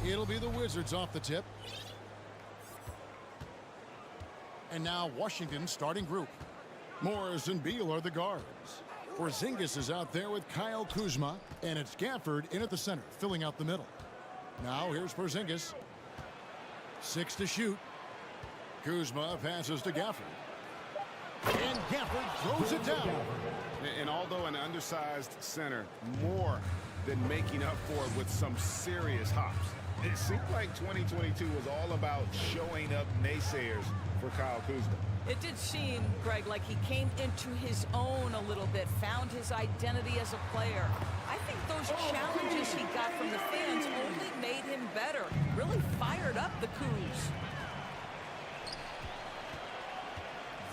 It'll be the Wizzards off the tip. And now Washington's starting group. Morris and Beal are the guards. Porzingis is out there with Kyle Kuzma, and it's Gafford in at the center, filling out the middle. Now here's Porzingis. 6 to shoot. Kuzma passes to Gafford. And Gafford throws it down. And although an undersized center, more than making up for it with some serious hops. It seemed like 2022 was all about showing up naysayers for Kyle Kuzma. It did seem, Greg, like he came into his own a little bit, found his identity as a player. I think those challenges he got from the fans only made him better, really fired up the Kuz.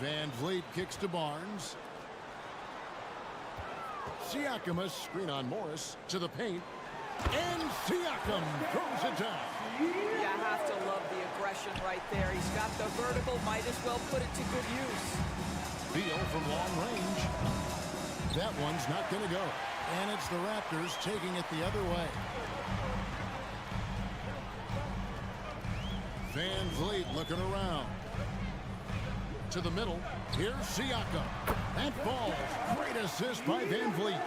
Van Vliet kicks to Barnes. Siakam, a screen on Morris, to the paint. And Siakam throws it down. You have to love the aggression right there. He's got the vertical, might as well put it to good use. Beal from long range. That one's not going to go. And it's the Raptors taking it the other way. Van Vliet looking around. To the middle. Here's Siakam. That falls. Great assist by Van Vliet.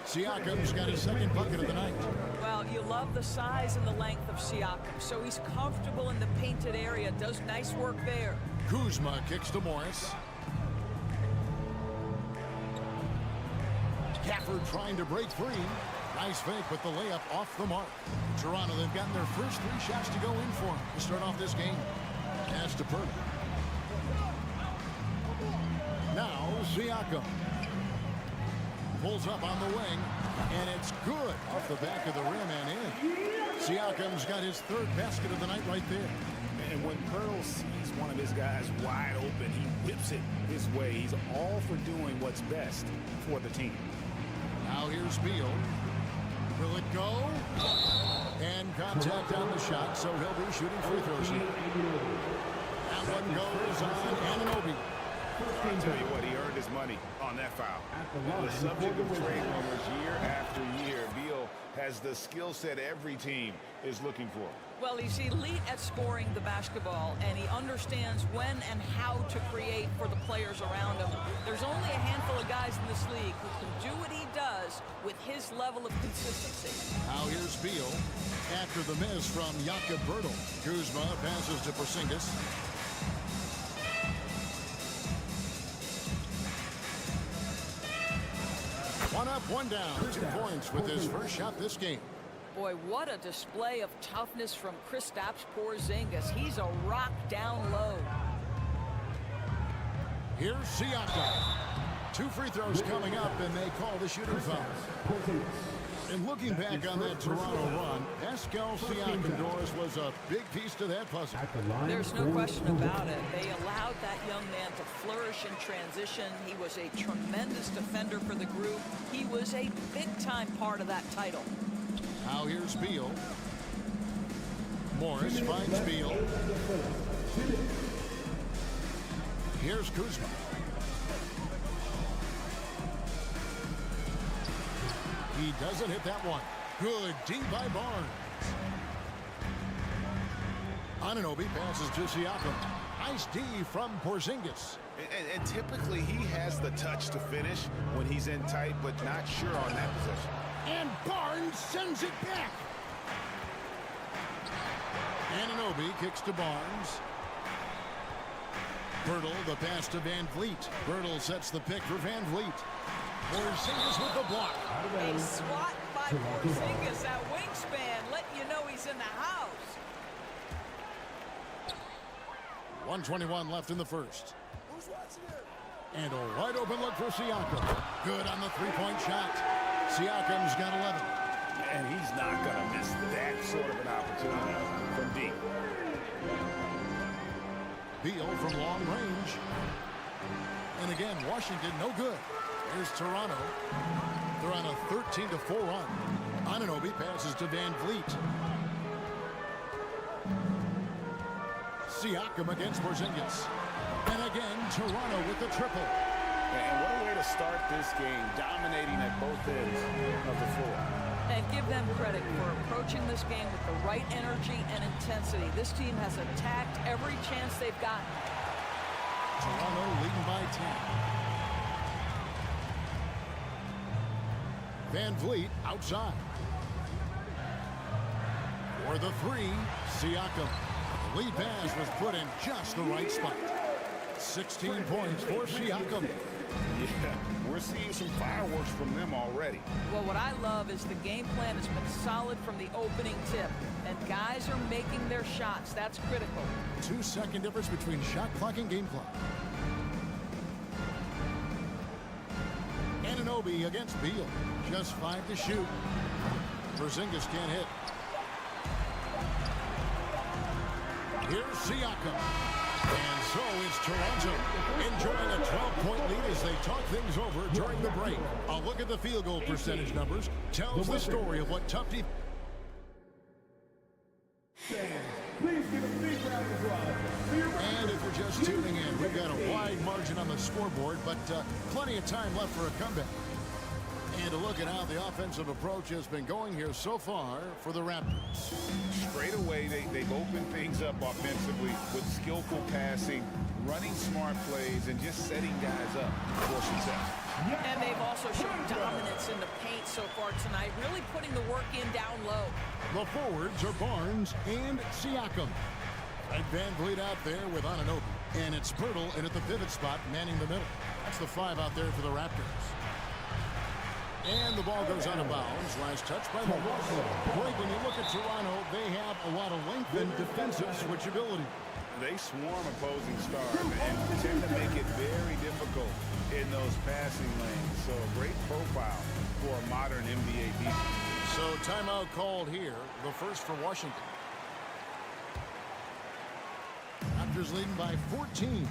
Siakam's got his second bucket of the night. Well, you love the size and the length of Siakam, so he's comfortable in the painted area, does nice work there. Kuzma kicks to Morris. Gafford trying to break free. Nice fake, but the layup off the mark. Toronto, they've gotten their first 3 shots to go in for him to start off this game. Pass to Purdy. Now Siakam. Pulls up on the wing, and it's good off the back of the rim and in. Siakam's got his 3rd basket of the night right there. And when Pearl sees one of his guys wide open, he whips it his way. He's all for doing what's best for the team. Now here's Beal. Will it go? And contact on the shot, so he'll be shooting free throws here. That one goes on Anunoby. I'll tell you what, he earned his money on that foul. The subject of trade rumors year after year, Beal has the skill set every team is looking for. Well, he's elite at scoring the basketball, and he understands when and how to create for the players around him. There's only a handful of guys in this league who can do what he does with his level of consistency. Now here's Beal. After the miss from Jakob Bertel. Kuzma passes to Porzingis. One up, one down. 2 points with his first shot this game. Boy, what a display of toughness from Kristaps Porzingis. He's a rock down low. Here's Siakam. 2 free throws coming up, and they call the shooting foul. And looking back on that Toronto run, Pascal Siakam, Doris, was a big piece to that puzzle. There's no question about it. They allowed that young man to flourish in transition. He was a tremendous defender for the group. He was a big-time part of that title. Now here's Beal. Morris finds Beal. Here's Kuzma. He doesn't hit that one. Good D by Barnes. Anunoby passes to Siakam. Nice D from Porzingis. And typically he has the touch to finish when he's in tight, but not sure on that possession. And Barnes sends it back. Anunoby kicks to Barnes. Bertel, the pass to Van Vliet. Bertel sets the pick for Van Vliet. Porzingis with the block. A swat by Porzingis, that wingspan, letting you know he's in the house. 1:21 left in the first. And a wide open look for Siakam. Good on the 3-point shot. Siakam's got 11. And he's not going to miss that sort of an opportunity from deep. Beal from long range. And again, Washington no good. Here's Toronto. They're on a 13-4 run. Anunoby passes to Van Vliet. Siakam against Porzingis. And again, Toronto with the triple. And what a way to start this game, dominating at both ends of the floor. And give them credit for approaching this game with the right energy and intensity. This team has attacked every chance they've gotten. Toronto leading by 10. Van Vliet outside. For the three, Siakam. The lead pass was put in just the right spot. 16 points for Siakam. Yeah, we're seeing some fireworks from them already. Well, what I love is the game plan has been solid from the opening tip, and guys are making their shots. That's critical. 2-second difference between shot clock and game clock. Anunoby against Beal. Just 5 to shoot. Porzingis can't hit. Here's Siakam. And so it's Toronto enjoying a 12-point lead as they talk things over during the break. A look at the field goal percentage numbers tells the story of what tough defense. And if you're just tuning in, we've got a wide margin on the scoreboard, but plenty of time left for a comeback. And a look at how the offensive approach has been going here so far for the Raptors. Straight away, they've opened things up offensively with skillful passing, running smart plays, and just setting guys up for success. And they've also shown dominance in the paint so far tonight, really putting the work in down low. The forwards are Barnes and Siakam. And Van Vliet out there with Anunoby. And it's Pirtle in at the pivot spot, manning the middle. That's the 5 out there for the Raptors. And the ball goes out of bounds. Last touch by Milwaukee. Greg, when you look at Toronto, they have a lot of length and defensive switchability. They swarm opposing stars and tend to make it very difficult in those passing lanes. So a great profile for a modern NBA defense. So timeout called here. The first for Washington. Raptors leading by 14.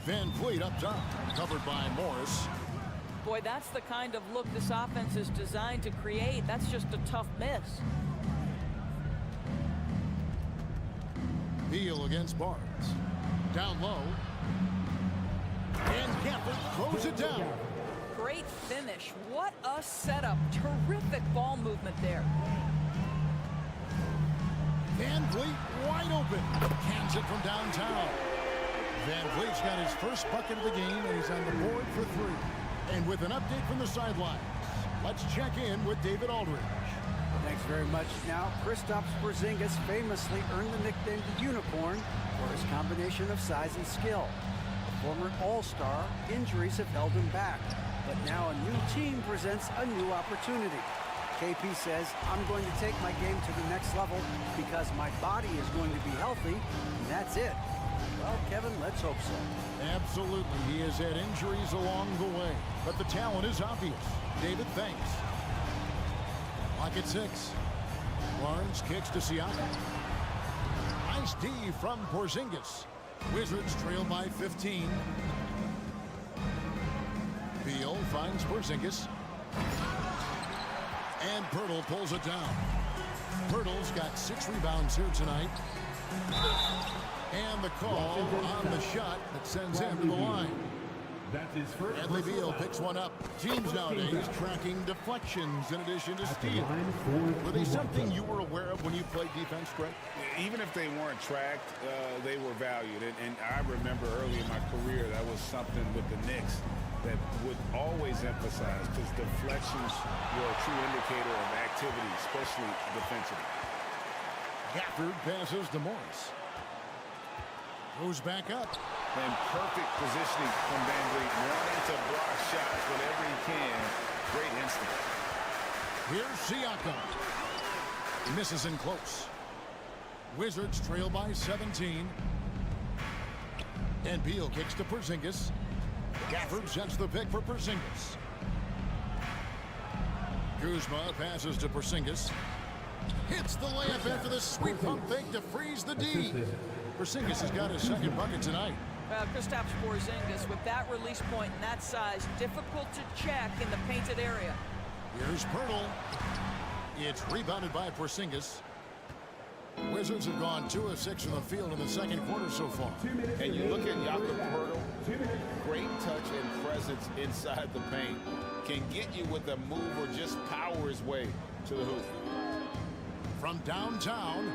Van Vliet up top, covered by Morris. Boy, that's the kind of look this offense is designed to create. That's just a tough miss. Beal against Barnes. Down low. And Gafford throws it down. Great finish. What a setup. Terrific ball movement there. Van Vliet wide open. Cans it from downtown. Van Vliet's got his first bucket of the game, and he's on the board for 3. And with an update from the sidelines, let's check in with David Aldridge. Thanks very much. Now, Kristaps Porzingis famously earned the nickname the Unicorn for his combination of size and skill. A former All-Star, injuries have held him back, but now a new team presents a new opportunity. KP says, I'm going to take my game to the next level because my body is going to be healthy, and that's it. Well, Kevin, let's hope so. Absolutely. He has had injuries along the way, but the talent is obvious. David, thanks. Lock at 6. Barnes kicks to Siakam. Nice D from Porzingis. Wizards trail by 15. Beal finds Porzingis. And Pirtle pulls it down. Pirtle's got 6 rebounds here tonight. And the call on the shot that sends him to the line. Bradley Beal picks one up. Teams nowadays tracking deflections in addition to steals. Were they something you were aware of when you played defense, Greg? Even if they weren't tracked, they were valued. And I remember early in my career, that was something with the Knicks that would always emphasize, because deflections were a true indicator of activity, especially defensively. Gafford passes to Morris. Goes back up. And perfect positioning from Van Vliet, wanting to block shots whenever he can. Great instinct. Here's Siakam. Misses in close. Wizards trail by 17. And Beal kicks to Porzingis. Gafford sets the pick for Porzingis. Kuzma passes to Porzingis. Hits the layup after the sweep pump fake to freeze the D. Porzingis has got his second bucket tonight. Kristaps Porzingis with that release point and that size, difficult to check in the painted area. Here's Pirtle. It's rebounded by Porzingis. Wizards have gone 2 of 6 from the field in the second quarter so far. And you look at Jakob Pirtle, great touch and presence inside the paint. Can get you with a move or just power his way to the hoop. From downtown,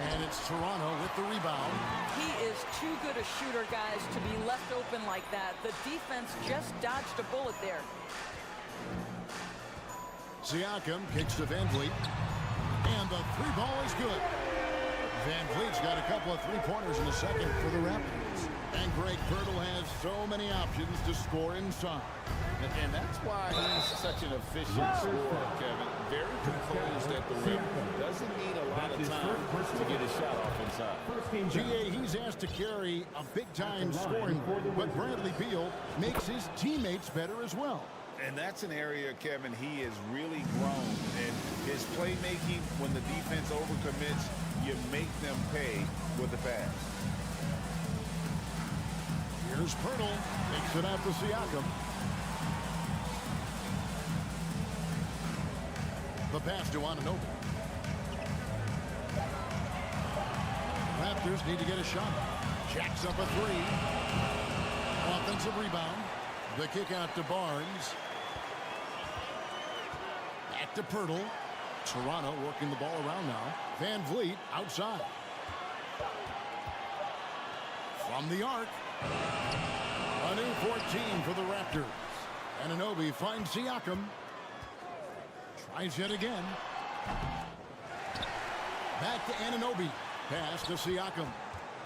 and it's Toronto with the rebound. He is too good a shooter, guys, to be left open like that. The defense just dodged a bullet there. Siakam kicks to Van Vliet, and the three ball is good. Van Vliet's got a couple of three-pointers in the second for the Raptors. And Greg Pirtle has so many options to score inside. And that's why he's such an efficient scorer, Kevin. Very composed at the rim. Doesn't need a lot of time to get his shot off inside. GA, he's asked to carry a big-time scoring, but Bradley Beal makes his teammates better as well. And that's an area, Kevin, he has really grown. And his playmaking, when the defense overcommits, you make them pay with the pass. Here's Pirtle. Takes it out to Siakam. The pass to Anunoby. Raptors need to get a shot. Jacks up a three. Offensive rebound. The kick out to Barnes. Back to Pirtle. Toronto working the ball around now. Van Vliet outside. From the arc. A new 14 for the Raptors. Anunoby finds Siakam. Tries yet again. Back to Anunoby. Pass to Siakam.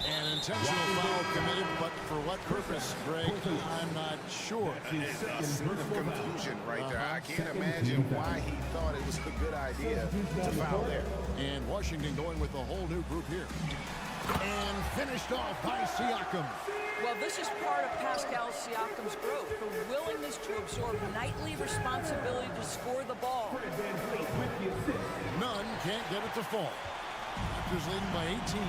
An intentional foul committed, but for what purpose, Greg? I'm not sure. A scene of confusion right there. I can't imagine why he thought it was a good idea to foul there. And Washington going with a whole new group here. And finished off by Siakam. Well, this is part of Pascal Siakam's growth, the willingness to absorb nightly responsibility to score the ball. None can't get it to fall. Raptors leading by 18.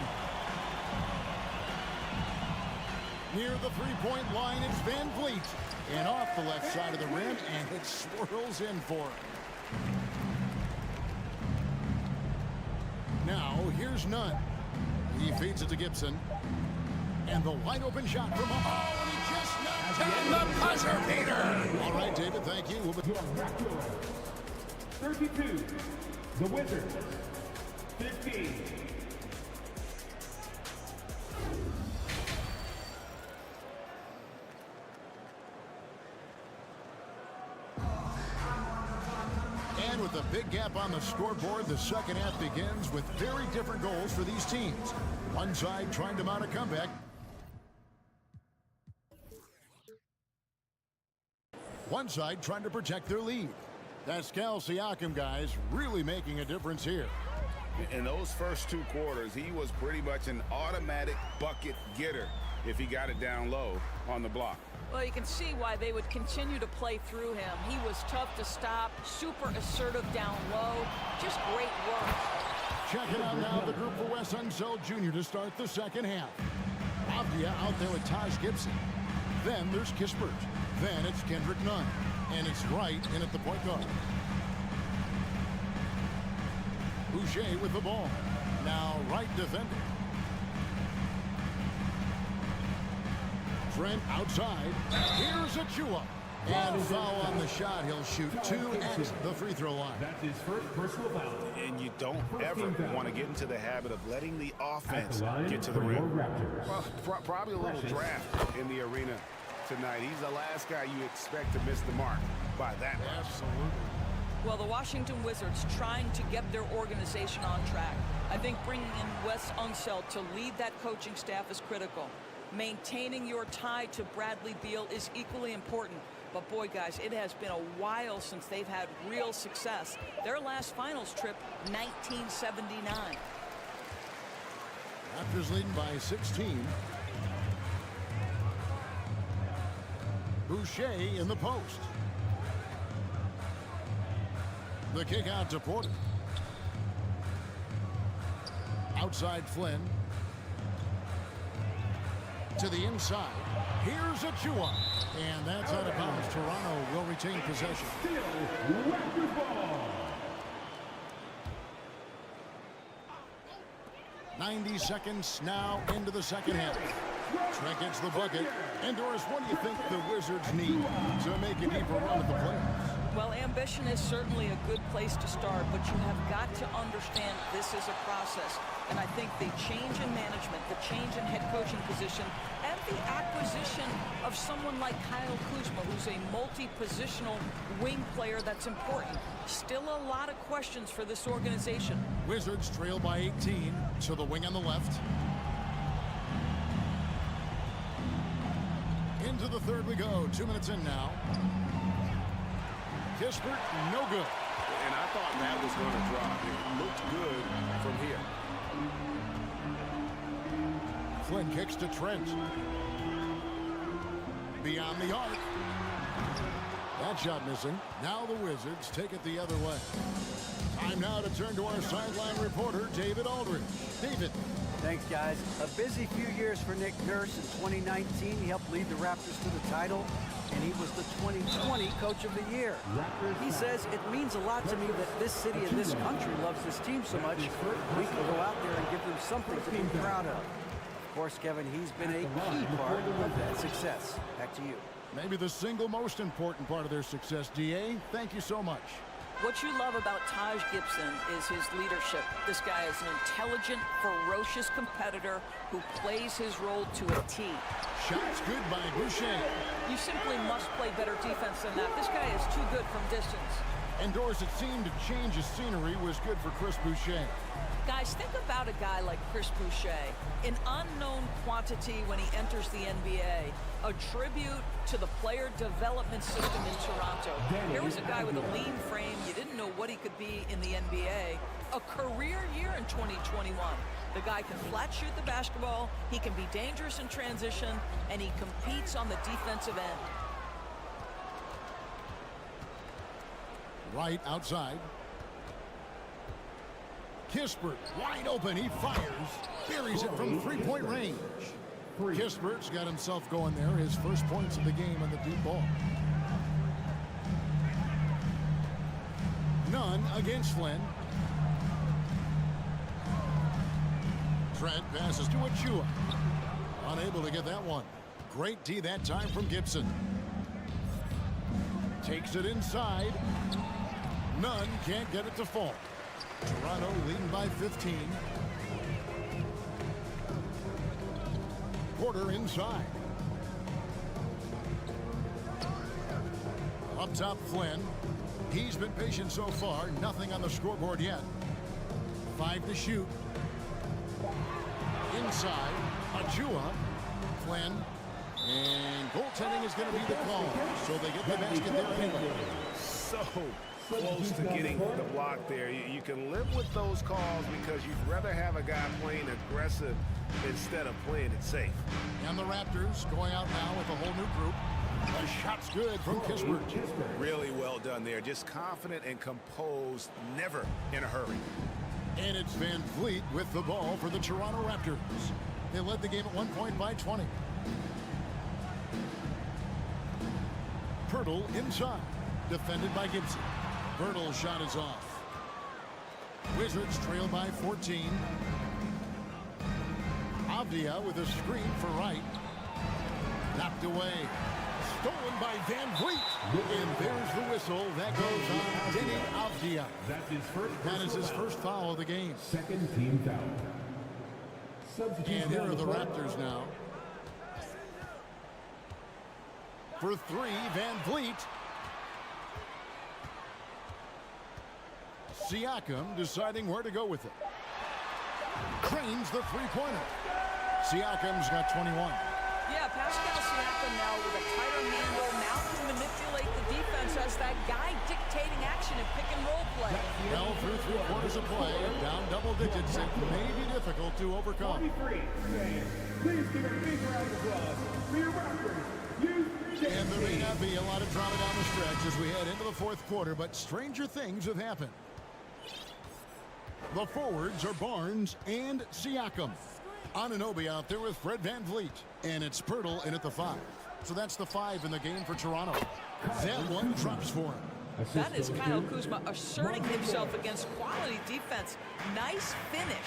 Near the three-point line, it's Van Vliet. And off the left side of the rim, and it swirls in for him. Now, here's Nunn. He feeds it to Gibson. And the wide-open shot from... Oh, and he just knocked down the buzzer beater! All right, David, thank you. We'll be... 32, the Wizzards, 15. And with a big gap on the scoreboard, the second half begins with very different goals for these teams. One side trying to mount a comeback. One side trying to protect their lead. Pascal Siakam, guys, really making a difference here. In those first two quarters, he was pretty much an automatic bucket getter if he got it down low on the block. Well, you can see why they would continue to play through him. He was tough to stop, super assertive down low. Just great work. Checking out now the group for Wes Unseld Jr. to start the second half. Avdia out there with Taj Gibson. Then there's Kispert. Then it's Kendrick Nunn. And it's Wright in at the point guard. Boucher with the ball. Now Wright defending. Trent outside. Here's Achua. And foul on the shot. He'll shoot 2 at the free throw line. That's his first personal foul. And you don't ever want to get into the habit of letting the offense get to the rim. Well, probably a little draft in the arena tonight. He's the last guy you expect to miss the mark by that much. Absolutely. Well, the Washington Wizards trying to get their organization on track. I think bringing in Wes Unseld to lead that coaching staff is critical. Maintaining your tie to Bradley Beal is equally important. But boy, guys, it has been a while since they've had real success. Their last finals trip, 1979. Raptors leading by 16. Boucher in the post. The kick out to Porter. Outside Flynn. To the inside. Here's Achua. And that's out of bounds. Toronto will retain possession. Still Raptors ball. 90 seconds now into the second half. Trent gets the bucket. And Doris, what do you think the Wizards need to make a deeper run at the playoffs? Well, ambition is certainly a good place to start, but you have got to understand this is a process. And I think the change in management, the change in head coaching position, and the acquisition of someone like Kyle Kuzma, who's a multi-positional wing player that's important. Still a lot of questions for this organization. Wizards trail by 18 to the wing on the left. Into the third we go. 2 minutes in now. Kispert, no good. And I thought that was going to drop. It looked good from here. Flynn kicks to Trent. Beyond the arc. That shot missing. Now the Wizards take it the other way. Time now to turn to our sideline reporter, David Aldridge. David. Thanks, guys. A busy few years for Nick Nurse. In 2019, he helped lead the Raptors to the title, and he was the 2020 Coach of the Year. He says, it means a lot to me that this city and this country loves this team so much, we can go out there and give them something to be proud of. Of course, Kevin, he's been a key part of that success. Back to you. Maybe the single most important part of their success, DA. Thank you so much. What you love about Taj Gibson is his leadership. This guy is an intelligent, ferocious competitor who plays his role to a T. Shots good by Boucher. You simply must play better defense than that. This guy is too good from distance. And Doris, it seemed to change his scenery was good for Chris Boucher. Guys, think about a guy like Chris Boucher, an unknown quantity when he enters the NBA, a tribute to the player development system in Toronto. Here was a guy with a lean frame. You didn't know what he could be in the NBA. A career year in 2021. The guy can flat shoot the basketball, he can be dangerous in transition, and he competes on the defensive end. Right outside. Kispert, wide open, he fires. Buries it from three-point range. Kispert's got himself going there. His first points of the game on the deep ball. None against Flynn. Trent passes to Achua. Unable to get that one. Great D that time from Gibson. Takes it inside. None can't get it to fall. Toronto leading by 15. Porter inside. Up top, Flynn. He's been patient so far. Nothing on the scoreboard yet. 5 to shoot. Inside. Achua. Flynn. And goaltending is going to be the call. So they get the basket there anyway. So close to getting the block there. You can live with those calls because you'd rather have a guy playing aggressive instead of playing it safe. And the Raptors going out now with a whole new group. The shot's good from Kispert. Really well done there. Just confident and composed, never in a hurry. And it's Van Vliet with the ball for the Toronto Raptors. They led the game at 1 point by 20. Pirtle inside. Defended by Gibson. Pirtle's shot is off. Wizards trail by 14. Avdia with a screen for Wright. Knocked away. Stolen by Van Vliet. And there's the whistle. That goes on Denny Avdia. That is his first foul of the game. Second team foul. And here are the Raptors now. For 3, Van Vliet. Siakam deciding where to go with it. Cranes the three-pointer. Siakam's got 21. Yeah, Pascal Siakam now with a tighter handle, now can manipulate the defense as that guy dictating action in pick-and-roll play. Well, through 3 quarters of play, down double digits, it may be difficult to overcome. 43 fans, please give a big round of applause for your Raptors. And there may not be a lot of drama down the stretch as we head into the 4th quarter, but stranger things have happened. The forwards are Barnes and Siakam. Anunoby out there with Fred Van Vliet. And it's Pirtle in at the 5. So that's the 5 in the game for Toronto. That one drops for him. That is Kyle Kuzma asserting himself against quality defense. Nice finish.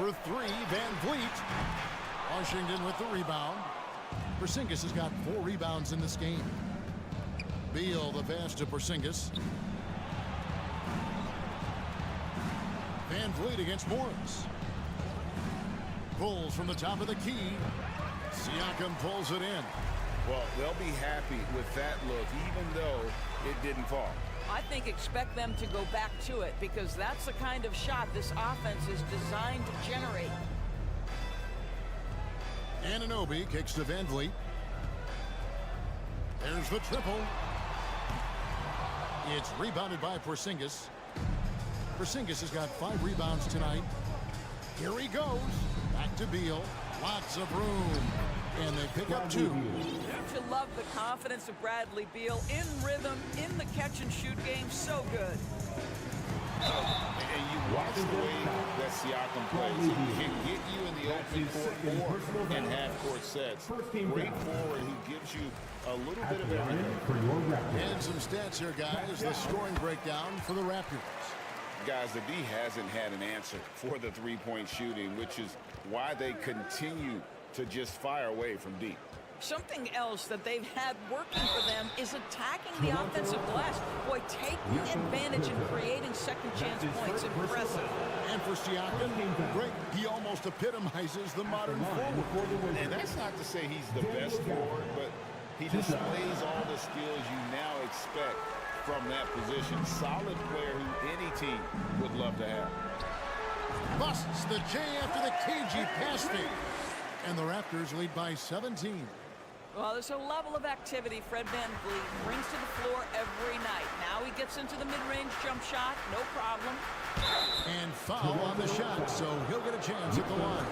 for three, Van Vliet. Washington with the rebound. Porzingis has got 4 rebounds in this game. Beal the pass to Porzingis. Van Vliet against Morris. Pulls from the top of the key. Siakam pulls it in. Well, they'll be happy with that look, even though it didn't fall. I think expect them to go back to it because that's the kind of shot this offense is designed to generate. Anunoby kicks to Van Vliet. There's the triple. It's rebounded by Porzingis. Porzingis has got 5 rebounds tonight. Here he goes. Back to Beal. Lots of room. And they pick up 2. Don't you love the confidence of Bradley Beal? In rhythm, in the catch-and-shoot game, so good. And you watch the way that Siakam plays. He can get you in the open court or in half-court sets. Great forward who gives you a little bit of everything. And some stats here, guys. The scoring breakdown for the Raptors. Guys, the D hasn't had an answer for the three-point shooting, which is why they continue to just fire away from deep. Something else that they've had working for them is attacking the offensive glass. Boy, taking advantage and creating second chance points. Impressive. And for Siakam, great. He almost epitomizes the modern forward. And that's not to say he's the best forward, but he displays all the skills you now expect from that position. Solid player who any team would love to have. Busts the J after the KG pass fake. And the Raptors lead by 17. Well, there's a level of activity Fred Van Vliet brings to the floor every night. Now he gets into the mid-range jump shot, no problem. And foul on the shot, so he'll get a chance at the line.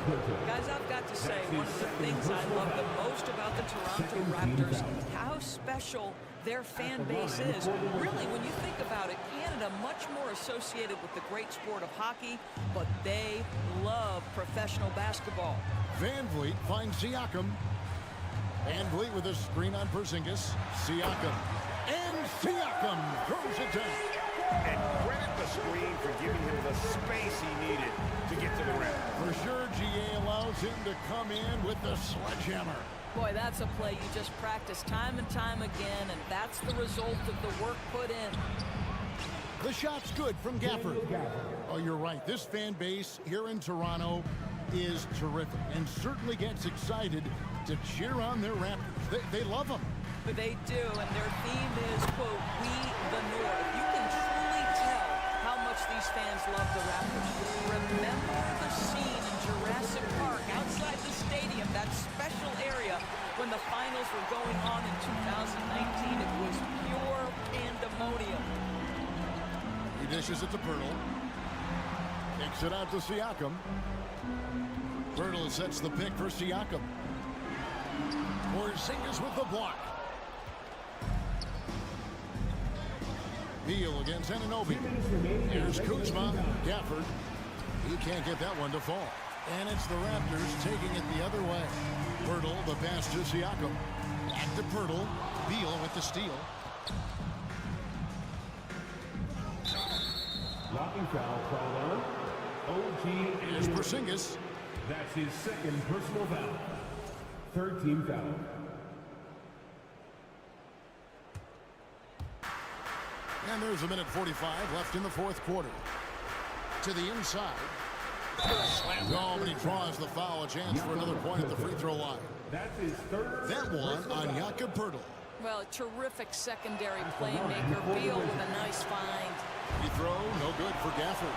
Guys, I've got to say, one of the things I love the most about the Toronto Raptors, how special their fan base is. Really, when you think about it, Canada much more associated with the great sport of hockey, but they love professional basketball. Van Vliet finds Siakam. Van Vliet with a screen on Porzingis. Siakam. And Siakam throws it down. And credit the screen for giving him the space he needed to get to the rim. For sure, GA allows him to come in with the sledgehammer. Boy, that's a play you just practice time and time again, and that's the result of the work put in. The shot's good from Gafford. Oh, you're right. This fan base here in Toronto is terrific and certainly gets excited to cheer on their Raptors. They love them. But they do, and their theme is, quote, "We the North." You can truly tell how much these fans love the Raptors. Remember the scene in Jurassic Park outside the stadium, that special area when the finals were going on in 2019. It was pure pandemonium. He dishes it to Pirtle. Kicks it out to Siakam. Pirtle sets the pick for Siakam. Porzingis with the block. Beal against Anunoby. Here's Kuzma. Gafford. He can't get that one to fall. And it's the Raptors taking it the other way. Pirtle, the pass to Siakam. Back to Pirtle. Beal with the steal. Blocking foul called on OG. Here's Porzingis. That's his second personal foul. Third team foul. And there's a minute 45 left in the fourth quarter. To the inside. No, but he draws the foul. A chance for another point at the free throw line. That's his third. That one on Jakob Pirtle. Well, a terrific secondary playmaker. Beal with a nice find. Free throw, no good for Gafford.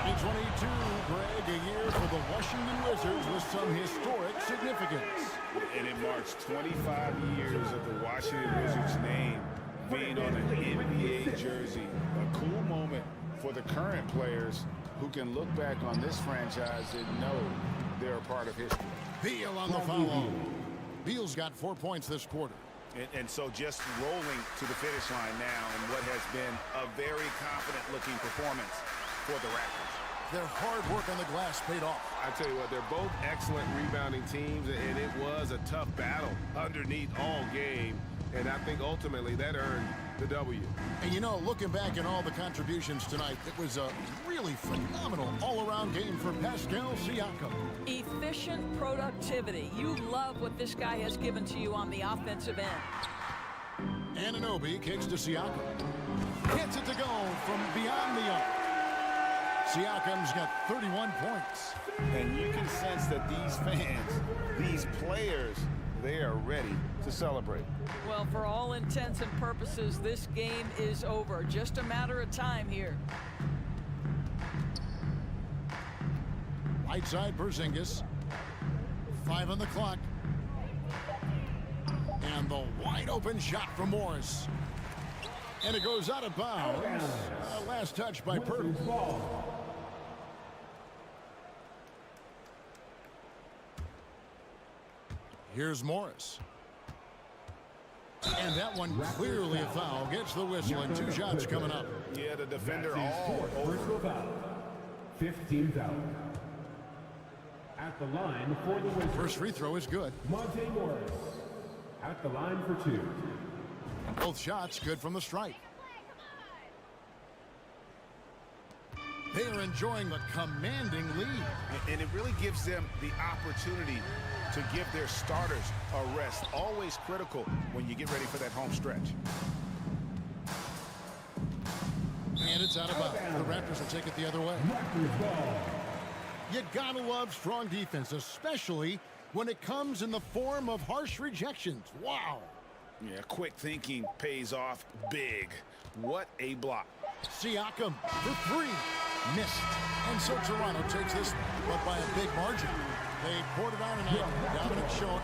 2022, Greg, a year for the Washington Wizards with some historic significance. And it marks 25 years of the Washington Wizards name being on an NBA jersey. A cool moment for the current players who can look back on this franchise and know they're a part of history. Beal on the foul. Beal's got 4 points this quarter. And so just rolling to the finish line now in what has been a very confident-looking performance for the Raptors. Their hard work on the glass paid off. I tell you what, they're both excellent rebounding teams, and it was a tough battle underneath all game. And I think ultimately that earned the W. And you know, looking back at all the contributions tonight, it was a really phenomenal all-around game for Pascal Siakam. Efficient productivity. You love what this guy has given to you on the offensive end. Anunoby kicks to Siakam. Gets it to go from beyond the arc. Siakam's got 31 points. And you can sense that these fans, these players, they are ready to celebrate. Well, for all intents and purposes, this game is over. Just a matter of time here. Right side, Porzingis. 5 on the clock. And the wide open shot from Morris. And it goes out of bounds. Last touch by Purtle. Here's Morris. And that one clearly a foul. Gets the whistle and 2 shots coming up. Yeah, the defender all over. Personal foul. 15th foul. At the line for the Wizards. First free throw is good. Monte Morris. At the line for 2. Both shots good from the stripe. They are enjoying a commanding lead. And it really gives them the opportunity to give their starters a rest. Always critical when you get ready for that home stretch. And it's out of bounds. The Raptors will take it the other way. Raptors ball. You gotta love strong defense, especially when it comes in the form of harsh rejections. Wow. Yeah, quick thinking pays off big. What a block. Siakam for 3. Missed. And so Toronto takes this, but by a big margin. They poured it on tonight. Dominant showing.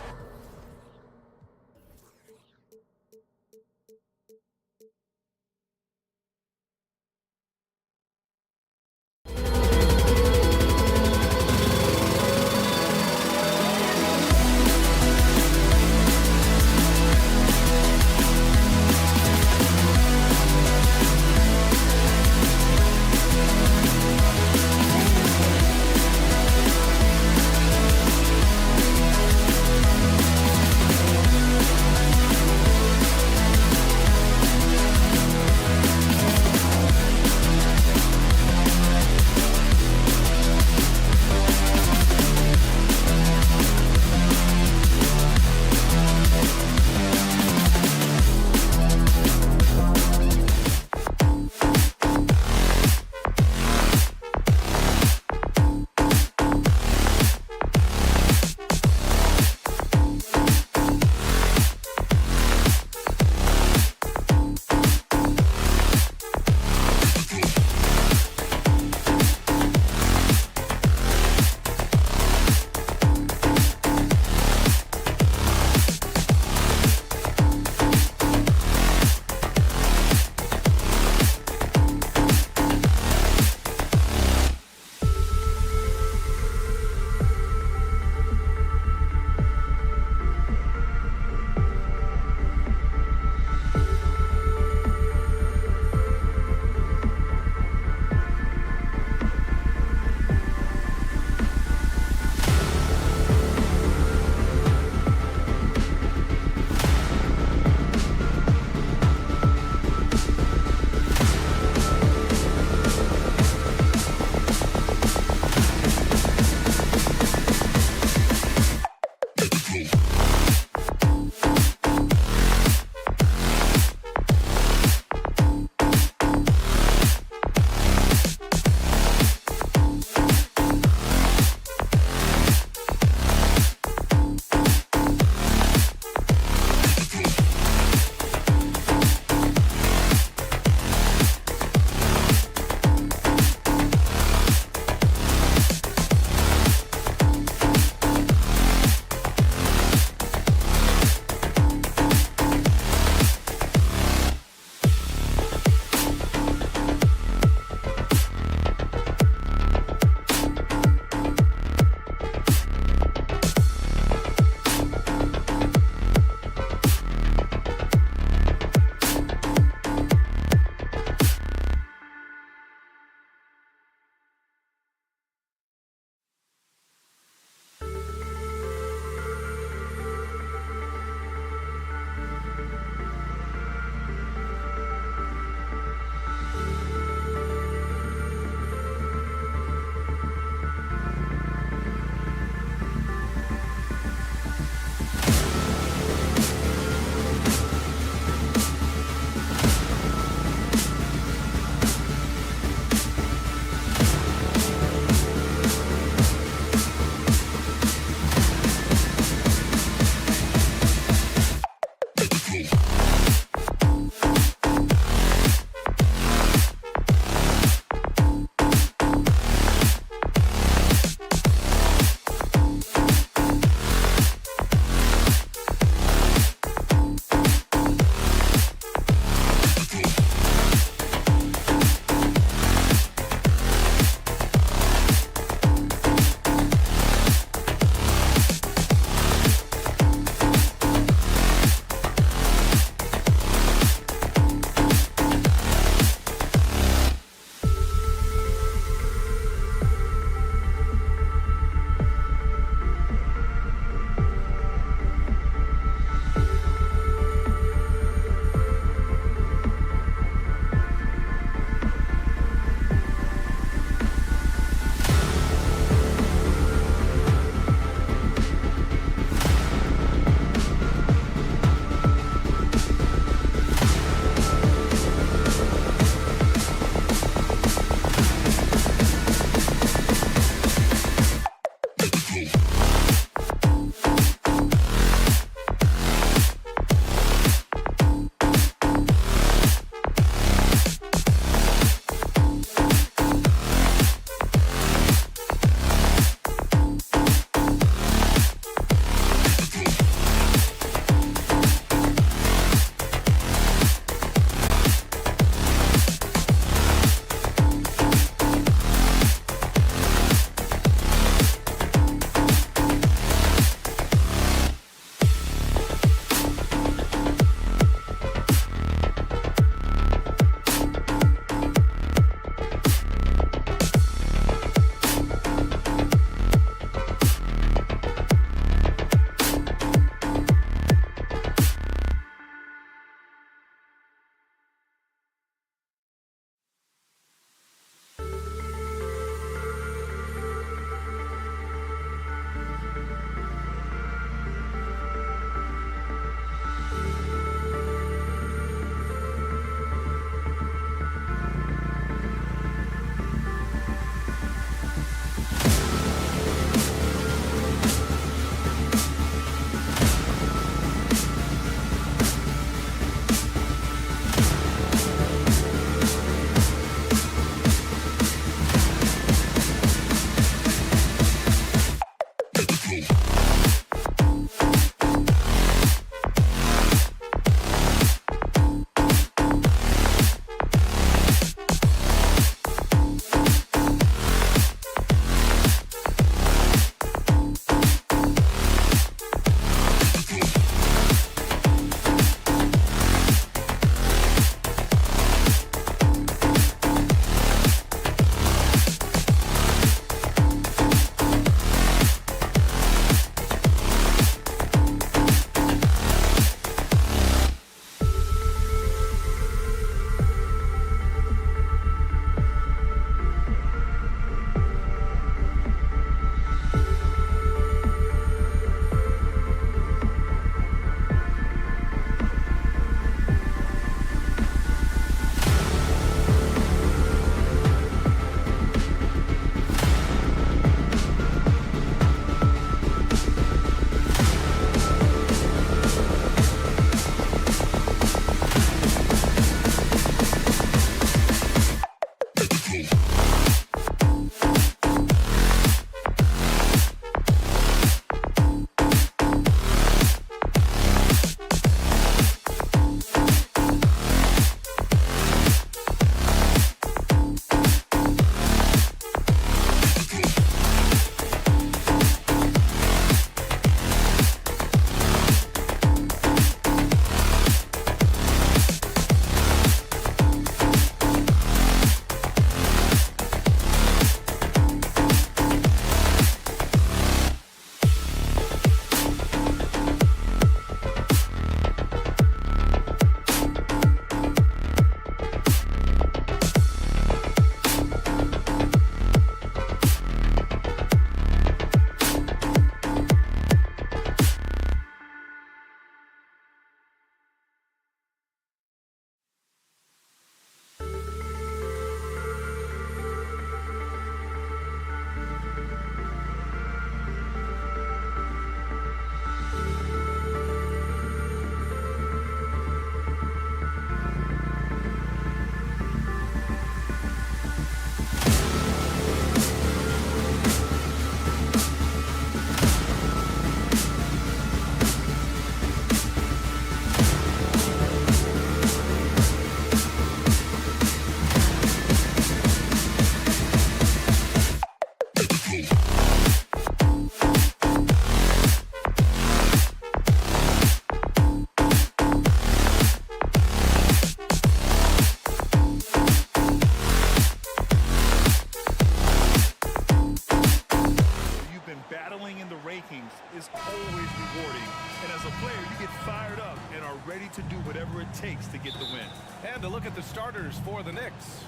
rewarding. And as a player, you get fired up and are ready to do whatever it takes to get the win. And to look at the starters for the Knicks.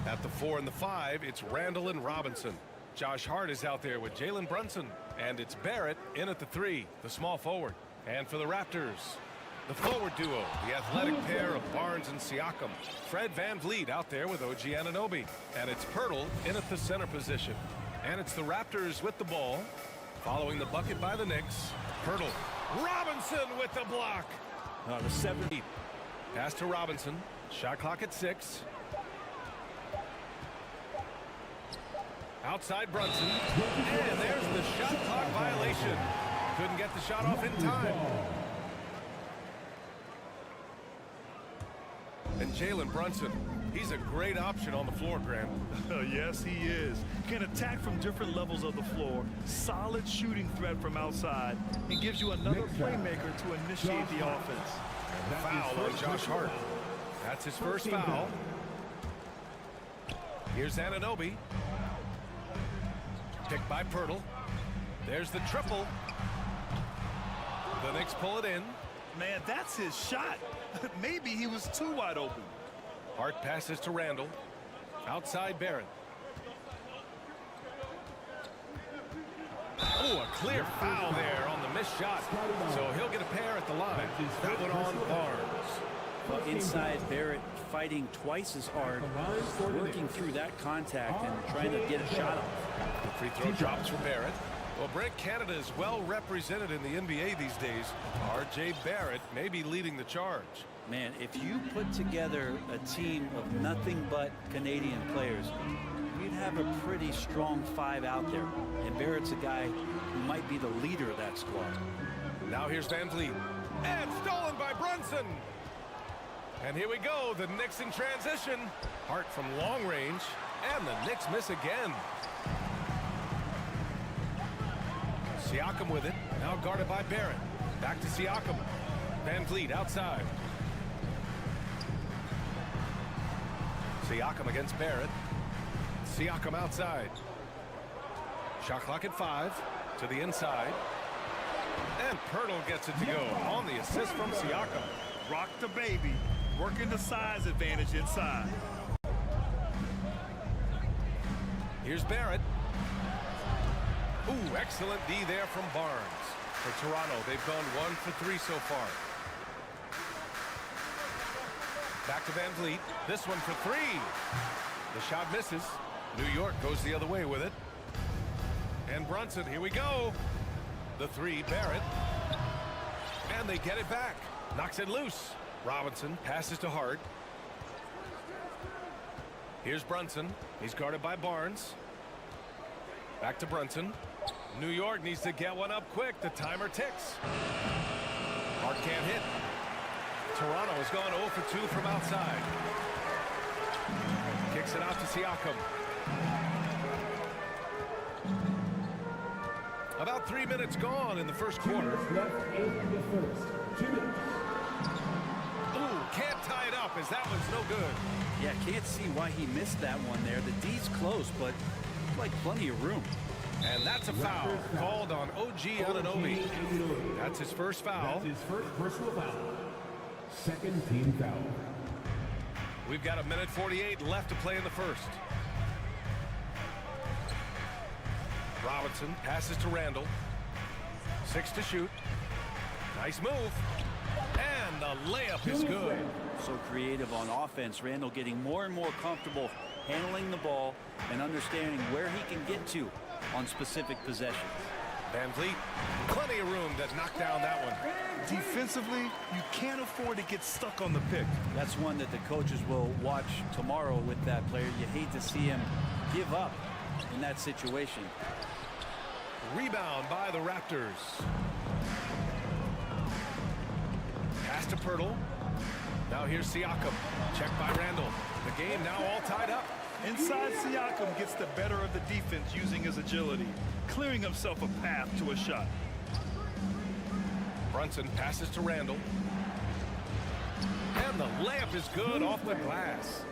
At the 4 and the 5, it's Randall and Robinson. Josh Hart is out there with Jalen Brunson. And it's Barrett in at the 3, the small forward. And for the Raptors, the forward duo, the athletic pair of Barnes and Siakam. Fred VanVleet out there with OG Anunoby. And it's Pirtle in at the center position. And it's the Raptors with the ball. Following the bucket by the Knicks, Pirtle. Robinson with the block. The 70. Pass to Robinson. Shot clock at 6. Outside Brunson. And there's the shot clock violation. Couldn't get the shot off in time. And Jalen Brunson, he's a great option on the floor, Grant. Yes, he is. Can attack from different levels of the floor. Solid shooting threat from outside. And gives you another playmaker to initiate the offense. Foul on Josh Hart. That's his first foul. Here's Anunoby. Picked by Pirtle. There's the triple. The Knicks pull it in. Man, that's his shot. Maybe he was too wide open. Hart passes to Randall. Outside Barrett. Oh, a clear foul there on the missed shot. So he'll get a pair at the line. That one on Barnes. Well, inside, Barrett fighting twice as hard, working through that contact and trying to get a shot off. The free throw drops for Barrett. Well, Brent, Canada is well represented in the NBA these days. R.J. Barrett may be leading the charge. Man, if you put together a team of nothing but Canadian players, you'd have a pretty strong 5 out there. And Barrett's a guy who might be the leader of that squad. Now here's VanVleet. And stolen by Brunson. And here we go, the Knicks in transition. Hart from long range. And the Knicks miss again. Siakam with it. Now guarded by Barrett. Back to Siakam. VanVleet outside. Siakam against Barrett. Siakam outside. Shot clock at 5. To the inside. And Pirtle gets it to go on the assist from Siakam. Rock the baby. Working the size advantage inside. Here's Barrett. Ooh, excellent D there from Barnes. For Toronto, they've gone 1 for 3 so far. Back to VanVleet. This one for 3. The shot misses. New York goes the other way with it. And Brunson, here we go. The 3, Barrett. And they get it back. Knocks it loose. Robinson passes to Hart. Here's Brunson. He's guarded by Barnes. Back to Brunson. New York needs to get one up quick. The timer ticks. Hart can't hit. Toronto has gone 0 for 2 from outside. Kicks it out to Siakam. About 3 minutes gone in the first quarter. Ooh, can't tie it up as that one's no good. Yeah, can't see why he missed that one there. The D's close, but like plenty of room. And that's a foul called on OG Anunoby. That's his first foul. That's his first personal foul. Second team foul. We've got 1:48 left to play in the first. Robinson passes to Randall. 6 to shoot. Nice move. And the layup is good. So creative on offense. Randall getting more and more comfortable handling the ball and understanding where he can get to on specific possessions. VanVleet, plenty of room to knock down that one. Defensively, you can't afford to get stuck on the pick. That's one that the coaches will watch tomorrow with that player. You hate to see him give up in that situation. Rebound by the Raptors. Pass to Pirtle. Now here's Siakam. Checked by Randall. The game now all tied up. Inside, Siakam gets the better of the defense using his agility, clearing himself a path to a shot. Brunson passes to Randall. And the layup is good off the glass.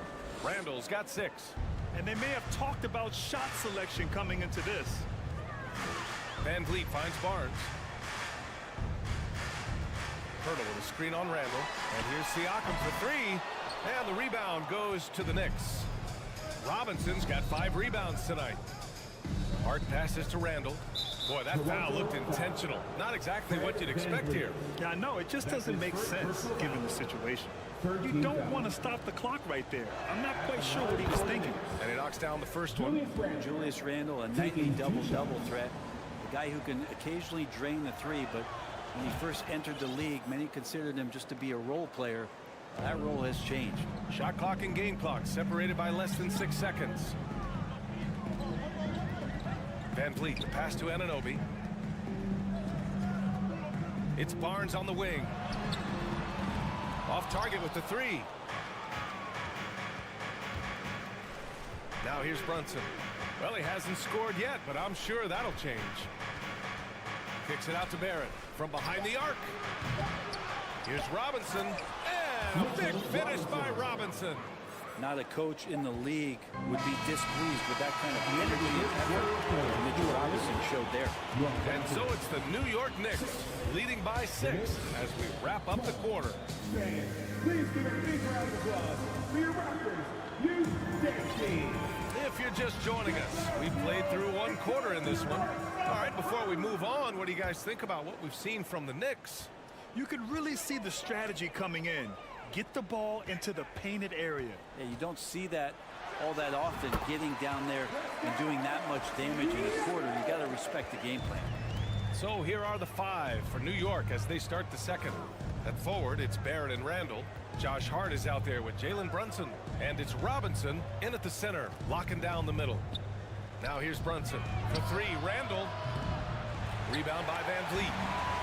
Randall's got 6. And they may have talked about shot selection coming into this. VanVleet finds Barnes. Hurdle with a screen on Randall. And here's Siakam for three. And the rebound goes to the Knicks. Robinson's got 5 rebounds tonight. Hart passes to Randall. Boy, that foul looked intentional. Not exactly what you'd expect here. Yeah, I know. It just doesn't make sense given the situation. You don't want to stop the clock right there. I'm not quite sure what he was thinking. And he knocks down the first one. Julius Randle, a nightly double-double threat. A guy who can occasionally drain the three, but when he first entered the league, many considered him just to be a role player. That role has changed. Shot clock and game clock separated by less than 6 seconds. Van Vliet, the pass to Anunoby. It's Barnes on the wing. Off target with the three. Now here's Brunson. Well, he hasn't scored yet, but I'm sure that'll change. Kicks it out to Barrett from behind the arc. Here's Robinson, and a big finish by Robinson. Not a coach in the league would be displeased with that kind of energy and effort that Mitchell Robinson showed there. And so it's the New York Knicks leading by 6 as we wrap up the quarter. Please give a big round of applause for your Raptors, USA. If you're just joining us, we've played through 1 quarter in this one. All right, before we move on, what do you guys think about what we've seen from the Knicks? You could really see the strategy coming in. Get the ball into the painted area. Yeah, you don't see that all that often, getting down there and doing that much damage in a quarter. You got to respect the game plan. So here are the 5 for New York as they start the second. At forward, it's Barrett and Randall. Josh Hart is out there with Jalen Brunson. And it's Robinson in at the center, locking down the middle. Now here's Brunson for 3. Randall. Rebound by Van Vliet.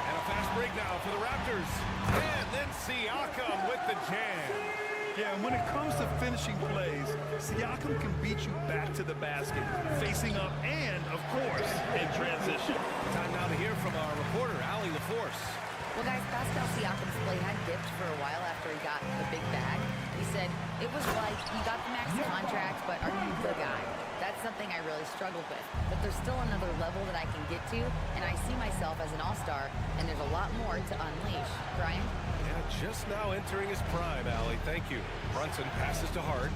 And a fast break now for the Raptors. And then Siakam with the jam. Yeah, and when it comes to finishing plays, Siakam can beat you back to the basket, facing up and, of course, in transition. Time now to hear from our reporter, Allie LaForce. Well, guys, Pascal Siakam's play had dipped for a while after he got the big bag. He said, it was like, you got the max contract, but are you the guy? That's something I really struggled with. But there's still another level that I can get to, and I see myself as an all-star, and there's a lot more to unleash. Brian? Yeah, just now entering his prime, Allie. Thank you. Brunson passes to Hart.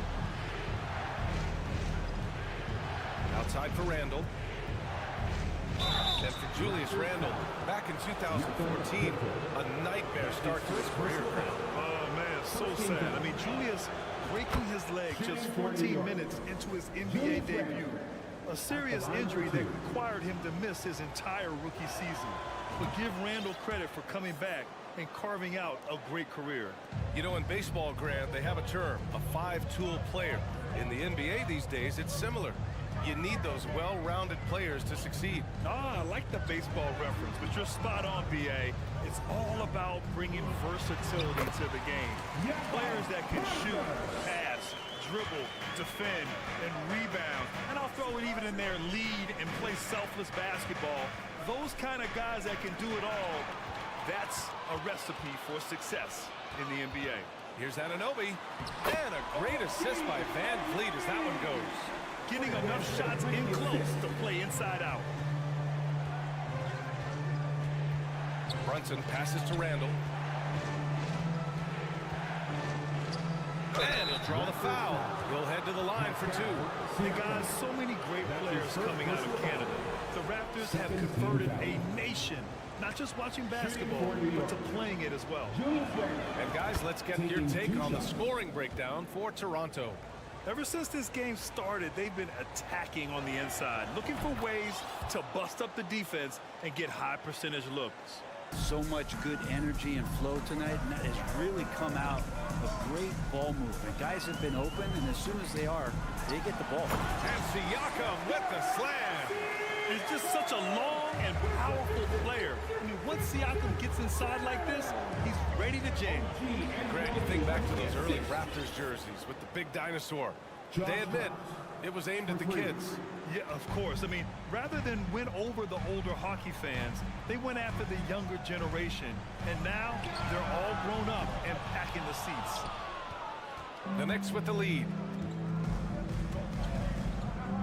Outside for Randall. And for Julius Randle, back in 2014, a nightmare start to his career. Oh, man, so sad. I mean, Julius breaking his leg just 14 minutes into his NBA debut. A serious injury that required him to miss his entire rookie season. But give Randall credit for coming back and carving out a great career. You know, in baseball, Grant, they have a term, a 5-tool player. In the NBA these days, it's similar. You need those well-rounded players to succeed. I like the baseball reference, but you're spot on, BA. It's all about bringing versatility to the game. Players that can shoot, pass, dribble, defend, and rebound. And I'll throw it even in there, lead and play selfless basketball. Those kind of guys that can do it all, that's a recipe for success in the NBA. Here's Anunoby. And a great assist by Van Vliet as that one goes. Getting enough shots in close to play inside out. Brunson passes to Randall. And he'll draw the foul. He'll head to the line for 2. Hey guys, so many great players coming out of Canada. The Raptors have converted a nation, not just watching basketball, but to playing it as well. And guys, let's get your take on the scoring breakdown for Toronto. Ever since this game started, they've been attacking on the inside, looking for ways to bust up the defense and get high percentage looks. So much good energy and flow tonight, and that has really come out of great ball movement. Guys have been open, and as soon as they are, they get the ball. And Siakam with the slam. He's just such a long and powerful player. I mean, once Siakam gets inside like this, he's ready to jam. Grant, you think back to those early Raptors jerseys with the big dinosaur. They admit it was aimed at the kids. Yeah, of course. I mean, rather than win over the older hockey fans, they went after the younger generation. And now they're all grown up and packing the seats. The Knicks with the lead.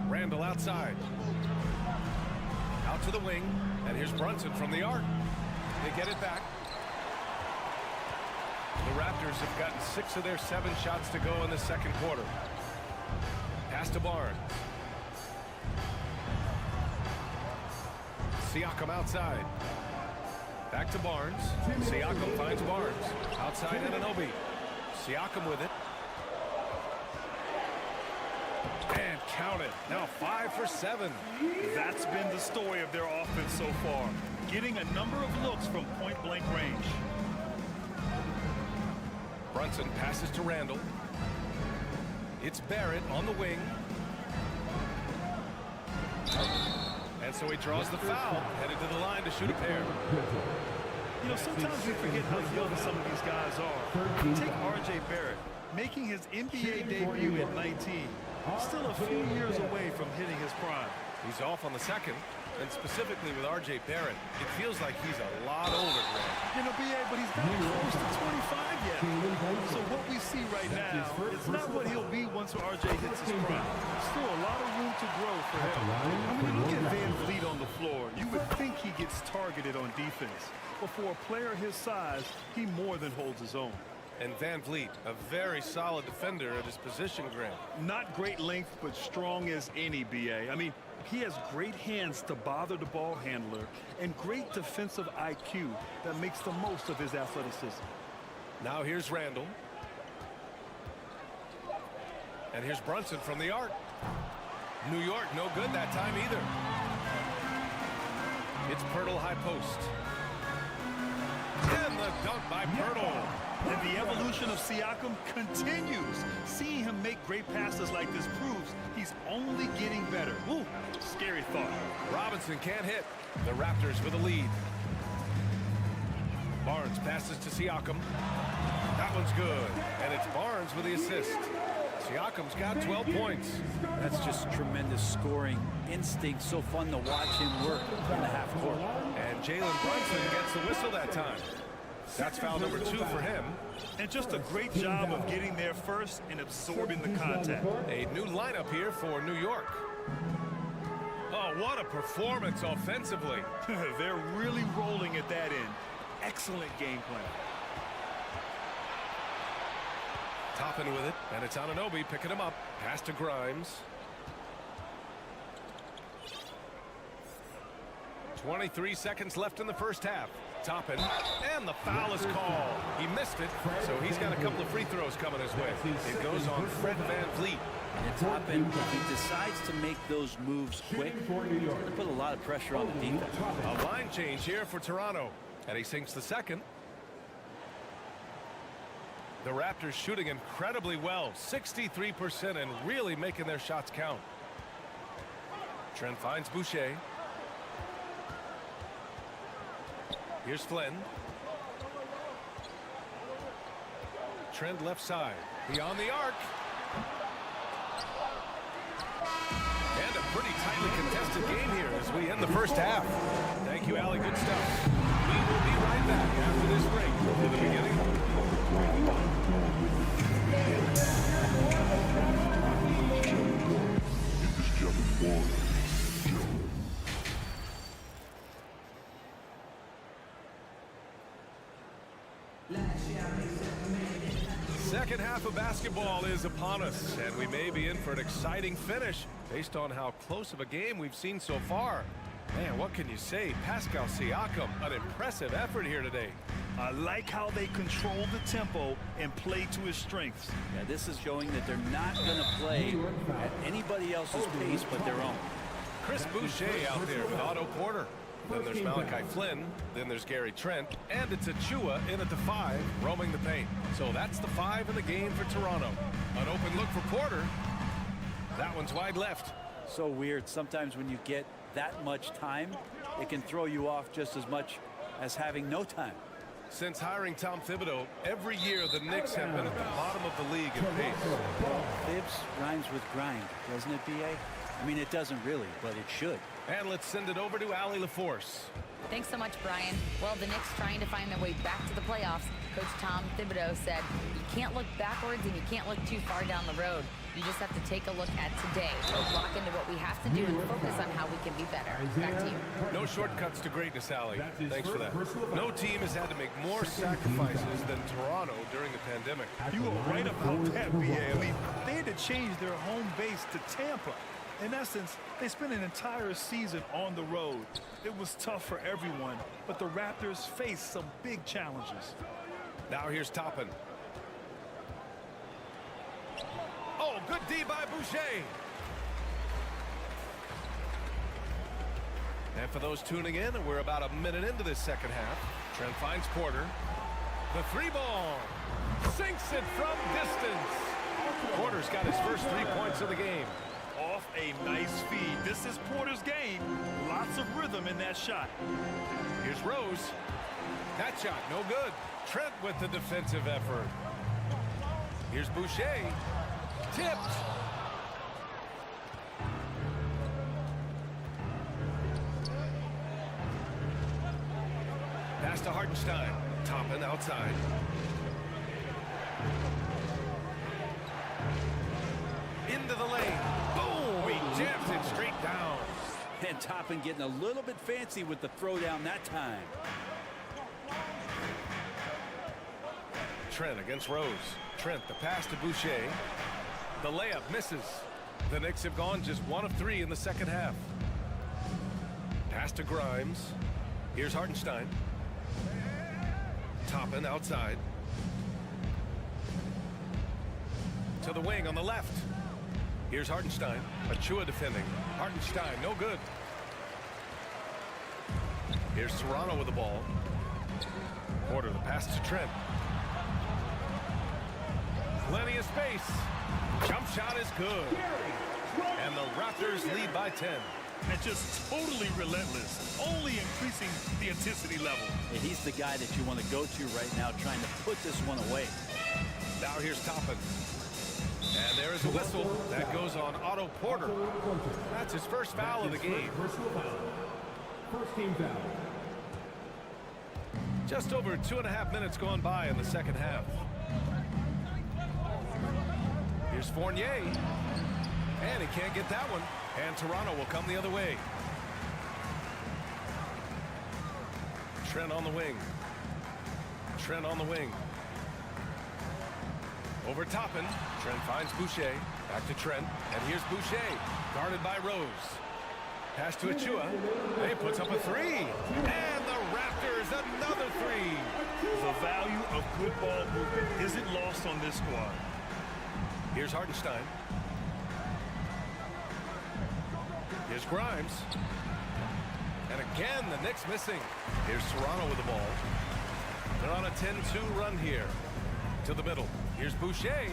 Randall outside. Out to the wing. And here's Brunson from the arc. They get it back. The Raptors have gotten 6 of their 7 shots to go in the second quarter. Pass to Barnes. Siakam outside. Back to Barnes. Siakam finds Barnes. Outside Anunoby. Siakam with it. And count it. Now 5 for 7. That's been the story of their offense so far. Getting a number of looks from point-blank range. Brunson passes to Randall. It's Barrett on the wing. And so he draws the foul, headed to the line to shoot a pair. You know, sometimes we forget how young some of these guys are. Take R.J. Barrett, making his NBA debut at 19. Still a few years away from hitting his prime. He's off on the second, and specifically with R.J. Barrett, it feels like he's a lot older. You know, B.A., but he's not close to 25 yet. So what we see right now is not what he'll be once R.J. hits his prime. Still a lot of room to grow for him. I mean, look at Van Vliet on the floor. You would think he gets targeted on defense. But for a player his size, he more than holds his own. And Van Vliet, a very solid defender at his position, Grant. Not great length, but strong as any, B.A. I mean, he has great hands to bother the ball handler and great defensive IQ that makes the most of his athleticism. Now here's Randall. And here's Brunson from the arc. New York, no good that time either. It's Pirtle high post. And the dunk by Pirtle. And the evolution of Siakam continues. Seeing him make great passes like this proves he's only getting better. Ooh, scary thought. Robinson can't hit. The Raptors with a lead. Barnes passes to Siakam. That one's good. And it's Barnes with the assist. Siakam's got 12 points. That's just tremendous scoring instinct. So fun to watch him work in the half court. And Jalen Brunson gets the whistle that time. That's foul number 2 for him. And just a great job of getting there first and absorbing the contact. A new lineup here for New York. Oh, what a performance offensively. They're really rolling at that end. Excellent game plan. Toppin with it, and it's Anunoby picking him up. Pass to Grimes. 23 seconds left in the first half. Toppin, and the foul is called. He missed it, so he's got a couple of free throws coming his way. It goes on Fred Van Vliet. And Toppin, if he decides to make those moves quick, he's going to put a lot of pressure on the defense. A line change here for Toronto, and he sinks the second. The Raptors shooting incredibly well, 63%, and really making their shots count. Trent finds Boucher. Here's Flynn. Trent left side. Beyond the arc. And a pretty tightly contested game here as we end the first half. Thank you, Allie. Good stuff. We will be right back after this break to the beginning. Second half of basketball is upon us, and we may be in for an exciting finish based on how close of a game we've seen so far. Man, what can you say? Pascal Siakam, an impressive effort here today. I like how they control the tempo and play to his strengths. Yeah, this is showing that they're not going to play at anybody else's pace but their own. Chris Boucher out there with Otto Porter. Then there's Malachi Flynn. Then there's Gary Trent. And it's Achua in at the 5, roaming the paint. So that's the 5 in the game for Toronto. An open look for Porter. That one's wide left. So weird. Sometimes when you get that much time, it can throw you off just as much as having no time. Since hiring Tom Thibodeau, every year the Knicks have been at the bottom of the league in pace. Thibs rhymes with grind, doesn't it, B.A.? I mean, it doesn't really, but it should. And let's send it over to Allie LaForce. Thanks so much, Brian. Well, the Knicks trying to find their way back to the playoffs. Coach Tom Thibodeau said, you can't look backwards and you can't look too far down the road. You just have to take a look at today, lock into what we have to do and focus on how we can be better. Back to you. No shortcuts to greatness, Allie. Thanks for that. No team has had to make more sacrifices than Toronto during the pandemic. You were right about that, BA. I mean, they had to change their home base to Tampa. In essence, they spent an entire season on the road. It was tough for everyone, but the Raptors faced some big challenges. Now here's Toppin. Oh, good D by Boucher. And for those tuning in, we're about a minute into this second half. Trent finds Porter. The three ball. Sinks it from distance. Porter's got his first 3 points of the game. Off a nice feed. This is Porter's game. Lots of rhythm in that shot. Here's Rose. That shot, no good. Trent with the defensive effort. Here's Boucher. Tipped. Pass to Hartenstein. Toppin outside. Into the lane. Boom! He jams it straight down. And Toppin getting a little bit fancy with the throwdown that time. Trent against Rose. Trent, the pass to Boucher. The layup misses. The Knicks have gone just 1 of 3 in the second half. Pass to Grimes. Here's Hartenstein. Toppin outside. To the wing on the left. Here's Hartenstein. Achua defending. Hartenstein, no good. Here's Toronto with the ball. Porter, the pass to Trent. Plenty of space. Jump shot is good. And the Raptors lead by 10. And just totally relentless, only increasing the intensity level. And he's the guy that you want to go to right now, trying to put this one away. Now here's Toppin. And there is a whistle. That goes on Otto Porter. That's his first foul of the game. First team foul. Just over 2.5 minutes gone by in the second half. Here's Fournier. And he can't get that one. And Toronto will come the other way. Trent on the wing. Trent on the wing. Over Toppin. Trent finds Boucher. Back to Trent. And here's Boucher. Guarded by Rose. Pass to Achua. He puts up a 3. And the Raptors another 3. The value of good ball movement isn't lost on this squad. Here's Hartenstein. Here's Grimes. And again, the Knicks missing. Here's Toronto with the ball. They're on a 10-2 run here. To the middle. Here's Boucher.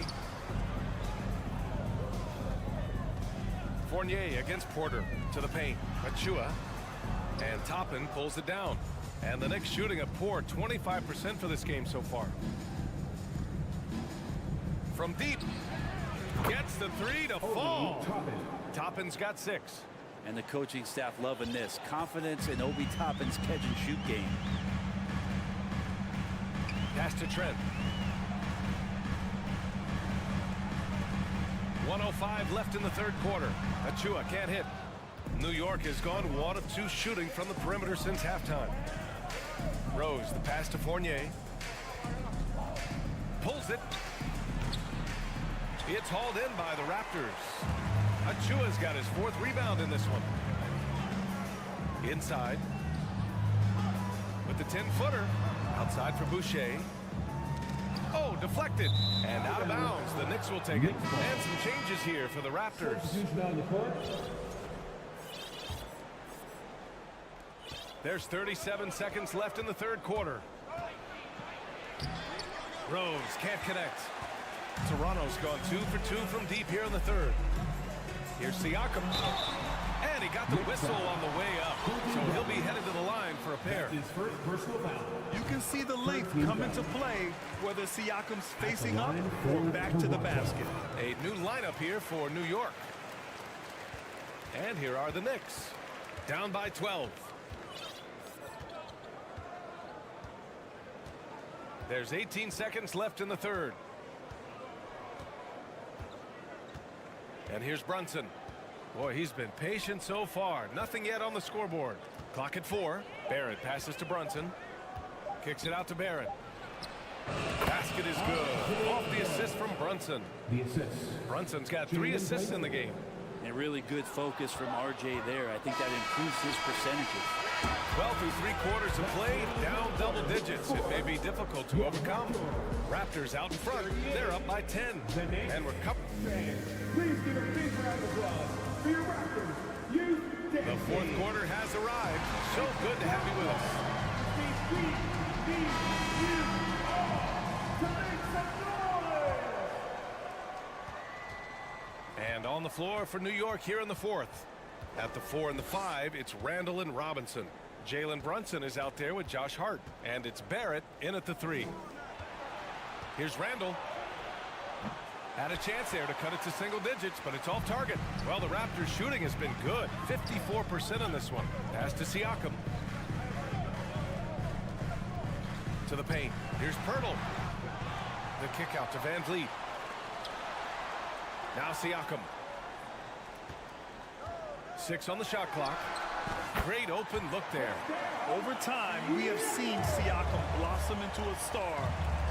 Fournier against Porter. To the paint. Achua. And Toppin pulls it down. And the Knicks shooting a poor 25% for this game so far. From deep. Gets the 3 to fall. Toppin's got 6. And the coaching staff loving this. Confidence in Obi Toppin's catch-and-shoot game. Pass to Trent. 1:05 left in the third quarter. Achua can't hit. New York has gone 1 of 2 shooting from the perimeter since halftime. Rose, the pass to Fournier. Pulls it. It's hauled in by the Raptors. Achua's got his 4th rebound in this one. Inside. With the 10-footer. Outside for Boucher. Oh, deflected. And out of bounds. The Knicks will take it. And some changes here for the Raptors. There's 37 seconds left in the third quarter. Rose can't connect. Toronto's gone 2 for 2 from deep here in the third. Here's Siakam. And he got the whistle on the way up. So he'll be headed to the line for a pair. His first personal foul. You can see the length come into play, whether Siakam's facing up or back to the basket. A new lineup here for New York. And here are the Knicks. Down by 12. There's 18 seconds left in the third. And here's Brunson. Boy, he's been patient so far. Nothing yet on the scoreboard. Clock at 4. Barrett passes to Brunson. Kicks it out to Barrett. Basket is good. Off the assist from Brunson. The assist. Brunson's got 3 assists in the game. And really good focus from RJ there. I think that improves his percentages. 12 through 3 quarters of play, down double digits. It may be difficult to overcome. Raptors out in front. They're up by 10. And we're Please give a big round of applause for your Raptors. The fourth quarter has arrived. So good to have you with us. And on the floor for New York here in the fourth. At the 4 and the 5, it's Randall and Robinson. Jalen Brunson is out there with Josh Hart. And it's Barrett in at the 3. Here's Randall. Had a chance there to cut it to single digits, but it's off target. Well, the Raptors shooting has been good. 54% on this one. Pass to Siakam. To the paint. Here's Pirtle. The kick out to Van Vliet. Now Siakam. 6 on the shot clock. Great open look there. Over time, we have seen Siakam blossom into a star.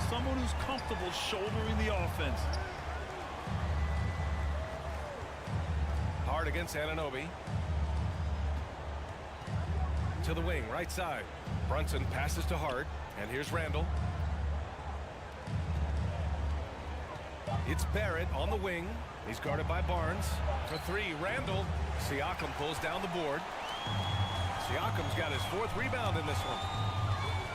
Someone who's comfortable shouldering the offense. Hard against Anunoby. To the wing, right side. Brunson passes to Hart. And here's Randall. It's Barrett on the wing. He's guarded by Barnes. For 3, Randall. Siakam pulls down the board. Siakam's got his 4th rebound in this one.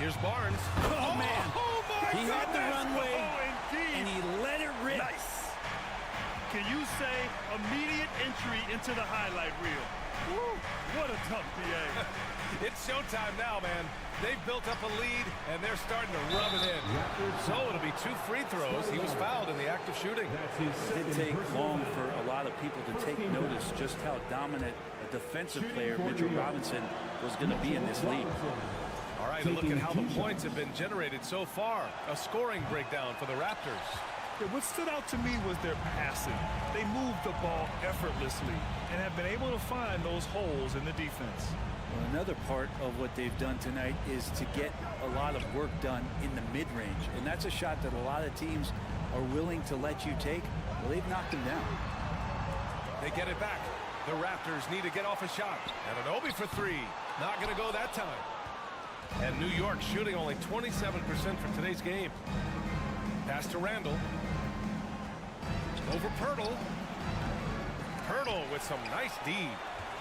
Here's Barnes. Oh, man. Oh, my He had the goodness. runway, Oh, indeed. and he let it rip. Nice. Can you say immediate entry into the highlight reel? Woo, what a tough PA. It's showtime now, man. They've built up a lead, and they're starting to rub it in. So it'll be 2 free throws. He was fouled in the act of shooting. It didn't take long for a lot of people to take notice just how dominant a defensive player Mitchell Robinson was going to be in this league. All right, look at how the points have been generated so far. A scoring breakdown for the Raptors. What stood out to me was their passing. They moved the ball effortlessly and have been able to find those holes in the defense. Well, another part of what they've done tonight is to get a lot of work done in the mid-range. And that's a shot that a lot of teams are willing to let you take. Well, they've knocked them down. They get it back. The Raptors need to get off a shot. And Anunoby for 3. Not going to go that time. And New York shooting only 27% for today's game. Pass to Randall. Over Pirtle. Pirtle with some nice D.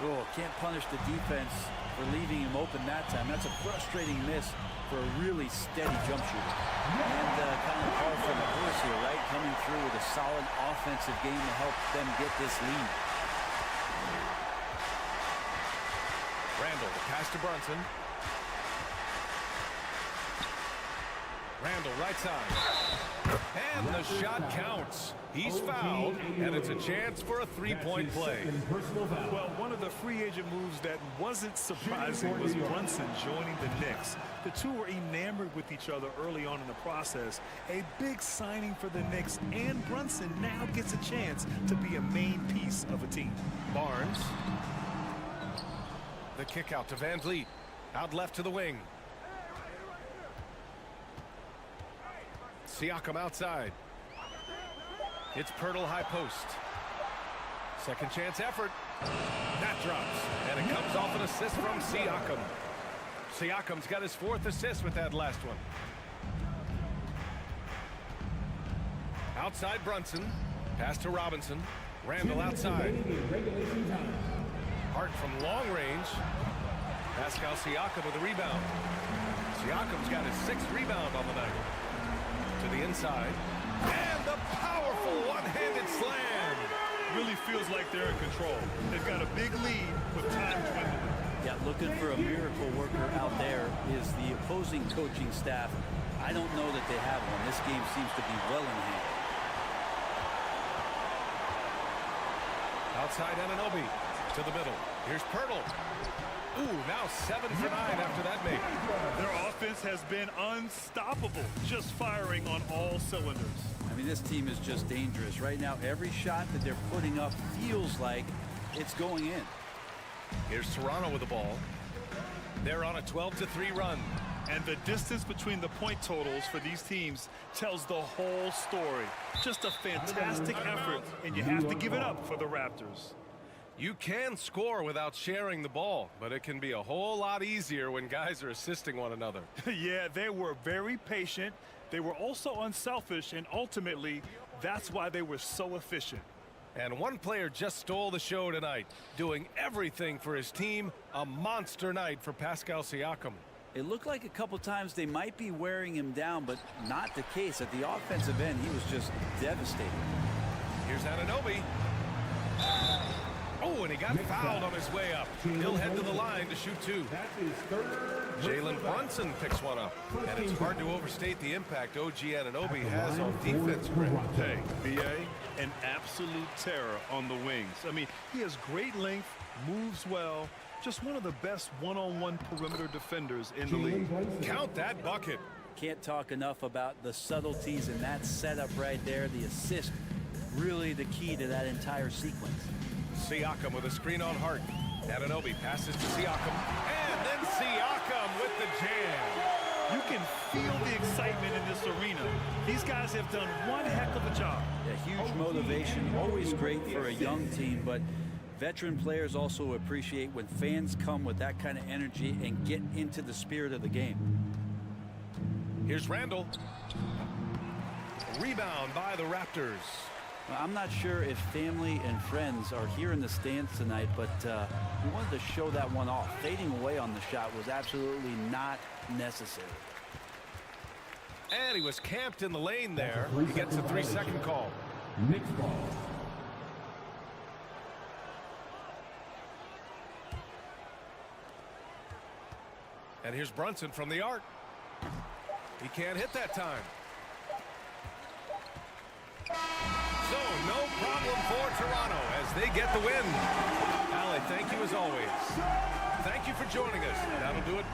Oh, can't punish the defense for leaving him open that time. That's a frustrating miss for a really steady jump shooter. And kind of par for the course here, right? Coming through with a solid offensive game to help them get this lead. Randall, the pass to Brunson. Randall, right side. And the shot counts. He's fouled, and it's a chance for a 3-point play. Well, one of the free agent moves that wasn't surprising was Brunson joining the Knicks. The two were enamored with each other early on in the process. A big signing for the Knicks, and Brunson now gets a chance to be a main piece of a team. Barnes. The kick out to Van Vliet. Out left to the wing. Siakam outside. It's Pirtle high post. Second chance effort. That drops. And it comes off an assist from Siakam. Siakam's got his 4th assist with that last one. Outside Brunson. Pass to Robinson. Randall outside. Hart from long range. Pascal Siakam with a rebound. Siakam's got his 6th rebound on the night. To the inside. And the powerful one-handed slam. Really feels like they're in control. They've got a big lead with time dwindling. Yeah, looking for a miracle worker out there is the opposing coaching staff. I don't know that they have one. This game seems to be well in hand. Outside Anunoby to the middle. Here's Pirtle. Ooh, now 7 for 9 after that make. Their offense has been unstoppable, just firing on all cylinders. I mean, this team is just dangerous. Right now, every shot that they're putting up feels like it's going in. Here's Toronto with the ball. They're on a 12-3 run. And the distance between the point totals for these teams tells the whole story. Just a fantastic effort, and you have to give it up for the Raptors. You can score without sharing the ball, but it can be a whole lot easier when guys are assisting one another. Yeah, they were very patient. They were also unselfish, and ultimately, that's why they were so efficient. And one player just stole the show tonight, doing everything for his team. A monster night for Pascal Siakam. It looked like a couple times they might be wearing him down, but not the case. At the offensive end, he was just devastating. Here's Anunoby. Oh, and he got fouled on his way up. He'll head to the line to shoot 2. Jalen Brunson picks one up. And it's hard to overstate the impact OG Anunoby has on defense. Hey, BA, an absolute terror on the wings. I mean, he has great length, moves well, just one of the best one-on-one perimeter defenders in the league. Count that bucket. Can't talk enough about the subtleties in that setup right there. The assist, really the key to that entire sequence. Siakam with a screen on Hart. Anunoby passes to Siakam. And then Siakam with the jam. You can feel the excitement in this arena. These guys have done one heck of a job. A huge motivation, always great for a young team, but veteran players also appreciate when fans come with that kind of energy and get into the spirit of the game. Here's Randall. A rebound by the Raptors. I'm not sure if family and friends are here in the stands tonight, but we wanted to show that one off. Fading away on the shot was absolutely not necessary. And he was camped in the lane there. He gets a 3-second call. Knicks ball. And here's Brunson from the arc. He can't hit that time. So no problem for Toronto as they get the win. Allie, thank you as always. Thank you for joining us. That'll do it.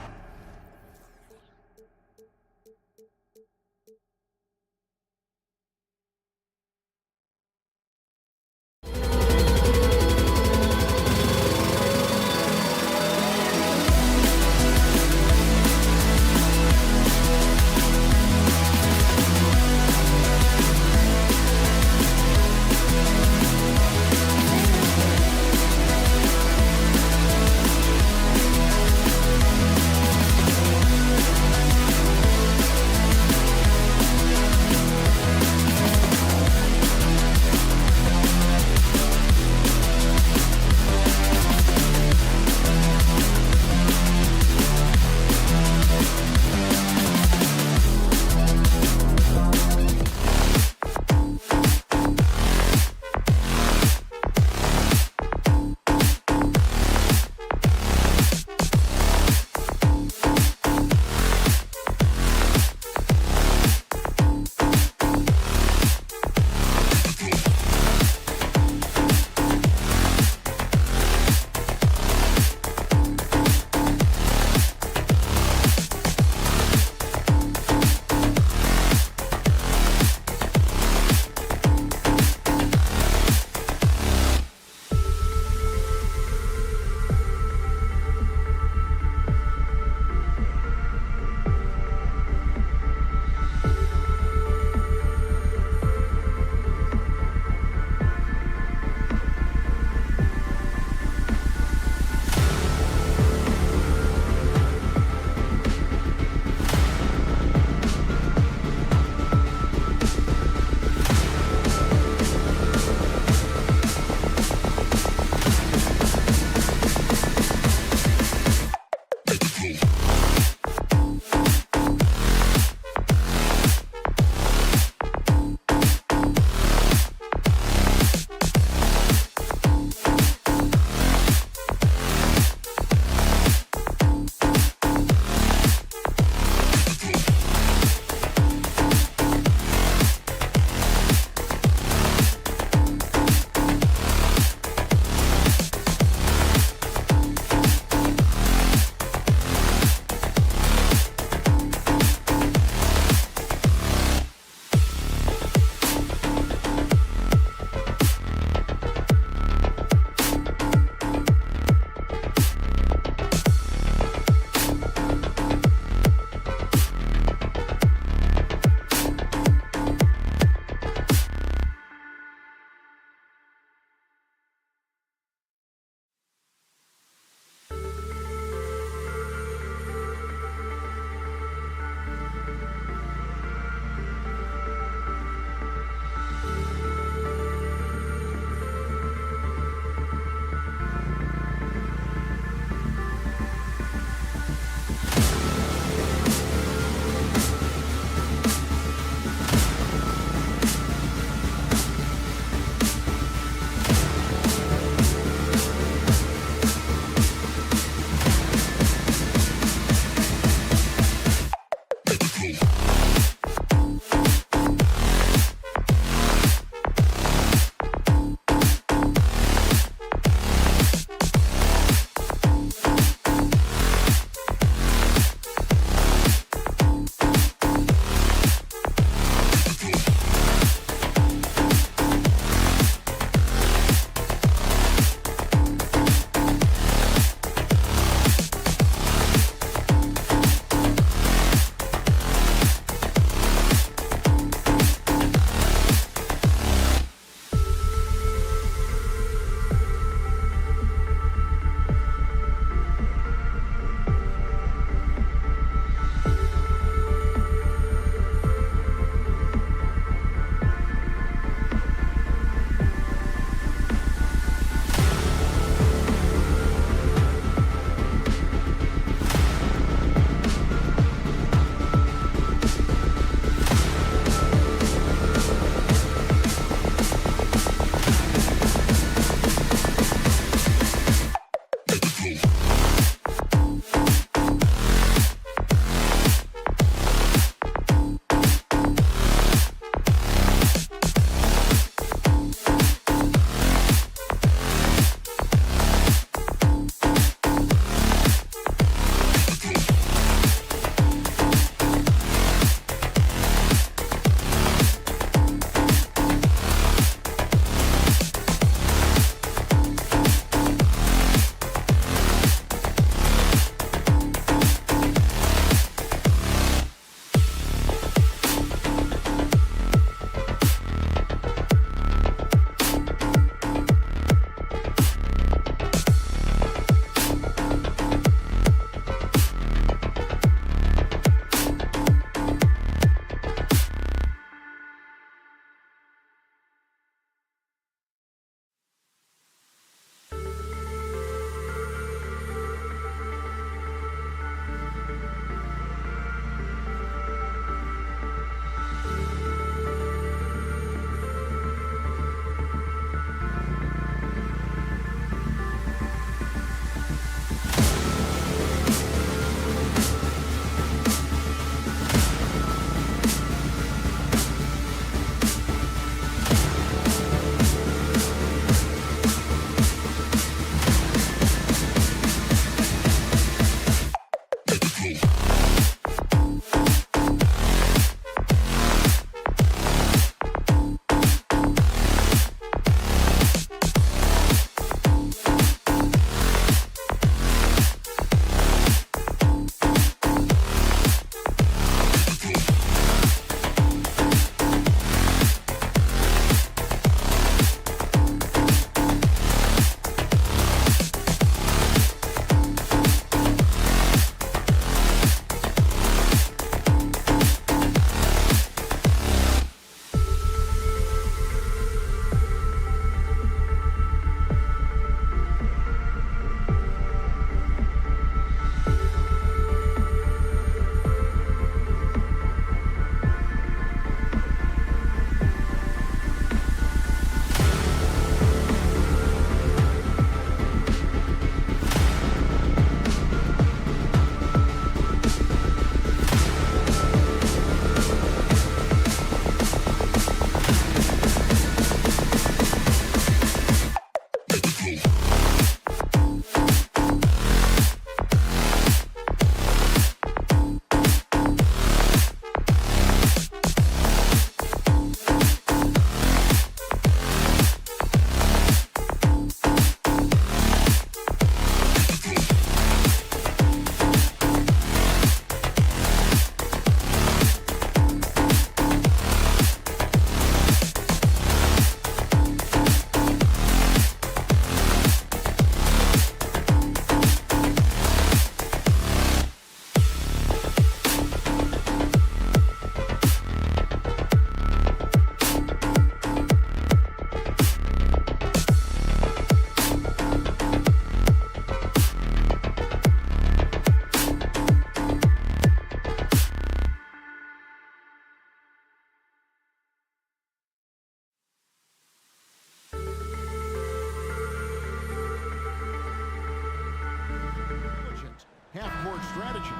half-court strategies.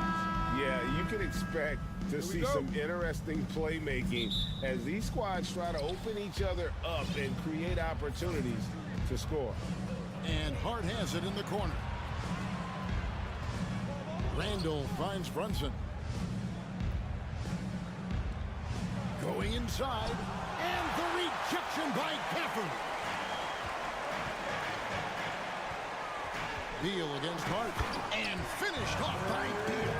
Yeah, you can expect to see some interesting playmaking as these squads try to open each other up and create opportunities to score. And Hart has it in the corner. Randall finds Brunson. Going inside, and the rejection by Gafford. Beal against Hart, and finished off by Beal.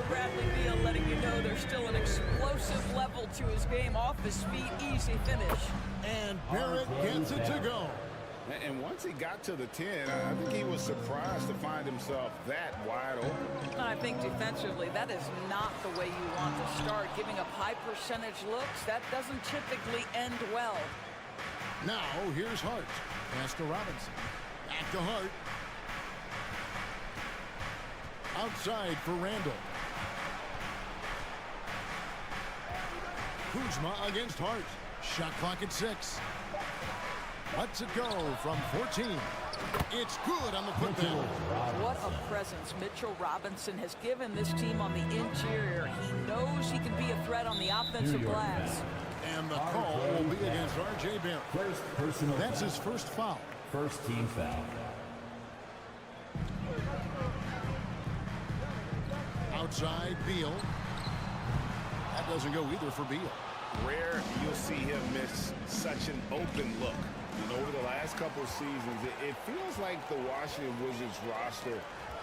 Bradley Beal letting you know there's still an explosive level to his game. Off his feet, easy finish. And Barrett gets it to go. And once he got to the 10, I think he was surprised to find himself that wide open. I think defensively, that is not the way you want to start. Giving up high percentage looks, that doesn't typically end well. Now, here's Hart. Pass to Robinson. Back to Hart. Outside for Randall. Kuzma against Hart. Shot clock at 6. Lets it go from 14. It's good on the putback. What a presence Mitchell Robinson has given this team on the interior. He knows he can be a threat on the offensive glass. And the call will be against R.J. Barrett. First personal That's foul. his first foul. First team foul. Outside, Beal. That doesn't go either for Beal. Rare you'll see him miss such an open look. You know, over the last couple of seasons, it feels like the Washington Wizards roster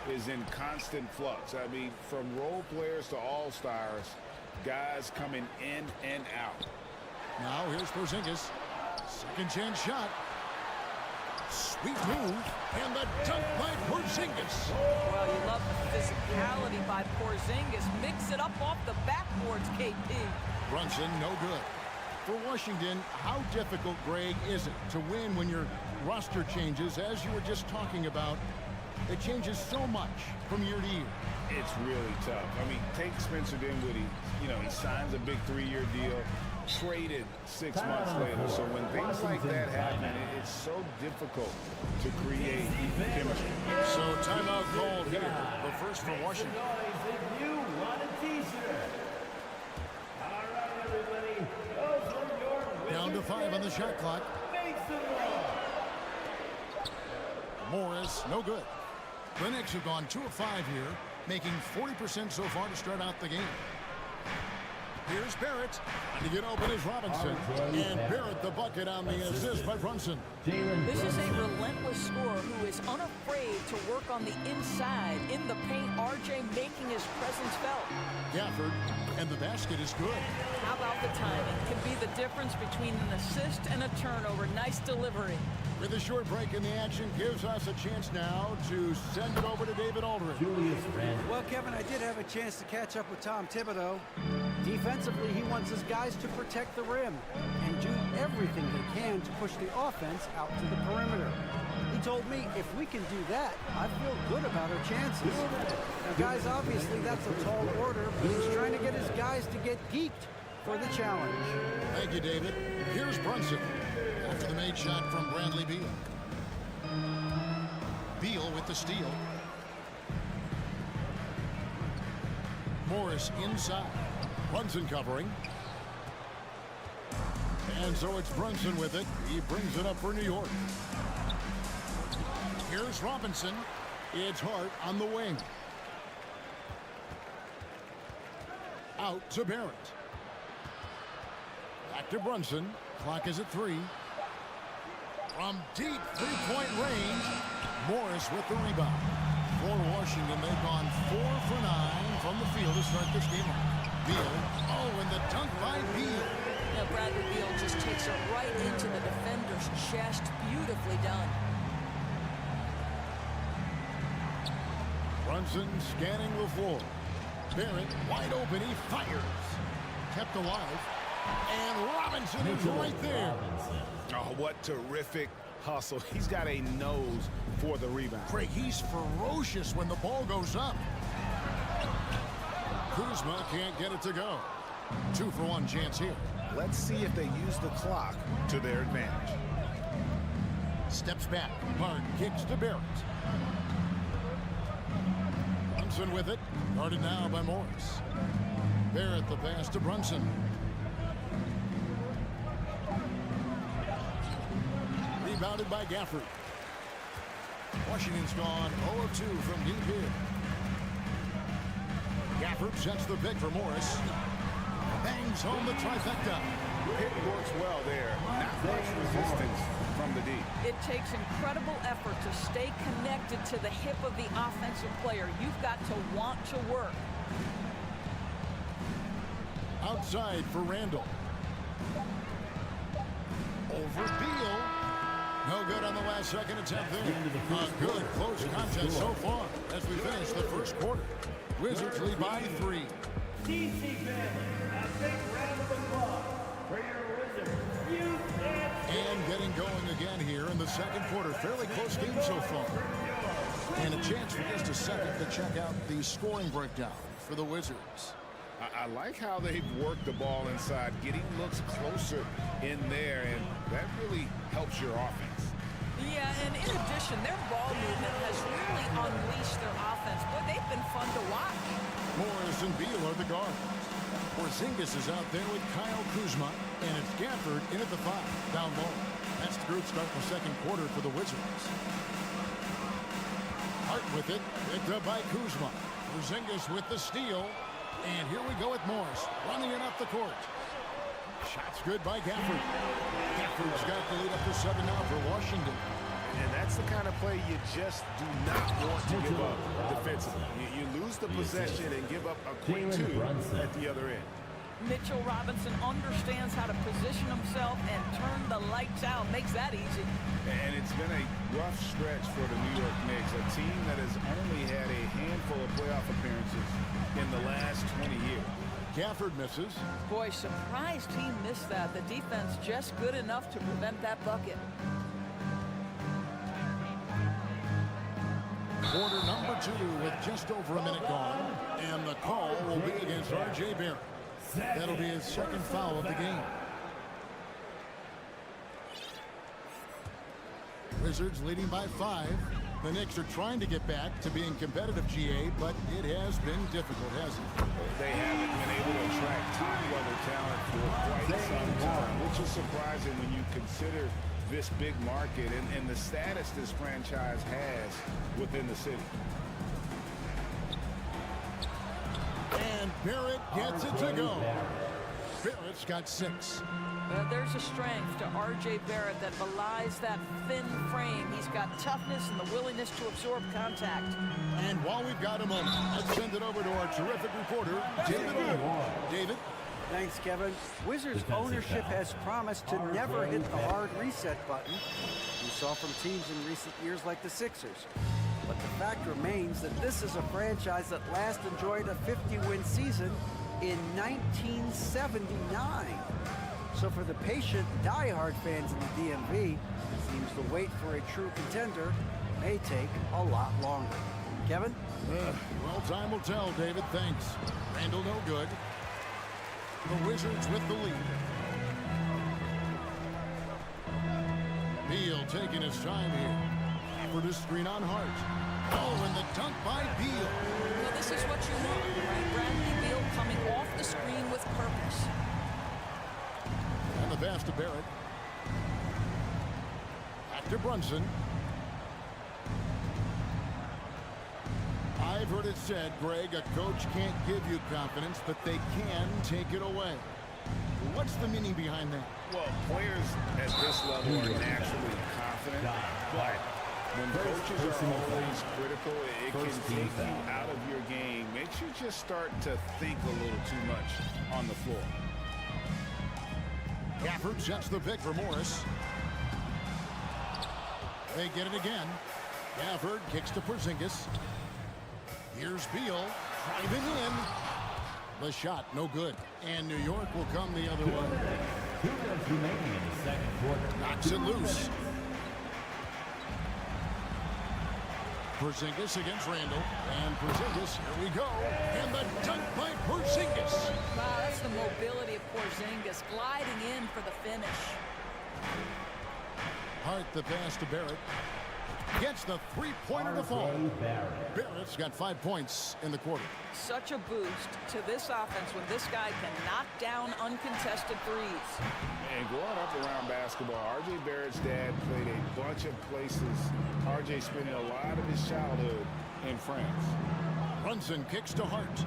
is in constant flux. I mean, from role players to all-stars, guys coming in and out. Now here's Porzingis. Second chance shot. Sweet move. And the dunk by Porzingis. Well, you love the physicality by Porzingis. Mix it up off the backboards, KP. Brunson, no good. For Washington, how difficult, Greg, is it to win when your roster changes, as you were just talking about? It changes so much from year to year. It's really tough. I mean, take Spencer Dinwiddie. You know, he signs a big 3-year deal, traded 6 months later. So when things like that happen, it's so difficult to create chemistry. So timeout called here. The first for Washington. If you want a t-shirt. All right, everybody. Those are your Down to 5 on the shot clock. Make some noise. Morris, no good. The Knicks have gone 2 of 5 here, making 40% so far to start out the game. Here's Barrett. And to get open is Robinson. And Barrett the bucket on the assist by Brunson. This is a relentless scorer who is unafraid to work on the inside. In the paint, RJ making his presence felt. Gafford, and the basket is good. How about the timing? Can be the difference between an assist and a turnover. Nice delivery. With a short break in the action, gives us a chance now to send it over to David Aldridge. Well, Kevin, I did have a chance to catch up with Tom Thibodeau. Defensively, he wants his guys to protect the rim and do everything they can to push the offense out to the perimeter. He told me if we can do that, I feel good about our chances. Now, guys, obviously that's a tall order, but he's trying to get his guys to get geeked for the challenge. Thank you, David. Here's Brunson. After the made shot from Bradley Beal. Beal with the steal. Morris inside. Brunson covering. And so it's Brunson with it. He brings it up for New York. Here's Robinson. It's Hart on the wing. Out to Barrett. Back to Brunson. Clock is at 3. From deep three-point range, Morris with the rebound. For Washington, they've gone 4 for 9 from the field to start this game off. Beal, and the dunk by Beal. Now Bradley Beal just takes it right into the defender's chest. Beautifully done. Brunson scanning the floor. Barrett wide open, he fires. Kept alive. And Robinson is right there. Oh, what terrific hustle. He's got a nose for the rebound. Craig, he's ferocious when the ball goes up. Kuzma can't get it to go. 2 for 1 chance here. Let's see if they use the clock to their advantage. Steps back. Hart kicks to Barrett. Brunson with it. Guarded now by Morris. Barrett the pass to Brunson. Rebounded by Gafford. Washington's gone 0 of 2 from deep here. Gafford sets the pick for Morris. Bangs home the trifecta. Pick works well there. Not much resistance from the D. It takes incredible effort to stay connected to the hip of the offensive player. You've got to want to work. Outside for Randall. Over Beal. No good on the last second attempt there. A good close contest so far as we finish the first quarter. Wizards lead by 3. DC family, a big round of applause for your Wizards. And getting going again here in the second quarter. Fairly close game so far. And a chance for just a second to check out the scoring breakdown for the Wizards. I like how they've worked the ball inside, getting looks closer in there, and that really helps your offense. Yeah, and in addition, their ball movement has really unleashed their offense. Boy, they've been fun to watch. Morris and Beal are the guards. Porzingis is out there with Kyle Kuzma, and it's Gafford in at the 5, down low. That's the group start the second quarter for the Wizards. Hart with it, picked up by Kuzma. Porzingis with the steal. And here we go with Morris, running it up the court. Shots good by Gafford. Gafford's got the lead up to 7 now for Washington. And that's the kind of play you just do not want to give up defensively. You lose the possession and give up a quick 2 at the other end. Mitchell Robinson understands how to position himself and turn the lights out. Makes that easy. And it's been a rough stretch for the New York Knicks, a team that has only had a handful of playoff appearances in the last 20 years. Gafford misses. Boy, surprised he missed that. The defense just good enough to prevent that bucket. Quarter number 2 with just over a minute gone. And the call will be against R.J. Barrett. That'll be his second foul of the game. Wizards leading by 5. The Knicks are trying to get back to being competitive, GA, but it has been difficult, hasn't it? They haven't been able to attract top-level talent for quite some time, which is surprising when you consider this big market and the status this franchise has within the city. And Barrett gets it to go. Barrett's got 6. There's a strength to R.J. Barrett that belies that thin frame. He's got toughness and the willingness to absorb contact. And while we've got a moment, let's send it over to our terrific reporter, David Orr. David? Thanks, Kevin. Wizards ownership has promised to never hit the hard reset button we saw from teams in recent years like the Sixers. But the fact remains that this is a franchise that last enjoyed a 50-win season in 1979. So for the patient, die-hard fans in the DMV, it seems the wait for a true contender may take a lot longer. Kevin? Well, time will tell, David. Thanks. Randall no good. The Wizards with the lead. Beal taking his time here. For the screen on Hart. Oh, and the dunk by Beal. Well, this is what you want, right? Bradley Beal coming off the screen with purpose. And the pass to Barrett. Back to Brunson. I've heard it said, Greg, a coach can't give you confidence, but they can take it away. What's the meaning behind that? Well, players at this level are naturally confident, but when coaches are always critical, it can take you out of your game. Makes you just start to think a little too much on the floor. Gafford sets the pick for Morris. They get it again. Gafford kicks to Porzingis. Here's Beal driving in. The shot, no good. And New York will come the other way. 2 minutes remaining in the second quarter. Knocks it loose. Porzingis against Randall. And Porzingis, here we go. And the dunk by Porzingis. Wow, that's the mobility of Porzingis, gliding in for the finish. Hart the pass to Barrett. Gets the three-pointer to fall. Barrett. Barrett's got 5 points in the quarter. Such a boost to this offense when this guy can knock down uncontested threes. And growing up around basketball, R.J. Barrett's dad played a bunch of places. R.J. spending a lot of his childhood in France. Brunson kicks to Hart.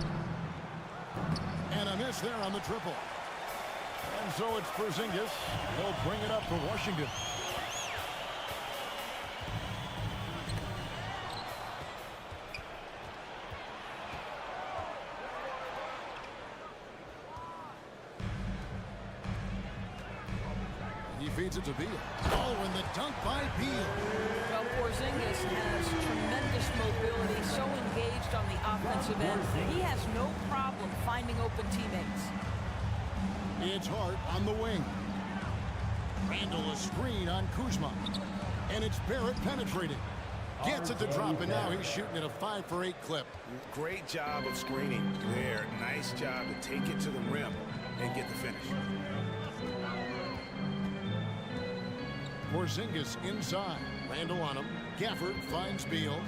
And a miss there on the triple. And so it's Porzingis. He'll bring it up for Washington. He feeds it to Beal. Oh, and the dunk by Beal. Well, Porzingis has tremendous mobility, so engaged on the offensive end. He has no problem finding open teammates. It's Hart on the wing. Randall a screen on Kuzma. And it's Barrett penetrating. Gets it to drop, and now he's shooting at a 5 for 8 clip. Great job of screening there. Nice job to take it to the rim and get the finish. Porzingis inside. Randall on him. Gafford finds Beal.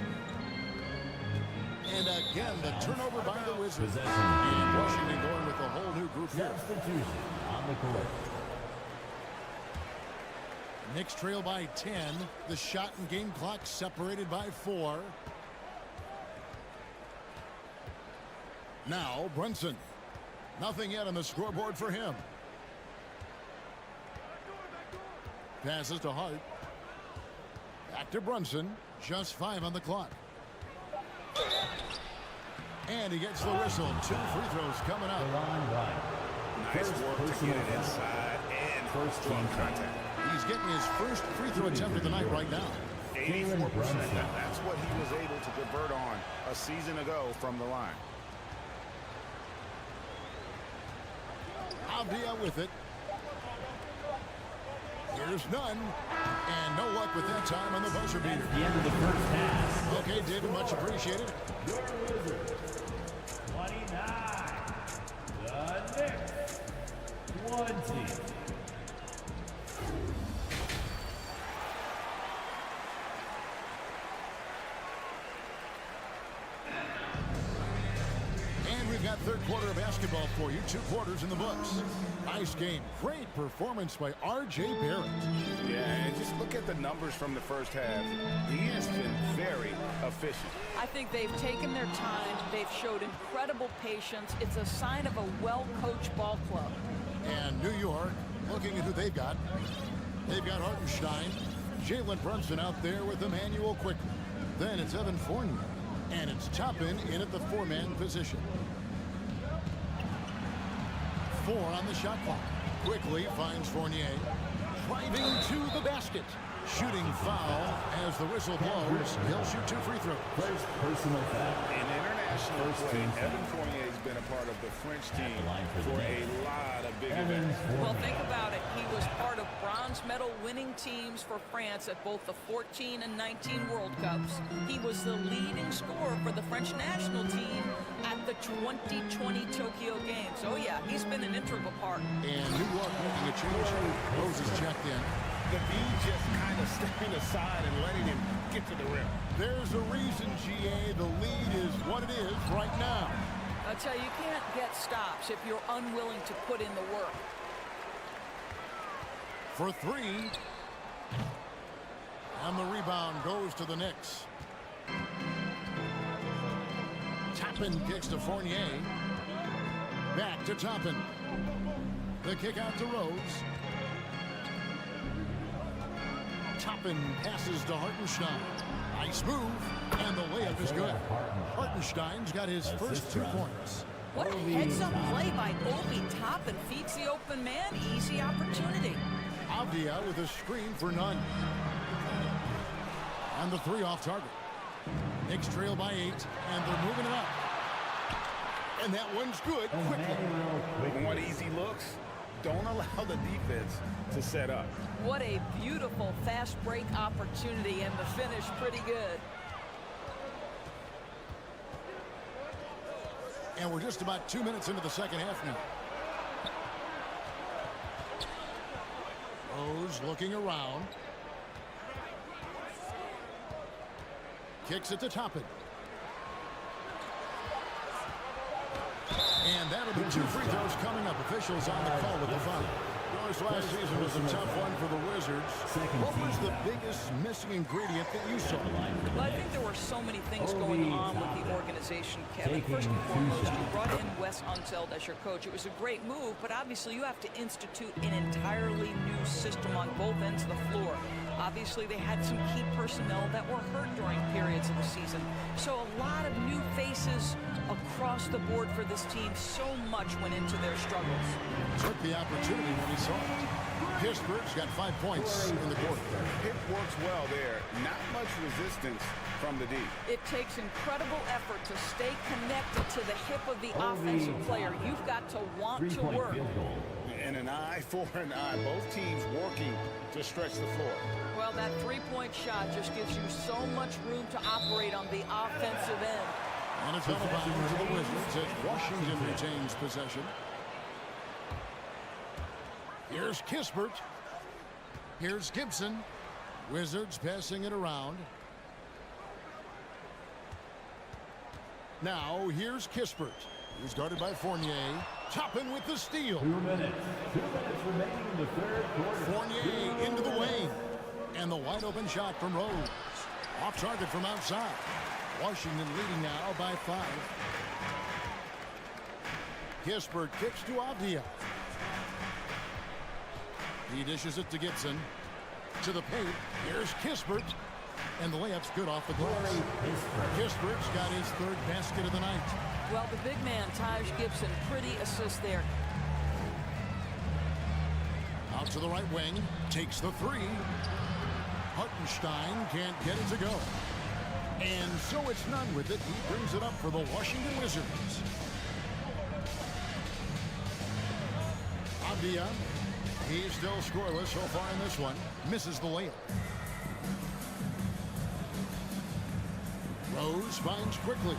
And again, the turnover by the Wizzards. And Washington going with a whole new group here. Substitution on the court. Knicks trail by 10. The shot and game clock separated by 4. Now Brunson. Nothing yet on the scoreboard for him. Passes to Hart. Back to Brunson. Just 5 on the clock. And he gets the whistle. 2 free throws coming up. Nice work to get it inside and first team contact. He's getting his first free throw attempt of the night right now. 84%. That's what he was able to convert on a season ago from the line. Avdia with it. Here's none. And no luck with that time on the buzzer beater. The end of the first half. Okay, David, much appreciated. Your Wizards, 29. The Knicks, 20. And we've got third quarter of basketball for you. 2 quarters in the books. Nice game. Great performance by R.J. Barrett. Yeah, and just look at the numbers from the first half. He has been very efficient. I think they've taken their time. They've showed incredible patience. It's a sign of a well-coached ball club. And New York, looking at who they've got. They've got Hartenstein, Jalen Brunson out there with Emmanuel Quickly. Then it's Evan Fournier. And it's Toppin in at the 4-man position. 4 on the shot clock. Quickly finds Fournier. Driving to the basket. Shooting foul as the whistle blows. He'll shoot 2 free throws. First personal foul. In international play, Evan Fournier has been a part of the French team for a lot of big events. Well, think about it. He was part of bronze medal winning teams for France at both the 14 and 19 World Cups. He was the leading scorer for the French national team at the 2020 Tokyo Games. Oh, yeah, he's been an integral part. And New York making a change. Rose is checked in. The B just kind of stepping aside and letting him get to the rim. There's a reason, GA. The lead is what it is right now. I'll tell you, you can't get stops if you're unwilling to put in the work. For 3. And the rebound goes to the Knicks. Toppin kicks to Fournier. Back to Toppin. The kick out to Rose. Toppin passes to Hartenstein. Nice move. And the layup is good. Hartenstein's got his first 2 points. What a heads-up play by Obi. Toppin feeds the open man. Easy opportunity. Avdia with a screen for none. And the 3 off target. Knicks trail by 8, and they're moving it up. And that one's good. Quickly. Want easy looks? Don't allow the defense to set up. What a beautiful fast break opportunity, and the finish pretty good. And we're just about 2 minutes into the second half now. Rose looking around. Kicks it to Toppin. And that'll be 2 free throws coming up. Officials on the call with the foul. Yours last season was a tough one for the Wizards. What was the biggest missing ingredient that you saw? Well, I think there were so many things going on with the organization, Kevin. First and foremost, you brought in Wes Unseld as your coach. It was a great move, but obviously you have to institute an entirely new system on both ends of the floor. Obviously, they had some key personnel that were hurt during periods of the season. So a lot of new faces across the board for this team. So much went into their struggles. Took the opportunity when he saw it. Pittsburgh's got 5 points in the quarter. It works well there. Not much resistance from the D. It takes incredible effort to stay connected to the hip of the offensive player. You've got to want to work. And an eye for an eye. Both teams working to stretch the floor. Well, that three-point shot just gives you so much room to operate on the offensive end. And it's out of bounds to the Wizards as Washington retains possession. Here's Kispert. Here's Gibson. Wizards passing it around. Now here's Kispert. He's guarded by Fournier. Toppin with the steal. 2 minutes. 2 minutes remaining in the third quarter. Fournier into the wing. And the wide open shot from Rose. Off target from outside. Washington leading now by 5. Kispert kicks to Avdia. He dishes it to Gibson. To the paint. Here's Kispert. And the layup's good off the glass. Kispert's got his 3rd basket of the night. Well, the big man, Taj Gibson, pretty assist there. Out to the right wing. Takes the 3. Hartenstein can't get it to go. And so it's none with it. He brings it up for the Washington Wizards. Avdia. He's still scoreless so far in this one. Misses the layup. Rose finds quickly.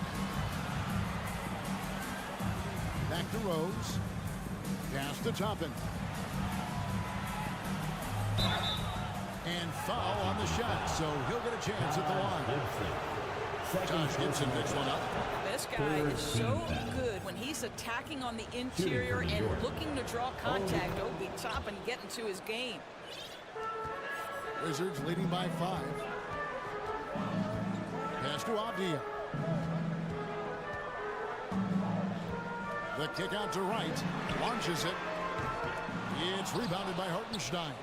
Back to Rose. Pass to Toppin. And foul on the shot, so he'll get a chance at the line. Taj Gibson picks one up. This guy is so good when he's attacking on the interior and looking to draw contact. Obi Toppin getting to his game. Wizards leading by 5. Pass to Avdia. The kick out to right. Launches it. It's rebounded by Hartenstein.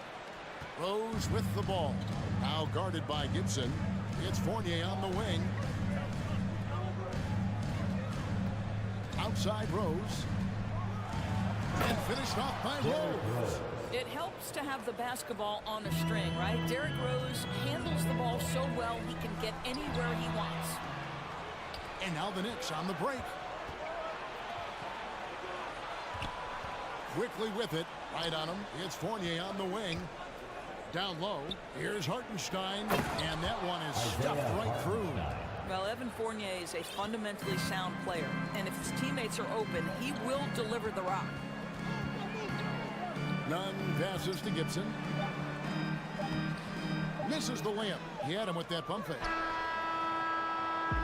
Rose with the ball. Now guarded by Gibson. It's Fournier on the wing. Outside Rose. And finished off by Rose. It helps to have the basketball on a string, right? Derrick Rose handles the ball so well he can get anywhere he wants. And now the Knicks on the break. Quickly with it. Right on him. It's Fournier on the wing. Down low. Here's Hartenstein. And that one is stuffed right through. Well, Evan Fournier is a fundamentally sound player. And if his teammates are open, he will deliver the rock. Nunn passes to Gibson. Misses the layup. He had him with that pump fake.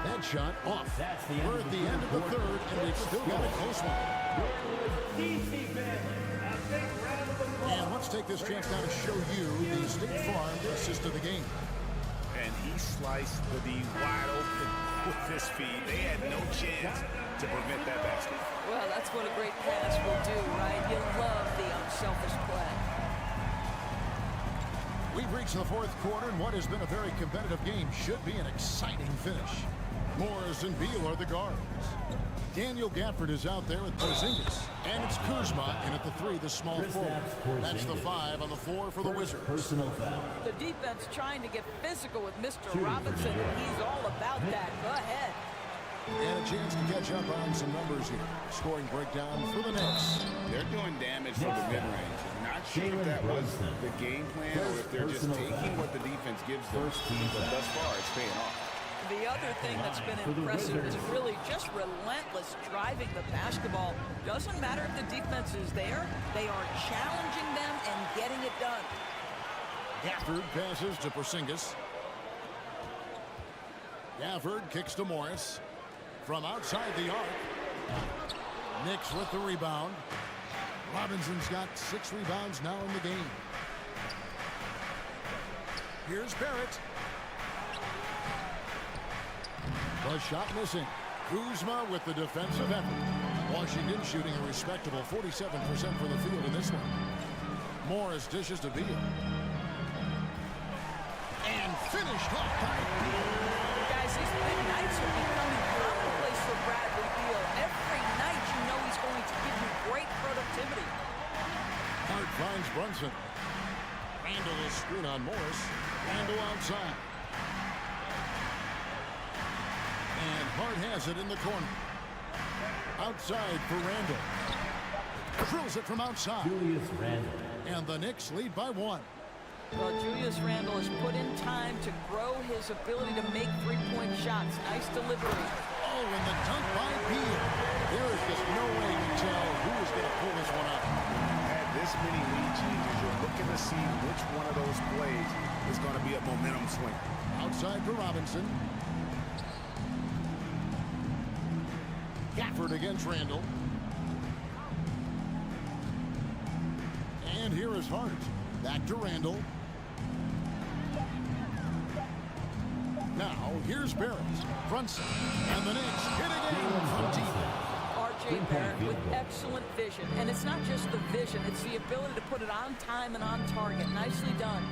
That shot off. We're at the end of the third, and we've still got a close one. And let's take this chance now to show you the State Farm assist of the game. And he sliced the D wide open with his feet. They had no chance to prevent that basket. Well, that's what a great pass will do, right? You love the unselfish play. We've reached the 4th quarter, and what has been a very competitive game should be an exciting finish. Morris and Beal are the guards. Daniel Gafford is out there with Porzingis. And it's Kuzma in at the 3, the small forward. That's the 5 on the floor for the Wizards. The defense trying to get physical with Mr. Robinson. He's all about that. Go ahead. And a chance to catch up on some numbers here. Scoring breakdown for the Knicks. They're doing damage from the mid-range. Not sure if that was the game plan or if they're just taking what the defense gives them. But thus far, it's paying off. The other thing that's been impressive is really just relentless driving the basketball. Doesn't matter if the defense is there. They are challenging them and getting it done. Gafford passes to Porzingis. Gafford kicks to Morris. From outside the arc. Knicks with the rebound. Robinson's got 6 rebounds now in the game. Here's Barrett. The shot missing. Kuzma with the defensive effort. Washington shooting a respectable 47% from the field in this one. Morris dishes to Beal. And finished off by Beal. Guys, these big nights are becoming commonplace for Bradley Beal. Every night you know he's going to give you great productivity. Hart finds Brunson. Randall is screen on Morris. Randall outside. And Hart has it in the corner. Outside for Randall. Drills it from outside. Julius Randle. And the Knicks lead by 1. Well, Julius Randle has put in time to grow his ability to make three-point shots. Nice delivery. Oh, and the dunk by Beal. There is just no way to tell who is going to pull this one out. At this many lead changes, you're looking to see which one of those plays is going to be a momentum swing. Outside for Robinson. Gafford against Randall. And here is Hart. Back to Randall. Now, here's Barrett. Brunson. And the Knicks hit again from deep. R.J. Barrett with excellent vision. And it's not just the vision, it's the ability to put it on time and on target. Nicely done.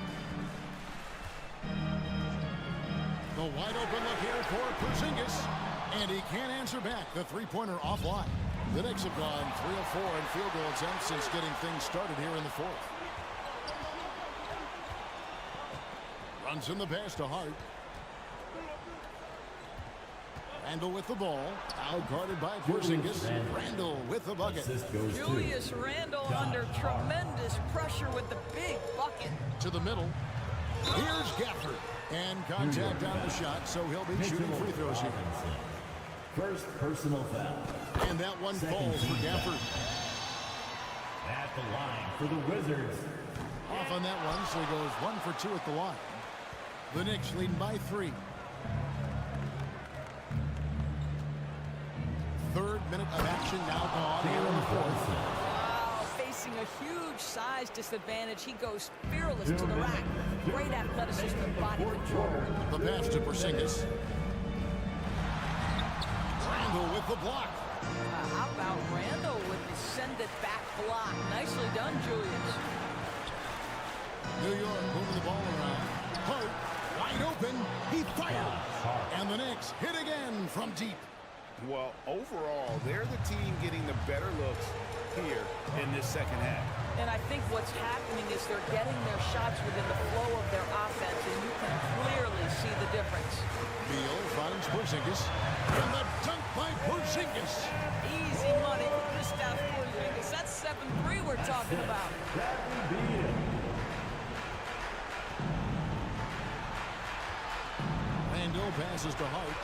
The wide open look here for Porzingis. And he can't answer back. The three-pointer offline. The Knicks have gone 3 of 4 in field goal attempts since getting things started here in the 4th. Runs in the pass to Hart. Randall with the ball. Out guarded by Porzingis. Randall with the bucket. Julius Randle under tremendous pressure with the big bucket. To the middle. Here's Gafford. And contact on the shot, so he'll be shooting free throws here. First personal foul. And that one falls for Gafford. At the line for the Wizards. Off on that one, so he goes 1 for 2 at the line. The Knicks leading by 3. 3rd minute of action now gone here in the 4th. Wow, facing a huge size disadvantage. He goes fearless to the rack. Great athleticism and body control. The pass to Porzingis. Randall with the block. How about Randall with the send it back block? Nicely done, Julius. New York moving the ball around. Hart, wide open. He fired. And the Knicks hit again from deep. Well, overall, they're the team getting the better looks here in this second half. And I think what's happening is they're getting their shots within the flow of their offense, and you can clearly see the difference. Beal finds Porzingis. And the dunk by Porzingis. Easy money for Kristaps Porzingis. That's 7-3 we're talking about. Randall passes to Hart.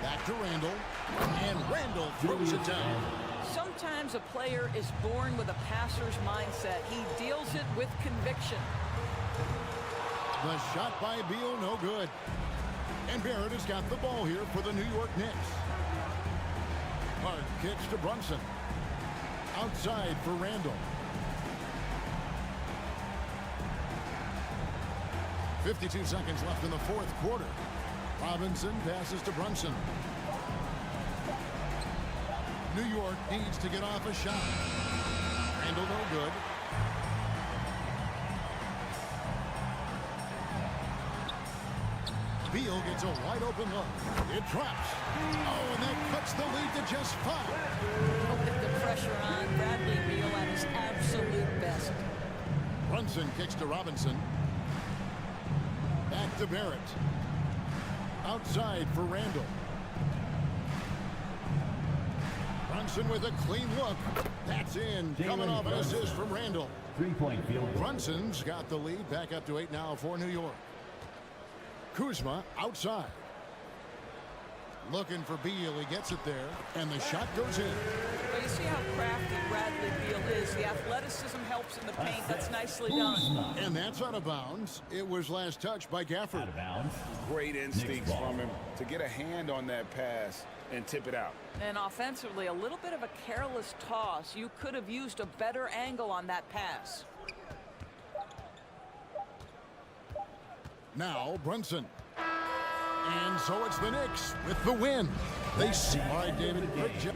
Back to Randall. And Randall throws it down. Sometimes a player is born with a passer's mindset. He deals it with conviction. The shot by Beal, no good. And Barrett has got the ball here for the New York Knicks. Hart kicks to Brunson. Outside for Randall. 52 seconds left in the 4th quarter. Robinson passes to Brunson. New York needs to get off a shot. Randall no good. Beal gets a wide open look. It drops. Oh, and that cuts the lead to just 5. Don't get the pressure on Bradley Beal at his absolute best. Brunson kicks to Robinson. Back to Barrett. Outside for Randall. Brunson with a clean look. That's in. Coming off an assist from Randall. 3-point field goal. Brunson's got the lead. Back up to 8 now for New York. Kuzma outside. Looking for Beal. He gets it there. And the shot goes in. Well, you see how crafty Bradley Beal is. The athletic athleticism helps in the paint. That's nicely done. And that's out of bounds. It was last touched by Gafford. Out of bounds. Great instincts from him to get a hand on that pass and tip it out. And offensively, a little bit of a careless toss. You could have used a better angle on that pass. Now Brunson. And so it's the Knicks with the win. They see. All right, David. Good job.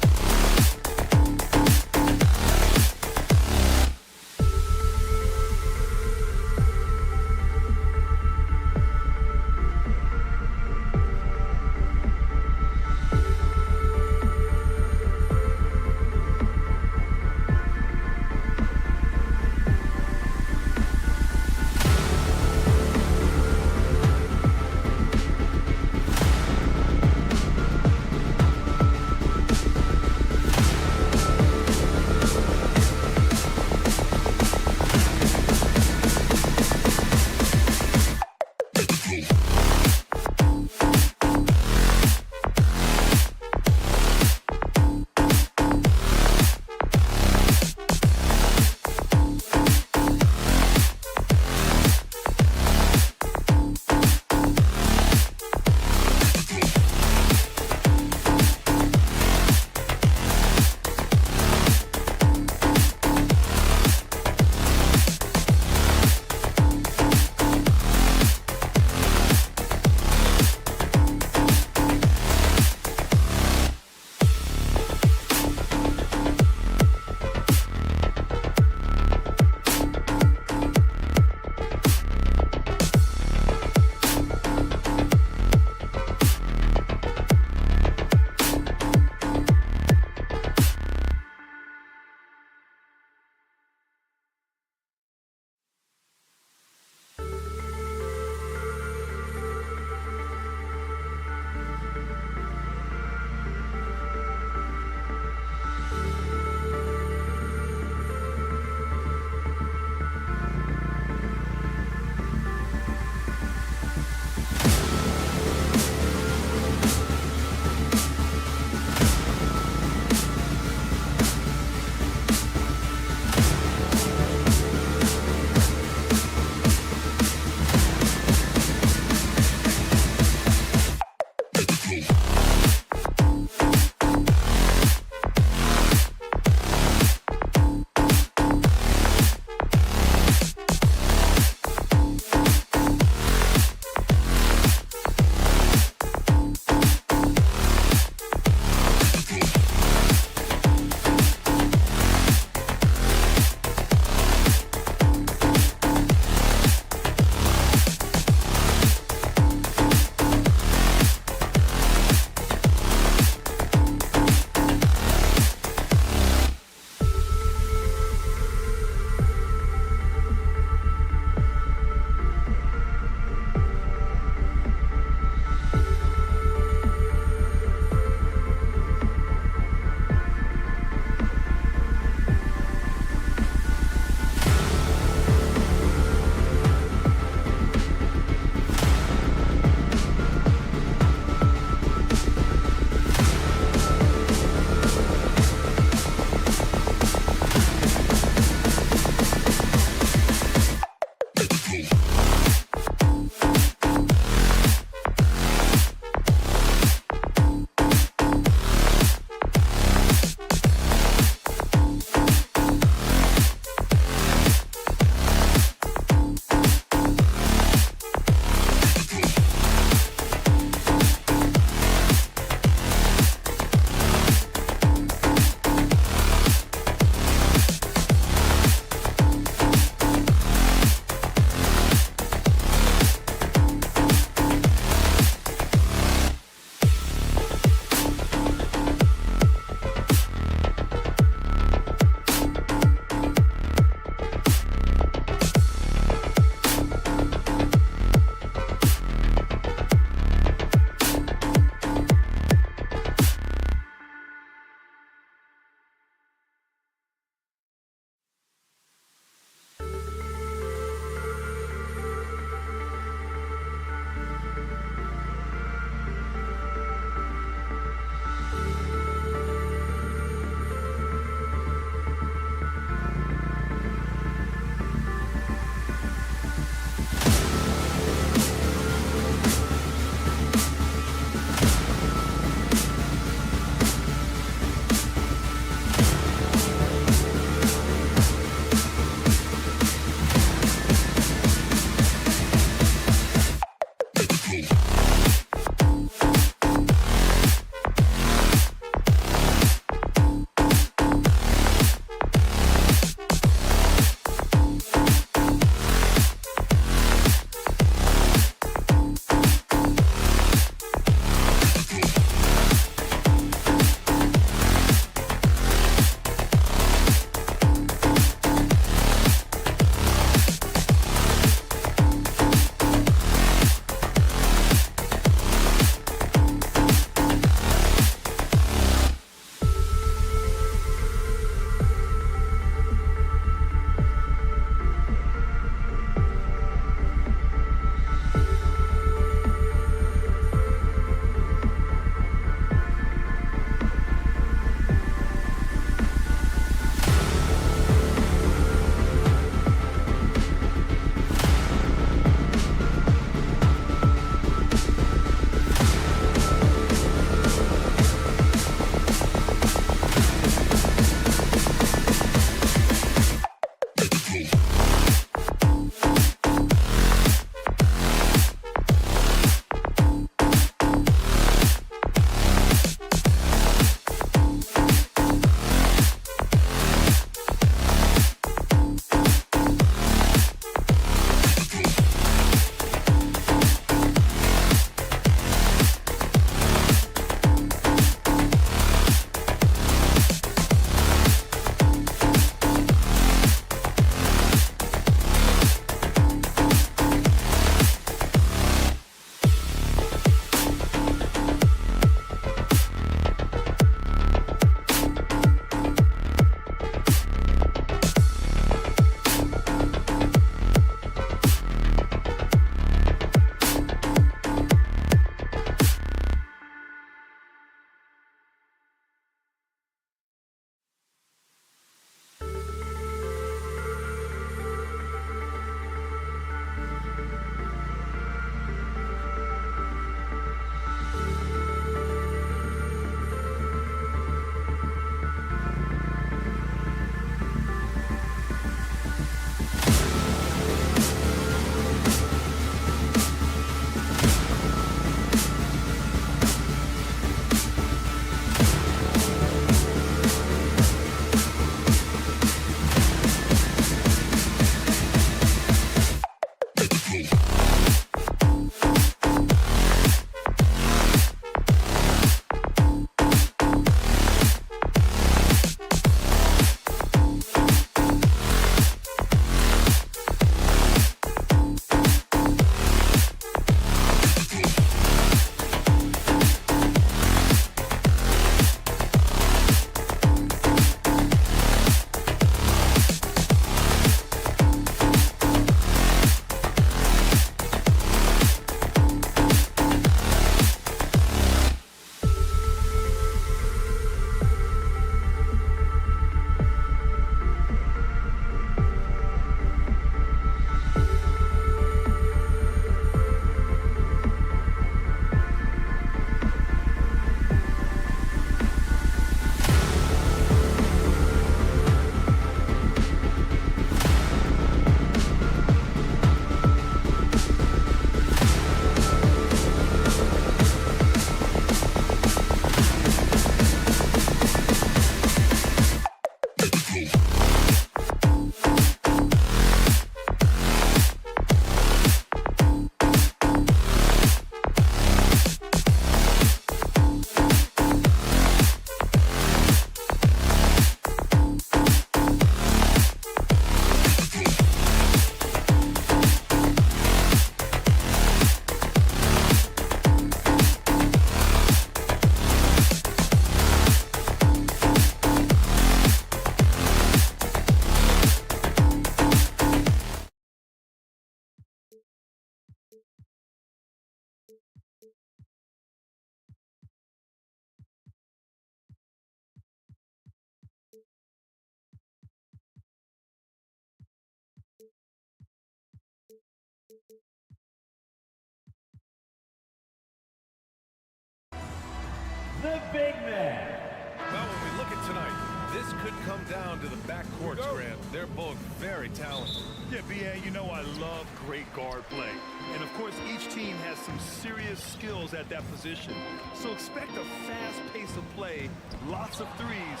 the big man. Well, when we look at tonight, this could come down to the backcourts, Grant. They're both very talented. Yeah, B.A., you know I love great guard play. And, of course, each team has some serious skills at that position. So expect a fast pace of play, lots of threes.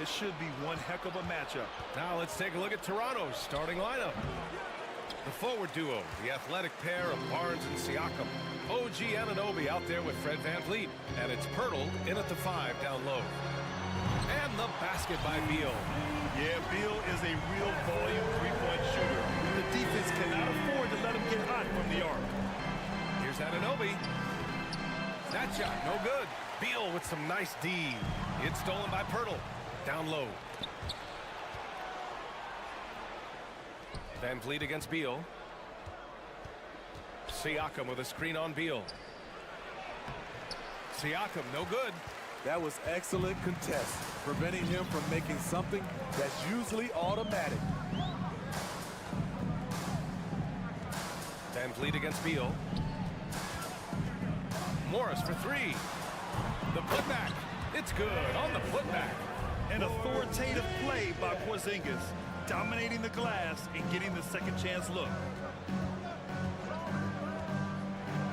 It should be one heck of a matchup. Now let's take a look at Toronto's starting lineup. The forward duo, the athletic pair of Barnes and Siakam. OG Anunoby out there with Fred VanVleet. And it's Pirtle in at the 5 down low. And the basket by Beal. Yeah, Beal is a real volume three-point shooter. The defense cannot afford to let him get hot from the arc. Here's Anunoby. That shot, no good. Beal with some nice D. It's stolen by Pirtle. Down low. VanVleet against Beal. Siakam with a screen on Beal. Siakam, no good. That was excellent contest, preventing him from making something that's usually automatic. VanVleet against Beal. Morris for 3. The putback. It's good on the putback. An authoritative play by Porzingis, dominating the glass and getting the second chance look.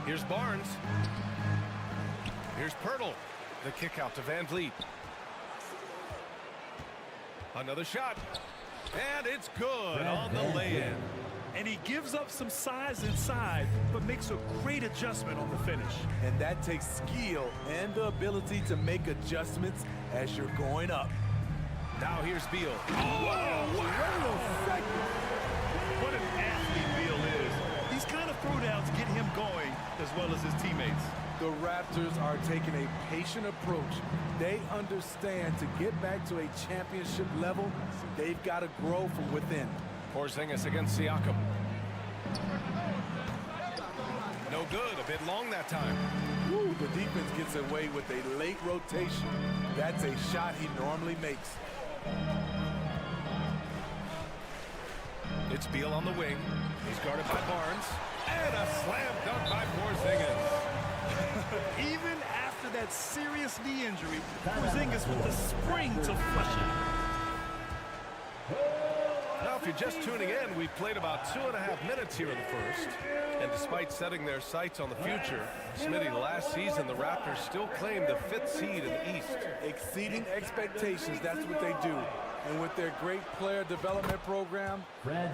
Here's Barnes. Here's Pirtle. The kick out to VanVleet. Another shot. And it's good on the lay-in. And he gives up some size inside, but makes a great adjustment on the finish. And that takes skill and the ability to make adjustments as you're going up. Now here's Beal. What an athlete Beal is. These kind of throwdowns get him going as well as his teammates. The Raptors are taking a patient approach. They understand to get back to a championship level, they've got to grow from within. Porzingis against Siakam. No good, a bit long that time. Woo, the defense gets away with a late rotation. That's a shot he normally makes. It's Beal on the wing. He's guarded by Barnes. And a slam dunk by Porzingis. Even after that serious knee injury, Porzingis with the spring to flush it. Now, if you're just tuning in, we've played about 2.5 minutes here in the first. And despite setting their sights on the future, Smitty, last season, the Raptors still claimed the 5th seed in the East. Exceeding expectations, that's what they do. And with their great player development program,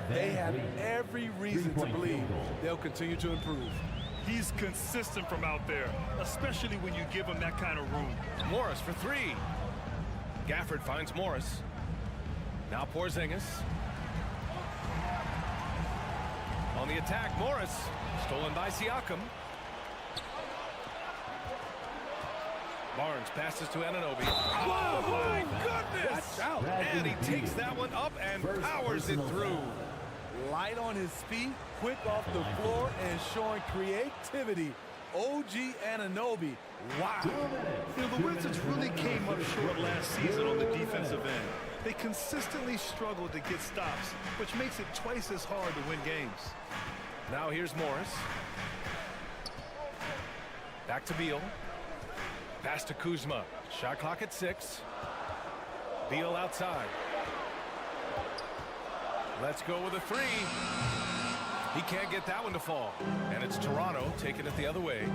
they have every reason to believe they'll continue to improve. He's consistent from out there, especially when you give him that kind of room. Morris for 3. Gafford finds Morris. Now Porzingis. On the attack, Morris. Stolen by Siakam. Barnes passes to Anunoby. Oh, my goodness! And he takes that one up and powers it through. Light on his feet, quick off the floor, and showing creativity. OG Anunoby. Wow. You know, the Wizzards really came up short last season on the defensive end. They consistently struggled to get stops, which makes it twice as hard to win games. Now here's Morris. Back to Beal. Pass to Kuzma. Shot clock at 6. Beal outside. Let's go with a 3. He can't get that one to fall. And it's Toronto taking it the other way.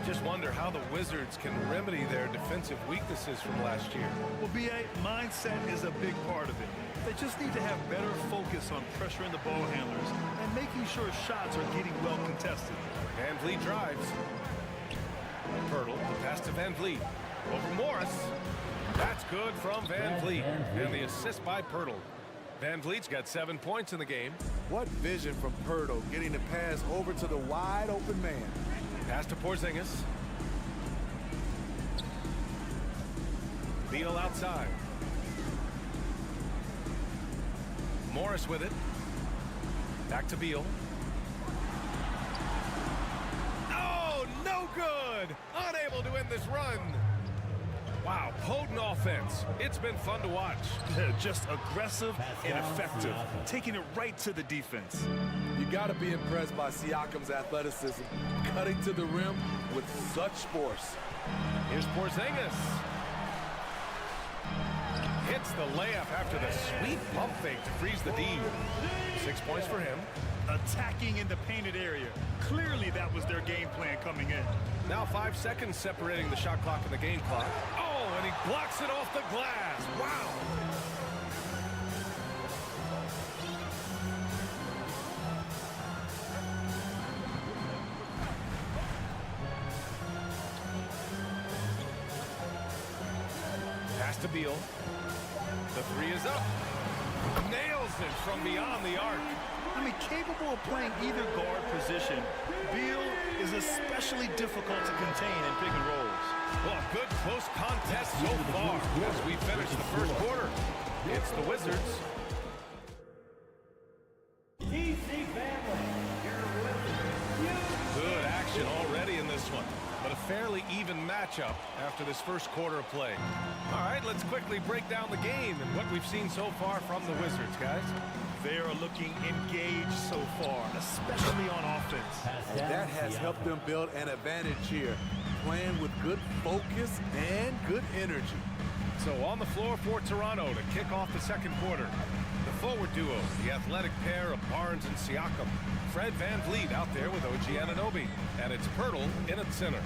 Just wonder how the Wizzards can remedy their defensive weaknesses from last year. Well, B.A., mindset is a big part of it. They just need to have better focus on pressuring the ball handlers and making sure shots are getting well contested. VanVleet drives. Pirtle, the pass to VanVleet. Over Morris. That's good from VanVleet. And the assist by Pirtle. VanVleet's got 7 points in the game. What vision from Pirtle, getting the pass over to the wide open man. Pass to Porzingis. Beal outside. Morris with it. Back to Beal. Oh, no good! Unable to end this run. Wow, potent offense. It's been fun to watch. Just aggressive and effective, taking it right to the defense. You got to be impressed by Siakam's athleticism, cutting to the rim with such force. Here's Porzingis. Hits the layup after the sweet pump fake to freeze the D. 6 points for him. Attacking in the painted area. Clearly that was their game plan coming in. Now 5 seconds separating the shot clock and the game clock. Oh, and he blocks it off the glass. Wow. Pass to Beal. The three is up. Nails it from beyond the arc. I mean, capable of playing either guard position, Beal is especially difficult to contain in pick and rolls. Well, good close contest so far as we finish the first quarter. It's the Wizards. DC family, your Wizards. Good action already in this one, but a fairly even matchup after this first quarter of play. All right, let's quickly break down the game and what we've seen so far from the Wizards, guys. They are looking engaged so far, especially on offense. That has helped them build an advantage here, playing with good focus and good energy. So on the floor for Toronto to kick off the second quarter. The forward duo, the athletic pair of Barnes and Siakam. Fred VanVleet out there with OG Anunoby. And it's Pirtle in at center.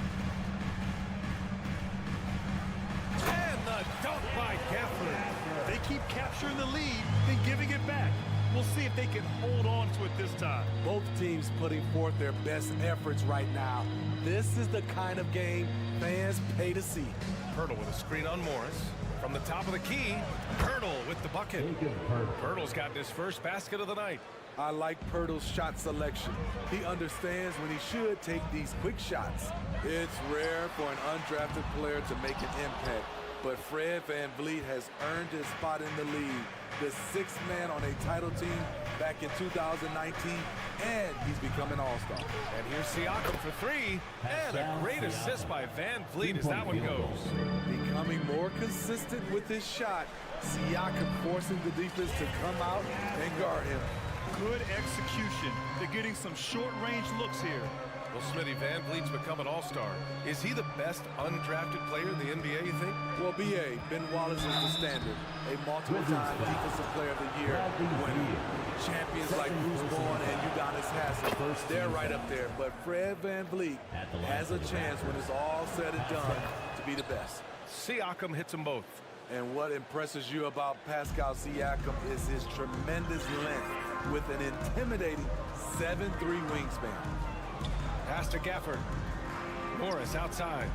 And the dunk by Gafford. They keep capturing the lead and giving it back. We'll see if they can hold on to it this time. Both teams putting forth their best efforts right now. This is the kind of game fans pay to see. Pirtle with a screen on Morris. From the top of the key, Pirtle with the bucket. Pirtle's gotten his first basket of the night. I like Pirtle's shot selection. He understands when he should take these quick shots. It's rare for an undrafted player to make an impact, but Fred VanVleet has earned his spot in the league. The sixth man on a title team back in 2019, and he's become an all-star. And here's Siakam for three, and a great assist by VanVleet as that one goes. Becoming more consistent with his shot, Siakam forcing the defense to come out and guard him. Good execution. They're getting some short-range looks here. Well, Smitty, VanVleet's become an all-star. Is he the best undrafted player in the NBA, you think? Well, B.A., Ben Wallace is the standard. A multiple-time Defensive Player of the Year winner. Champions like Bruce Bowen and Udonis Haslem, they're right up there. But Fred VanVleet has a chance when it's all said and done to be the best. Siakam hits them both. And what impresses you about Pascal Siakam is his tremendous length with an intimidating 7'3" wingspan. Pass to Gafford. Morris outside.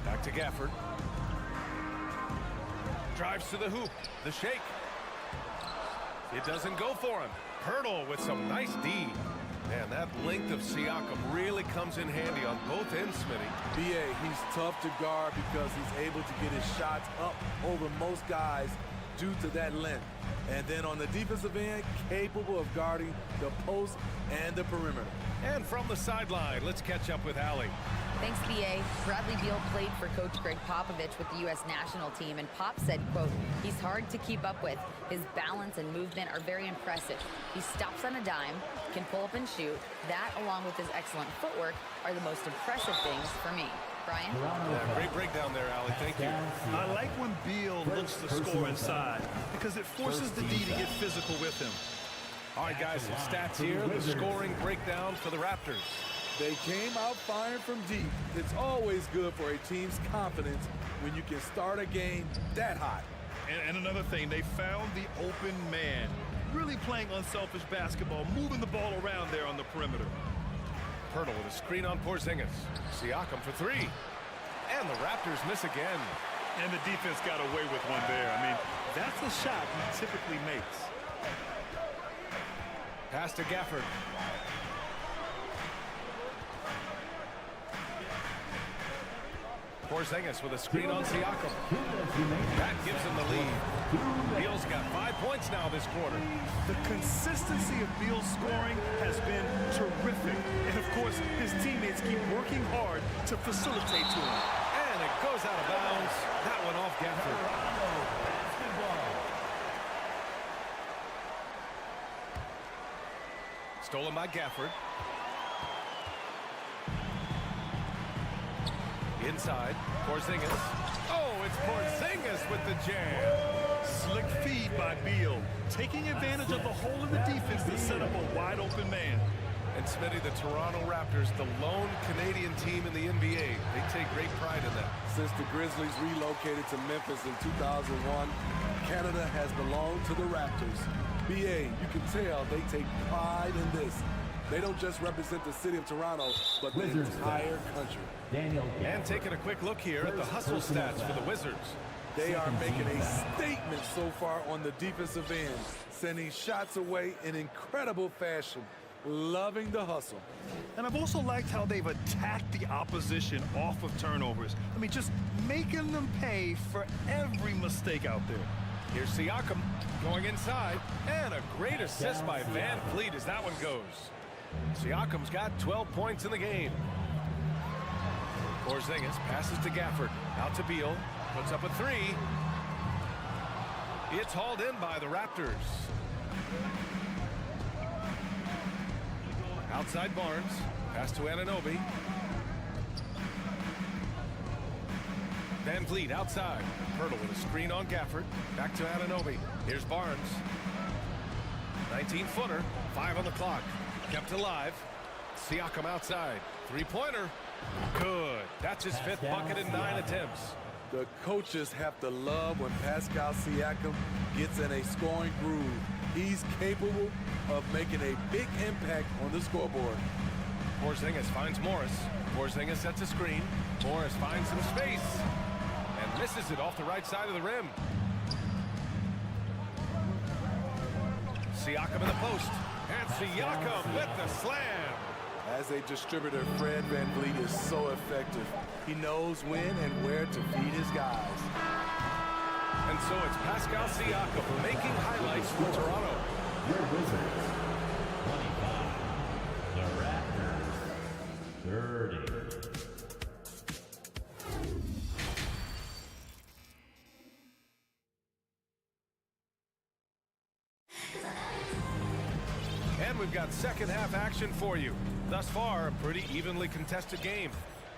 Back to Gafford. Drives to the hoop. The shake. It doesn't go for him. Pirtle with some nice D. Man, that length of Siakam really comes in handy on both ends, Smitty. B.A., he's tough to guard because he's able to get his shots up over most guys due to that length. And then on the defensive end, capable of guarding the post and the perimeter. And from the sideline, let's catch up with Allie. Thanks, B.A. Bradley Beal played for Coach Greg Popovich with the U.S. national team, and Pop said, quote, "He's hard to keep up with. His balance and movement are very impressive. He stops on a dime, can pull up and shoot. That, along with his excellent footwork, are the most impressive things for me." Brian? Yeah, great breakdown there, Allie. Thank you. I like when Beal looks to score inside because it forces the D to get physical with him. All right, guys, some stats here. The scoring breakdown for the Raptors. They came out firing from deep. It's always good for a team's confidence when you can start a game that hot. And another thing, they found the open man. Really playing unselfish basketball, moving the ball around there on the perimeter. Pirtle with a screen on Porzingis. Siakam for three. And the Raptors miss again. And the defense got away with one there. I mean, that's a shot he typically makes. Pass to Gafford. Porzingis with a screen on Siakam. That gives him the lead. Beal's got 5 points now this quarter. The consistency of Beal's scoring has been terrific. And of course, his teammates keep working hard to facilitate to him. And it goes out of bounds. That one off Gafford. Stolen by Gafford. Inside, Porzingis. Oh, it's Porzingis with the jam. Slick feed by Beal, taking advantage of the hole in the defense to set up a wide-open man. And Smitty, the Toronto Raptors, the lone Canadian team in the NBA. They take great pride in that. Since the Grizzlies relocated to Memphis in 2001, Canada has belonged to the Raptors. BA, you can tell they take pride in this. They don't just represent the city of Toronto, but the entire country. And taking a quick look here at the hustle stats for the Wizards. They are making a statement so far on the defensive end, sending shots away in incredible fashion. Loving the hustle. And I've also liked how they've attacked the opposition off of turnovers. I mean, just making them pay for every mistake out there. Here's Siakam going inside, and a great assist by Van Fleet as that one goes. Siakam's got 12 points in the game. Porzingis passes to Gafford, out to Beal, puts up a three. It's hauled in by the Raptors. Outside Barnes, pass to Anunoby. Van Vliet outside. Hurdle with a screen on Gafford. Back to Anunoby. Here's Barnes. 19-footer, 5 on the clock. Kept alive. Siakam outside. Three-pointer. Good. That's his 5th bucket in 9 attempts. The coaches have to love when Pascal Siakam gets in a scoring groove. He's capable of making a big impact on the scoreboard. Porzingis finds Morris. Porzingis sets a screen. Morris finds some space and misses it off the right side of the rim. Siakam in the post. And Siakam with the slam. As a distributor, Fred VanVleet is so effective. He knows when and where to feed his guys. And so it's Pascal Siakam making highlights for Toronto. Your Wizards, 25. The Raptors, 30. And we've got second half action for you. Thus far, a pretty evenly contested game.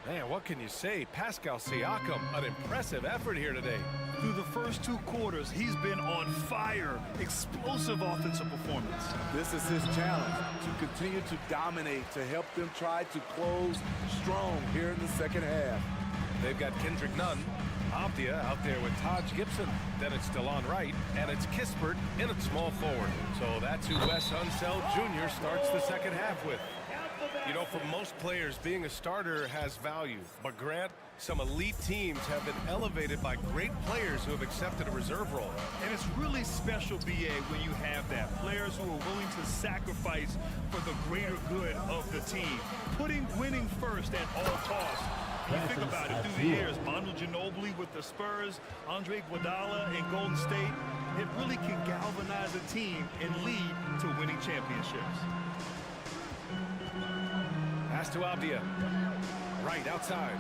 Man, what can you say? Pascal Siakam, an impressive effort here today. Through the first 2 quarters, he's been on fire. Explosive offensive performance. This is his challenge, to continue to dominate, to help them try to close strong here in the second half. They've got Kendrick Nunn. Abdia out there with Taj Gibson. Then it's DeLon Wright, and it's Kispert in at small forward. So that's who Wes Unseld Jr. starts the second half with. You know, for most players, being a starter has value. But Grant, some elite teams have been elevated by great players who have accepted a reserve role. And it's really special, BA, when you have that. Players who are willing to sacrifice for the greater good of the team. Putting winning first at all costs. You think about it through the years, Manu Ginobili with the Spurs, Andre Iguodala in Golden State, it really can galvanize a team and lead to winning championships. Pass to Abdia. Right outside.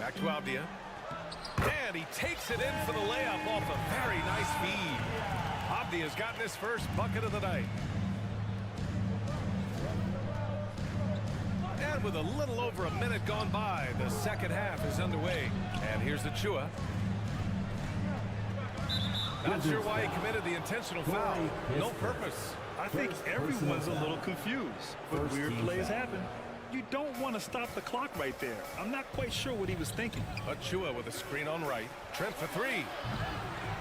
Back to Abdia. And he takes it in for the layup off a very nice feed. Abdia's gotten his first bucket of the night. And with a little over a minute gone by, the second half is underway. And here's Achua. Not sure why he committed the intentional foul. No purpose. I think everyone's a little confused, but weird plays happen. You don't want to stop the clock right there. I'm not quite sure what he was thinking. Achua with a screen on right. Trent for 3.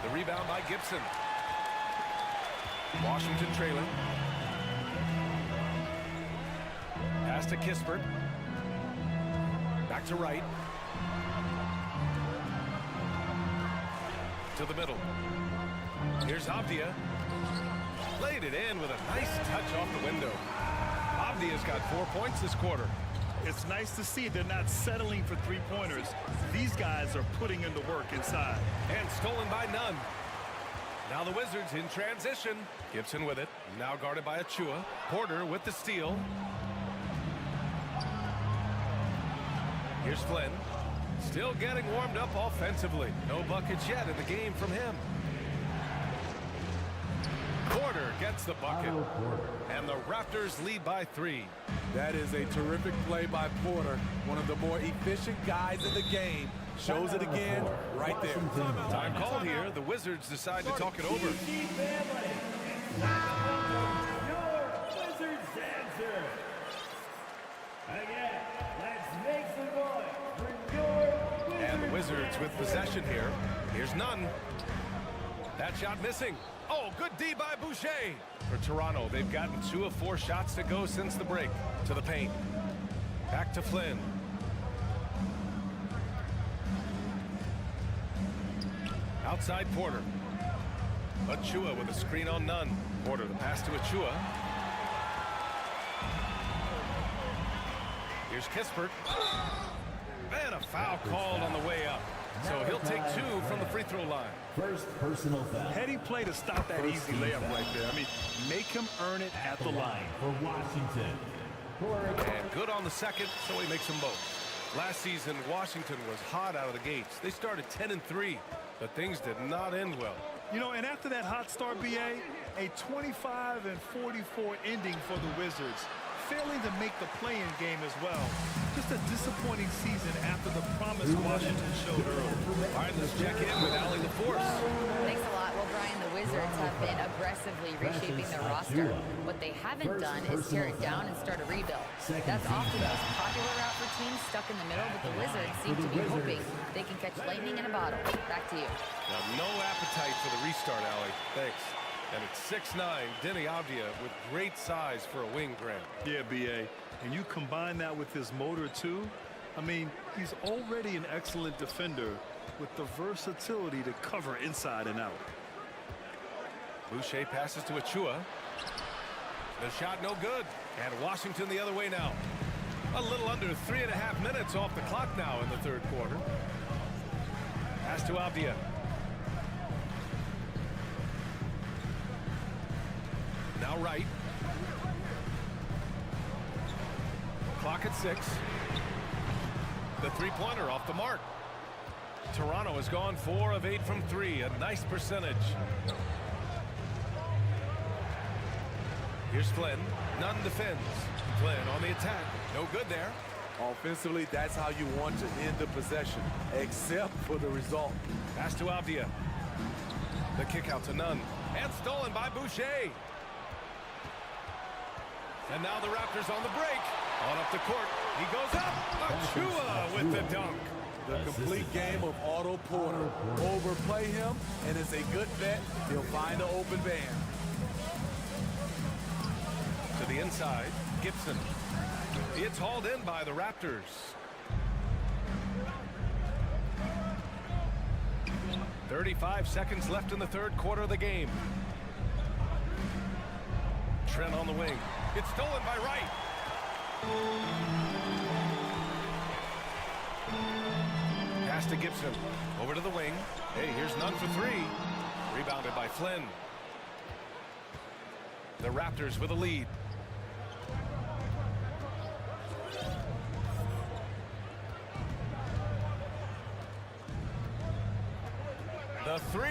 The rebound by Gibson. Washington trailing. Pass to Kispert. Back to Wright. To the middle. Here's Abdia. Laid it in with a nice touch off the window. Abdia's got 4 points this quarter. It's nice to see they're not settling for three-pointers. These guys are putting in the work inside. And stolen by Nunn. Now the Wizards in transition. Gibson with it. Now guarded by Achua. Porter with the steal. Here's Flynn. Still getting warmed up offensively. No buckets yet in the game from him. Porter gets the bucket. And the Raptors lead by 3. That is a terrific play by Porter. One of the more efficient guys in the game. Shows it again right there. Time called here. The Wizards decide to talk it over. Your Wizards answer. Again, let's make some noise for your Wizards. And the Wizards with possession here. Here's none. That shot missing. Oh, good D by Boucher. For Toronto, they've gotten 2 of 4 shots to go since the break. To the paint. Back to Flynn. Outside Porter. Achua with a screen on none. Porter, the pass to Achua. Here's Kispert. And a foul called on the way up. So he'll take 2 from the free throw line. First personal foul. Heady play to stop that easy layup right there. I mean, make him earn it at the line. For Washington. And good on the second, so he makes them both. Last season, Washington was hot out of the gates. They started 10-3, but things did not end well. You know, and after that hot start, BA, a 25-44 ending for the Wizards, failing to make the play-in game as well. Just a disappointing season after the promise Washington showed early. All right, let's check in with Allie LaForce. Thanks a lot. Well, Brian, the Wizards have been aggressively reshaping their roster. What they haven't done is tear it down and start a rebuild. That's often the most popular route for teams stuck in the middle, but the Wizards seem to be hoping they can catch lightning in a bottle. Back to you. Now, no appetite for the restart, Allie. Thanks. And it's 6'9", Denny Avdia with great size for a wing grab. Yeah, BA. And you combine that with his motor, too. I mean, he's already an excellent defender with the versatility to cover inside and out. Boucher passes to Achua. The shot no good. And Washington the other way now. A little under 3.5 minutes off the clock now in the third quarter. Pass to Avdia. Now right. Clock at 6. The three-pointer off the mark. Toronto has gone 4 of 8 from 3. A nice percentage. Here's Flynn. Nunn defends. Flynn on the attack. No good there. Offensively, that's how you want to end the possession, except for the result. Pass to Avdia. The kick out to Nunn. And stolen by Boucher. And now the Raptors on the break. On up the court. He goes up. Achua with the dunk. The complete game of Otto Porter. Overplay him, and it's a good bet. He'll find an open man. To the inside, Gibson. It's hauled in by the Raptors. 35 seconds left in the third quarter of the game. Trent on the wing. It's stolen by Wright. Pass to Gibson. Over to the wing. Hey, here's Nunn for 3. Rebounded by Flynn. The Raptors with a lead. The 3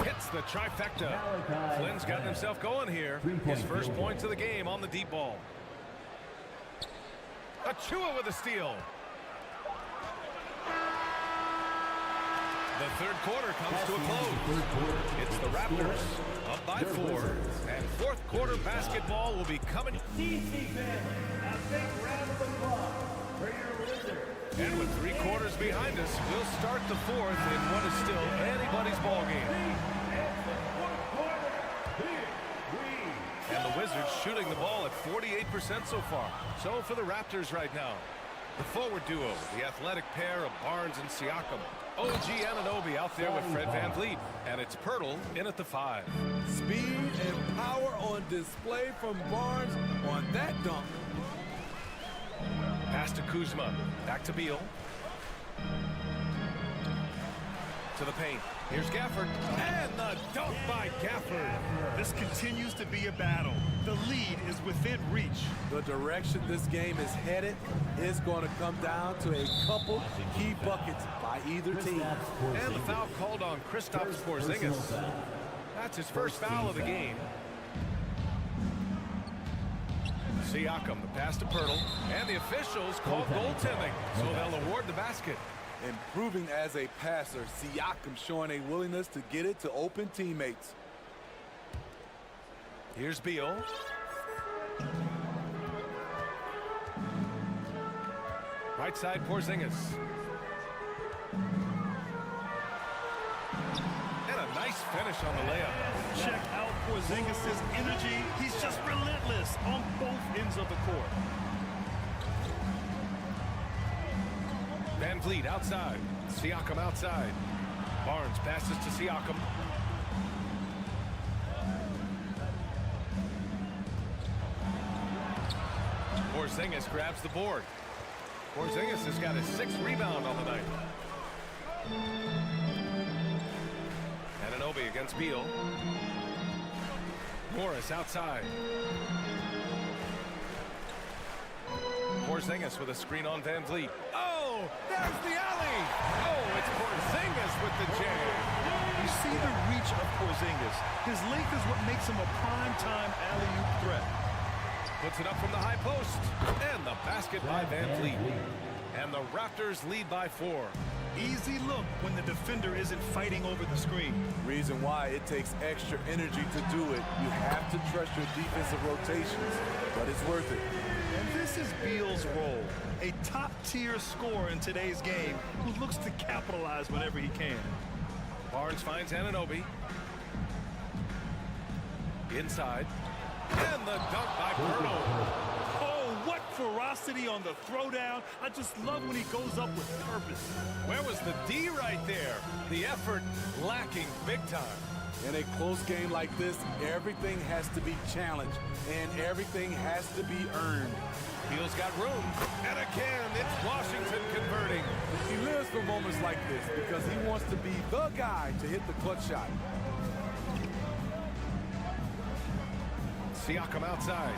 hits the trifecta. Flynn's gotten himself going here. His first points of the game on the deep ball. Achua with a steal. The third quarter comes to a close. It's the Raptors up by 4. And fourth quarter basketball will be coming. DC family, a big round of applause for your Wizards. And with 3 quarters behind us, we'll start the fourth in what is still anybody's ball game. And the Wizards shooting the ball at 48% so far. So for the Raptors right now, the forward duo, the athletic pair of Barnes and Siakam. OG Anunoby out there with Fred VanVleet. And it's Pirtle in at the 5. Speed and power on display from Barnes on that dunk. Pass to Kuzma. Back to Beal. to the paint. Here's Gafford, and the dunk by Gafford. This continues to be a battle. The lead is within reach. The direction this game is headed is going to come down to a couple key buckets by either team. And the foul called on Kristaps Porzingis. That's his first foul of the game. Siakam, the pass to Pirtle, and the officials called goaltending, so they'll award the basket. Improving as a passer, Siakam showing a willingness to get it to open teammates. Here's Beal. Right side, Porzingis. And a nice finish on the layup. Check out Porzingis' energy. He's just relentless on both ends of the court. Van Vliet outside. Siakam outside. Barnes passes to Siakam. Porzingis grabs the board. Porzingis has got his 6th rebound on the night. Anunoby against Beal. Morris outside. Porzingis with a screen on Van Vliet. Oh, there's the alley. Oh, it's Porzingis with the jam. You see the reach of Porzingis. His length is what makes him a prime-time alley-oop threat. Puts it up from the high post. And the basket by Van Vliet. And the Raptors lead by 4. Easy look when the defender isn't fighting over the screen. Reason why it takes extra energy to do it. You have to trust your defensive rotations, but it's worth it. And this is Beal's role, a top-tier scorer in today's game who looks to capitalize whenever he can. Barnes finds Anunoby. Inside. And the dunk by Pirtle. Oh, what ferocity on the throwdown. I just love when he goes up with purpose. Where was the D right there? The effort lacking big time. In a close game like this, everything has to be challenged, and everything has to be earned. Beal's got room. And again, it's Washington converting. He lives for moments like this because he wants to be the guy to hit the clutch shot. Siakam outside.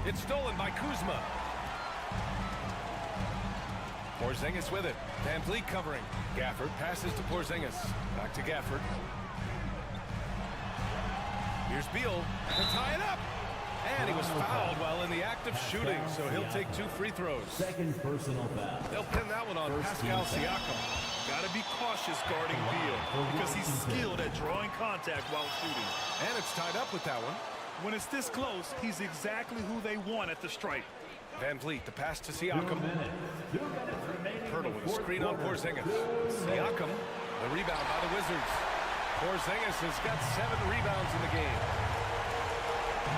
It's stolen by Kuzma. Porzingis with it. Van Vliet covering. Gafford passes to Porzingis. Back to Gafford. Here's Beal to tie it up. And he was fouled while in the act of shooting, so he'll take 2 free throws. Second personal foul. They'll pin that one on Pascal Siakam. Gotta be cautious guarding Beal because he's skilled at drawing contact while shooting. And it's tied up with that one. When it's this close, he's exactly who they want at the stripe. Van Vliet, the pass to Siakam. Pirtle with a screen on Porzingis. Siakam, the rebound by the Wizzards. Porzingis has got 7 rebounds in the game.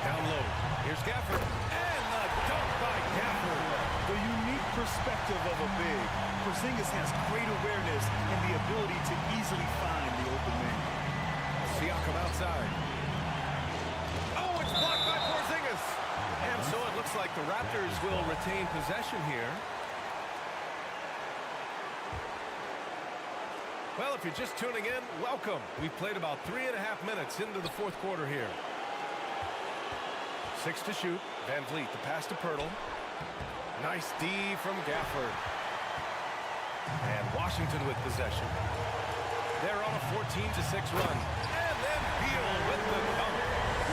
Down low, here's Gafford. And the dunk by Gafford. The unique perspective of a big. Porzingis has great awareness and the ability to easily find the open man. Siakam outside. Oh, it's blocked by Porzingis. And so it looks like the Raptors will retain possession here. Well, if you're just tuning in, welcome. We've played about 3.5 minutes into the 4th quarter here. 6 to shoot. Van Vliet, the pass to Pirtle. Nice D from Gafford. And Washington with possession. They're on a 14-6 run. And then Beal with the dunk.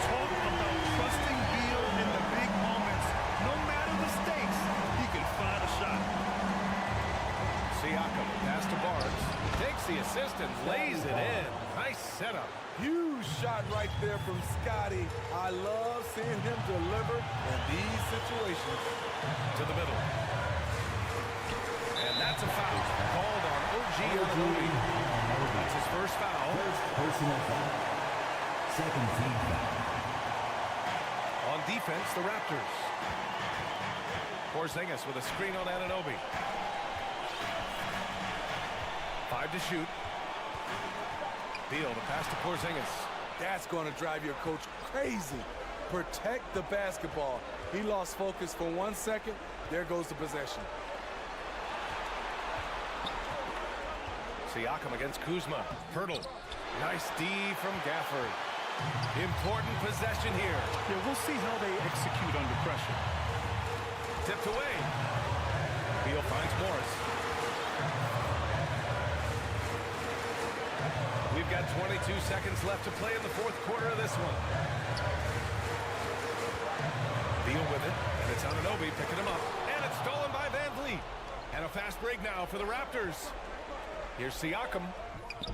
Talk about trusting Beal in the big moments. No matter the stakes, he can find a shot. Siakam, pass to Barnes. Takes the assist and lays it in. Nice setup. Huge shot right there from Scotty. I love seeing him deliver in these situations. To the middle. And that's a foul called on OG Anunoby. That's his first foul. Personal foul. Second team foul. On defense, the Raptors. Porzingis with a screen on Anunoby. 5 to shoot. Beal, the pass to Porzingis. That's going to drive your coach crazy. Protect the basketball. He lost focus for 1 second. There goes the possession. Siakam against Kuzma. Pirtle. Nice D from Gafford. Important possession here. Yeah, we'll see how they execute under pressure. Tipped away. Beal finds Morris. We've got 22 seconds left to play in the fourth quarter of this one. Beal with it, and it's Anunoby picking him up. And it's stolen by Van Vliet. And a fast break now for the Raptors. Here's Siakam.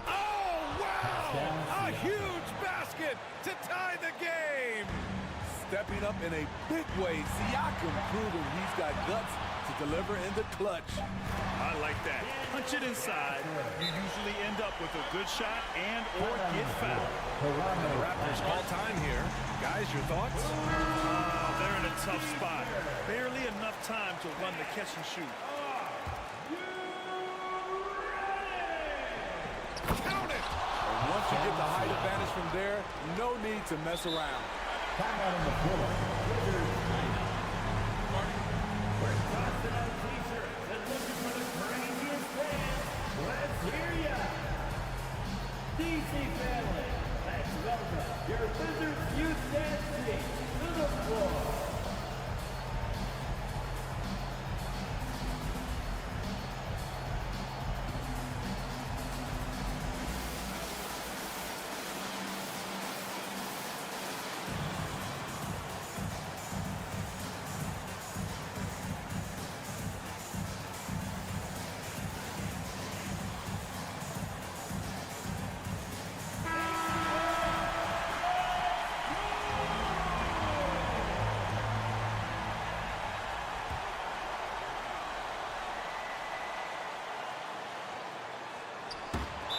Oh, wow! A huge basket to tie the game! Stepping up in a big way, Siakam proving he's got guts to deliver in the clutch. I like that. Punch it inside. You usually end up with a good shot and or get fouled. And the Raptors call time here. Guys, your thoughts? They're in a tough spot. Barely enough time to run the catch and shoot. Count it! And once you get the height advantage from there, no need to mess around. Timeout on the floor. Wizzards timeout. We're tossing out t-shirts and looking for the craziest fans. Let's hear ya! DC family, let's welcome your Wizzards youth dance team to the floor.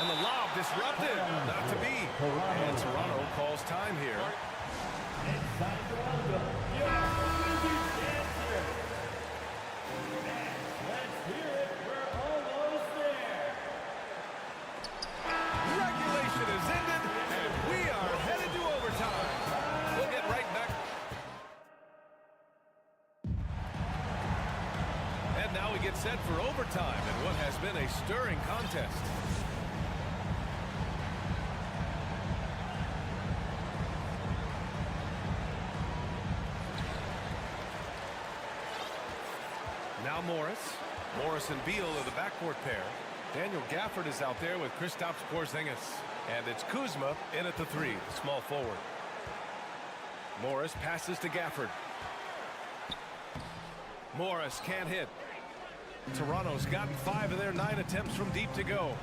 And the lob disrupted. Not to be. And Toronto calls time here. It's time to welcome your Wizzards dancer. Let's hear it. We're almost there. Regulation is ended, and we are headed to overtime. We'll get right back. And now we get set for overtime in what has been a stirring contest. Now Morris and Beal are the backcourt pair. Daniel Gafford is out there with Kristaps Porzingis. And it's Kuzma in at the three, the small forward. Morris passes to Gafford. Morris can't hit. Toronto's gotten 5 of their 9 attempts from deep to go.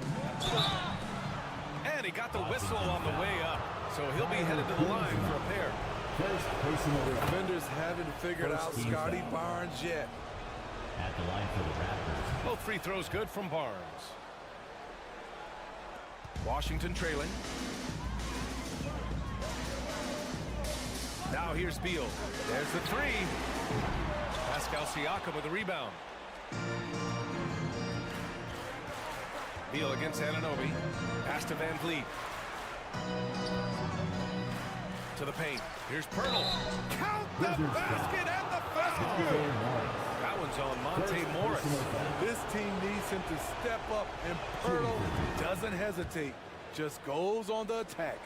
And he got the whistle on the way up. So he'll be headed to the line for a pair. The defenders haven't figured out Scotty Barnes yet. At the line for the Raptors. Both free throws good from Barnes. Washington trailing. Now here's Beal. There's the three. Pascal Siakam with the rebound. Beal against Anunoby. Pass to Van Vliet. To the paint. Here's Pirtle. Count the basket and the foul. That one's on Monte Morris. This team needs him to step up, and Pirtle doesn't hesitate, just goes on the attack.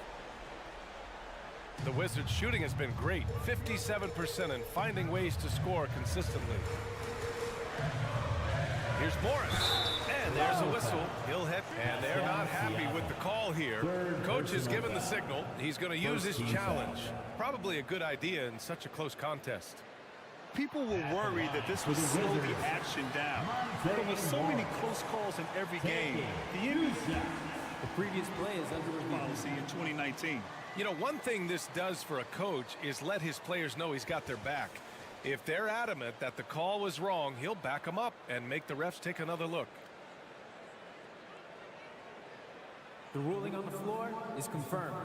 The Wizards' shooting has been great, 57%, and finding ways to score consistently. Here's Morris, and there's a whistle. He'll hit, and they're not happy with the call here. Coach has given the signal. He's going to use his challenge. Probably a good idea in such a close contest. People were worried that this would slow the action down. But with so many close calls in every game, the previous play is under review. policy in 2019. You know, one thing this does for a coach is let his players know he's got their back. If they're adamant that the call was wrong, he'll back them up and make the refs take another look. The ruling on the floor is confirmed.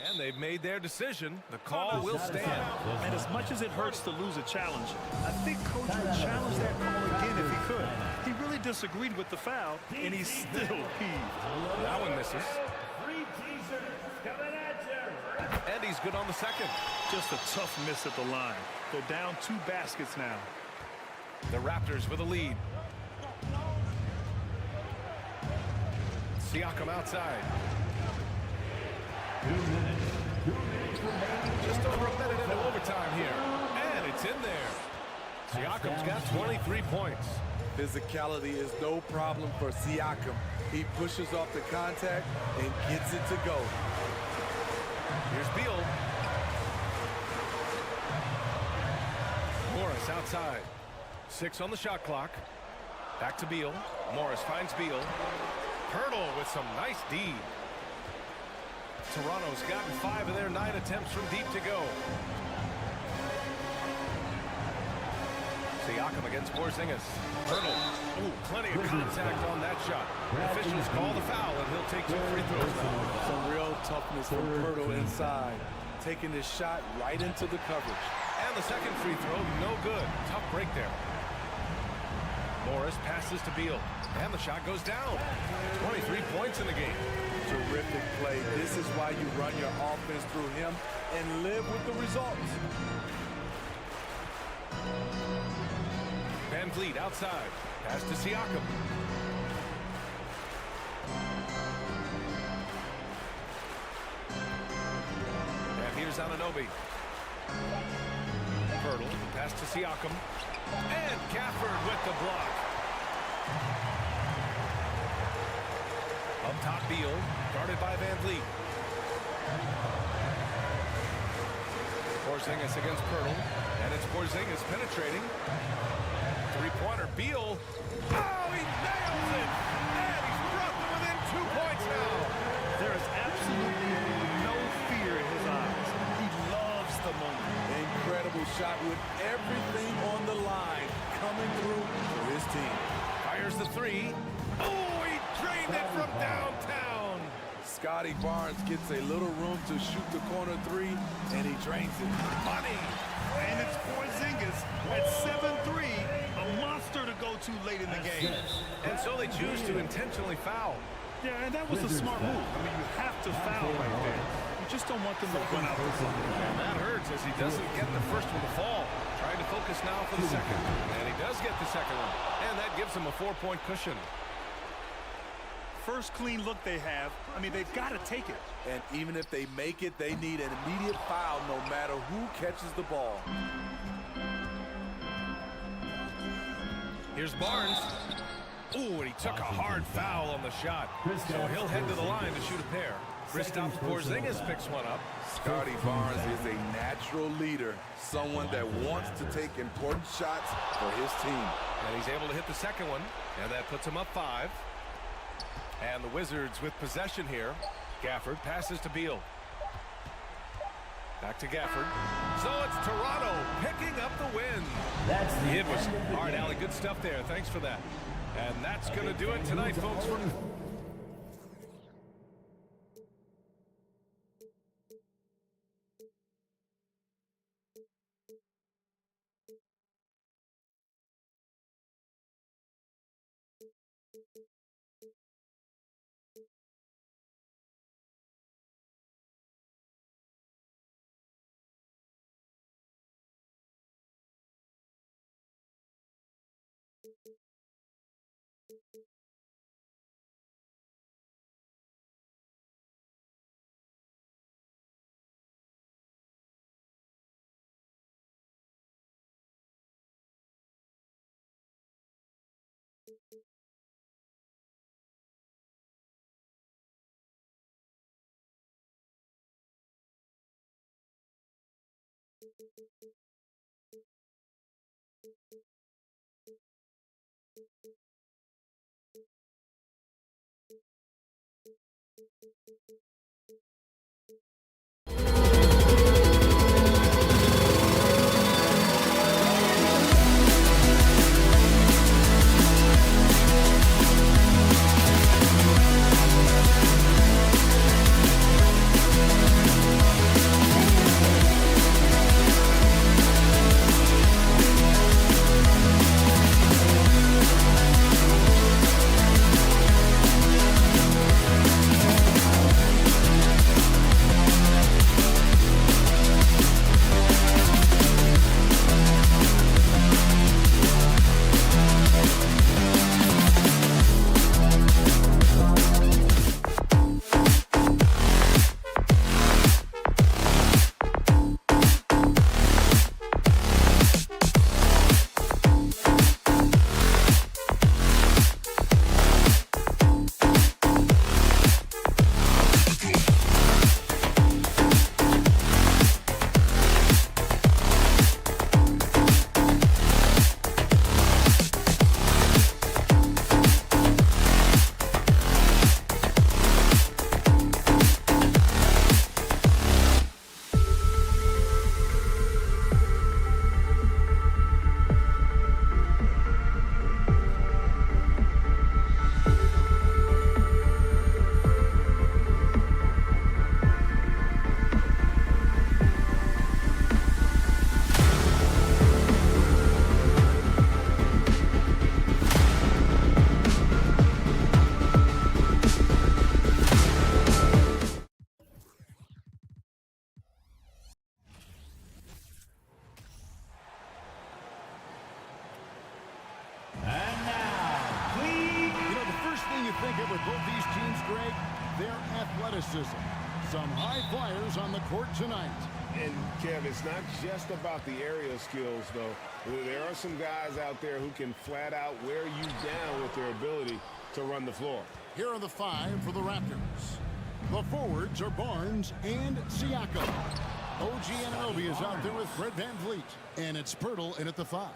And they've made their decision. The call will stand. And as much as it hurts to lose a challenge, I think Coach would challenge that call again if he could. He really disagreed with the foul, and he's still peeved. That one misses. Free t-shirts coming at you. And he's good on the second. Just a tough miss at the line. They're down 2 baskets now. The Raptors with a lead. Siakam outside. 2 minutes. 2 minutes remaining. Just over a minute into overtime here. And it's in there. Siakam's got 23 points. Physicality is no problem for Siakam. He pushes off the contact and gets it to go. Here's Beal. Morris outside. 6 on the shot clock. Back to Beal. Morris finds Beal. Hurdle with some nice D. Toronto's gotten 5 of their 9 attempts from deep to go. Siakam against Porzingis. Hurdle. Ooh, plenty of contact on that shot. Officials call the foul, and he'll take 2 free throws now. Some real toughness from Hurdle inside. Taking his shot right into the coverage. And the second free throw, no good. Tough break there. Morris passes to Beal. And the shot goes down. 23 points in the game. Terrific play. This is why you run your offense through him and live with the results. Van Vliet outside. Pass to Siakam. And here's Anunoby. Hurdle. Pass to Siakam. And Gafford with the block. Up top, Beal. Guarded by Van Vliet. Porzingis against Hurdle. And it's Porzingis penetrating. Three-pointer, Beal. Oh, he nails it! And he's brought them within 2 points now. There is absolutely no fear in his eyes. He loves the moment. Incredible shot with everything on the line coming through for his team. Fires the 3. Oh, he drained it from downtown. Scotty Barnes gets a little room to shoot the corner 3, and he drains it. Money. And it's Porzingis at 7-3, a monster to go to late in the game. And so they choose to intentionally foul. Yeah, and that was a smart move. I mean, you have to foul right there. You just don't want them to run out the clock. And that hurts as he doesn't get the first one to fall. Trying to focus now for the second. And he does get the second one. And that gives him a 4-point cushion. First clean look they have. I mean, they've got to take it. And even if they make it, they need an immediate foul no matter who catches the ball. Here's Barnes. Ooh, and he took a hard foul on the shot. So he'll head to the line to shoot a pair. Kristaps Porzingis picks one up. Scotty Barnes is a natural leader, someone that wants to take important shots for his team. And he's able to hit the second one, and that puts him up 5. And the Wizards with possession here. Gafford passes to Beal. Back to Gafford. So it's Toronto picking up the win. It was hard, Allie. Good stuff there. Thanks for that. And that's going to do it tonight, folks. you think of with both these teams, Greg? Their athleticism. Some high flyers on the court tonight. And, Kev, it's not just about the aerial skills, though. There are some guys out there who can flat out wear you down with their ability to run the floor. Here are the 5 for the Raptors. The forwards are Barnes and Siakam. OG Anunoby is out there with Fred VanVleet. And it's Pirtle in at the 5.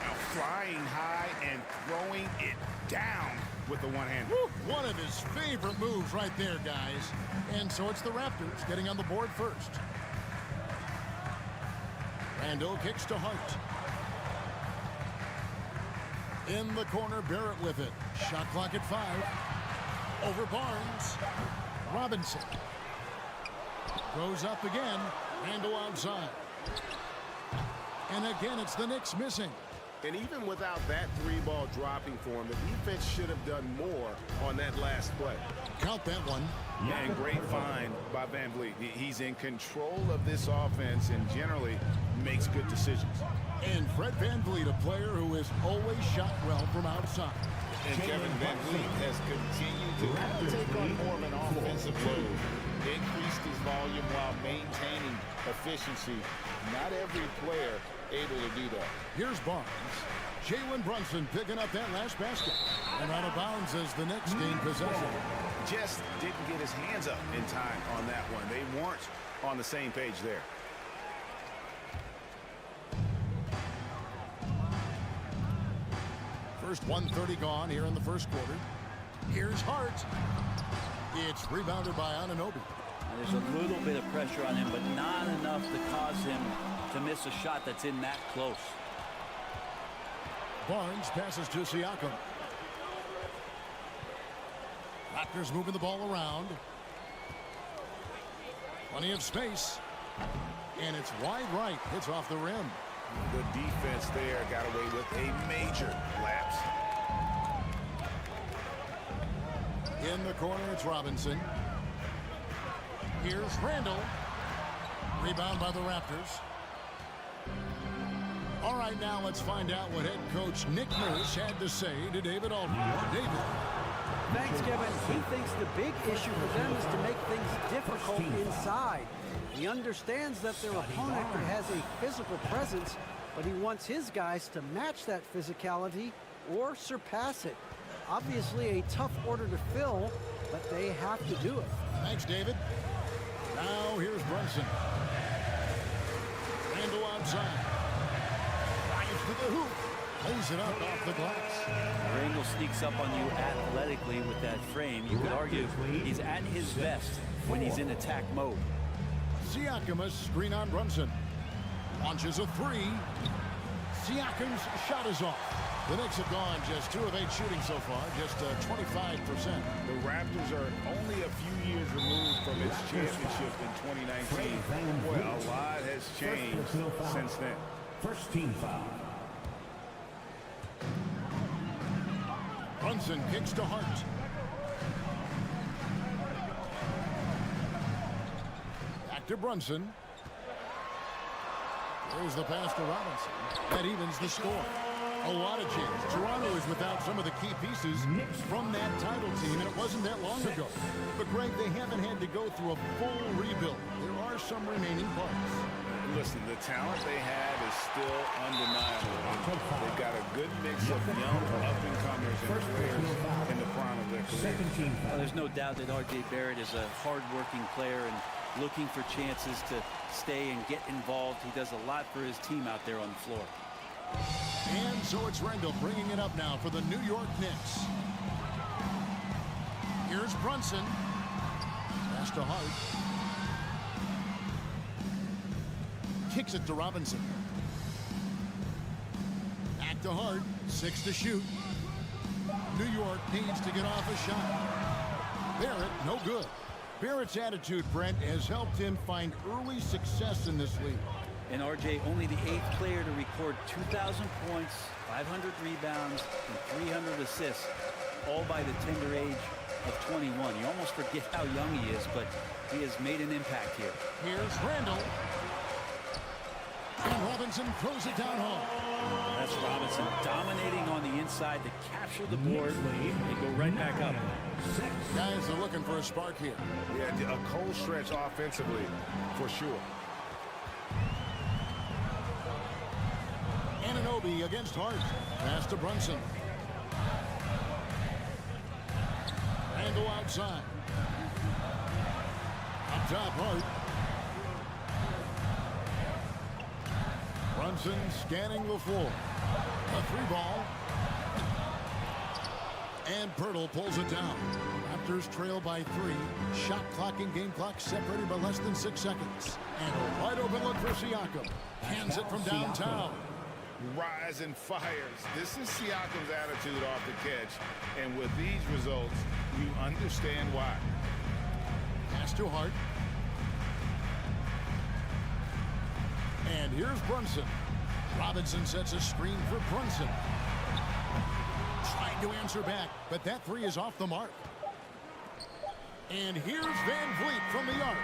Now flying high and throwing it down with the one hand. One of his favorite moves right there, guys. And so it's the Raptors getting on the board first. Randall kicks to Hart. In the corner, Barrett with it. Shot clock at 5. Over Barnes. Robinson. Goes up again. Randall outside. And again, it's the Knicks missing. And even without that 3-ball dropping for him, the defense should have done more on that last play. Count that one. And great find by VanVleet. He's in control of this offense and generally makes good decisions. And Fred VanVleet, a player who has always shot well from outside. And Kevin VanVleet has continued to take on more of an offensive load. Increased his volume while maintaining efficiency. Not every player able to do that. Here's Barnes. Jalen Brunson picking up that last basket. And out of bounds as the Knicks gain possession. Just didn't get his hands up in time on that one. They weren't on the same page there. First 1:30 gone here in the first quarter. Here's Hart. It's rebounded by Anunoby. There's a little bit of pressure on him, but not enough to cause him to miss a shot that's in that close. Barnes passes to Siakam. Raptors moving the ball around. Plenty of space. And it's wide right. Hits off the rim. The defense there got away with a major lapse. In the corner, it's Robinson. Here's Randall. Rebound by the Raptors. All right, now let's find out what head coach Nick Nurse had to say to David Aldridge. David. Thanks, Kevin. He thinks the big issue for them is to make things difficult inside. He understands that their opponent has a physical presence, but he wants his guys to match that physicality or surpass it. Obviously a tough order to fill, but they have to do it. Thanks, David. Now here's Brunson. Randall outside. Drives to the hoop. Lays it up off the glass. Randall sneaks up on you athletically with that frame. You could argue he's at his best when he's in attack mode. Siakam, a screen on Brunson. Launches a 3. Siakam's shot is off. The Knicks have gone just 2 of 8 shooting so far, just 25%. The Raptors are only a few years removed from its championship in 2019. Boy, a lot has changed since then. First team foul. Brunson kicks to Hart. Back to Brunson. There's the pass to Robinson. That evens the score. A lot of change. Toronto is without some of the key pieces from that title team, and it wasn't that long ago. But, Greg, they haven't had to go through a full rebuild. There are some remaining parts. Listen, the talent they have is still undeniable. They've got a good mix of young up-and-comers and players in the prime of their career. Well, there's no doubt that R.J. Barrett is a hard-working player and looking for chances to stay and get involved. He does a lot for his team out there on the floor. And so it's Randall bringing it up now for the New York Knicks. Here's Brunson. Pass to Hart. Kicks it to Robinson. Back to Hart. 6 to shoot. New York needs to get off a shot. Barrett, no good. Barrett's attitude, Brent, has helped him find early success in this league. And RJ, only the 8th player to record 2,000 points, 500 rebounds, and 300 assists, all by the tender age of 21. You almost forget how young he is, but he has made an impact here. Here's Randall. And Robinson throws it down home. That's Robinson dominating on the inside to capture the board and go right back up. Guys are looking for a spark here. Yeah, a cold stretch offensively, for sure. Anunoby against Hart. Pass to Brunson. Angle outside. Up top, Hart. Brunson scanning the floor. A 3-ball. And Pirtle pulls it down. Raptors trail by 3. Shot clock and game clock separated by less than 6 seconds. And a wide open look for Siakam. Hands it from downtown. Rise and fires. This is Siakam's attitude off the catch. And with these results, you understand why. Pass to Hart. And here's Brunson. Robinson sets a screen for Brunson. Trying to answer back, but that 3 is off the mark. And here's Van Vliet from the arc.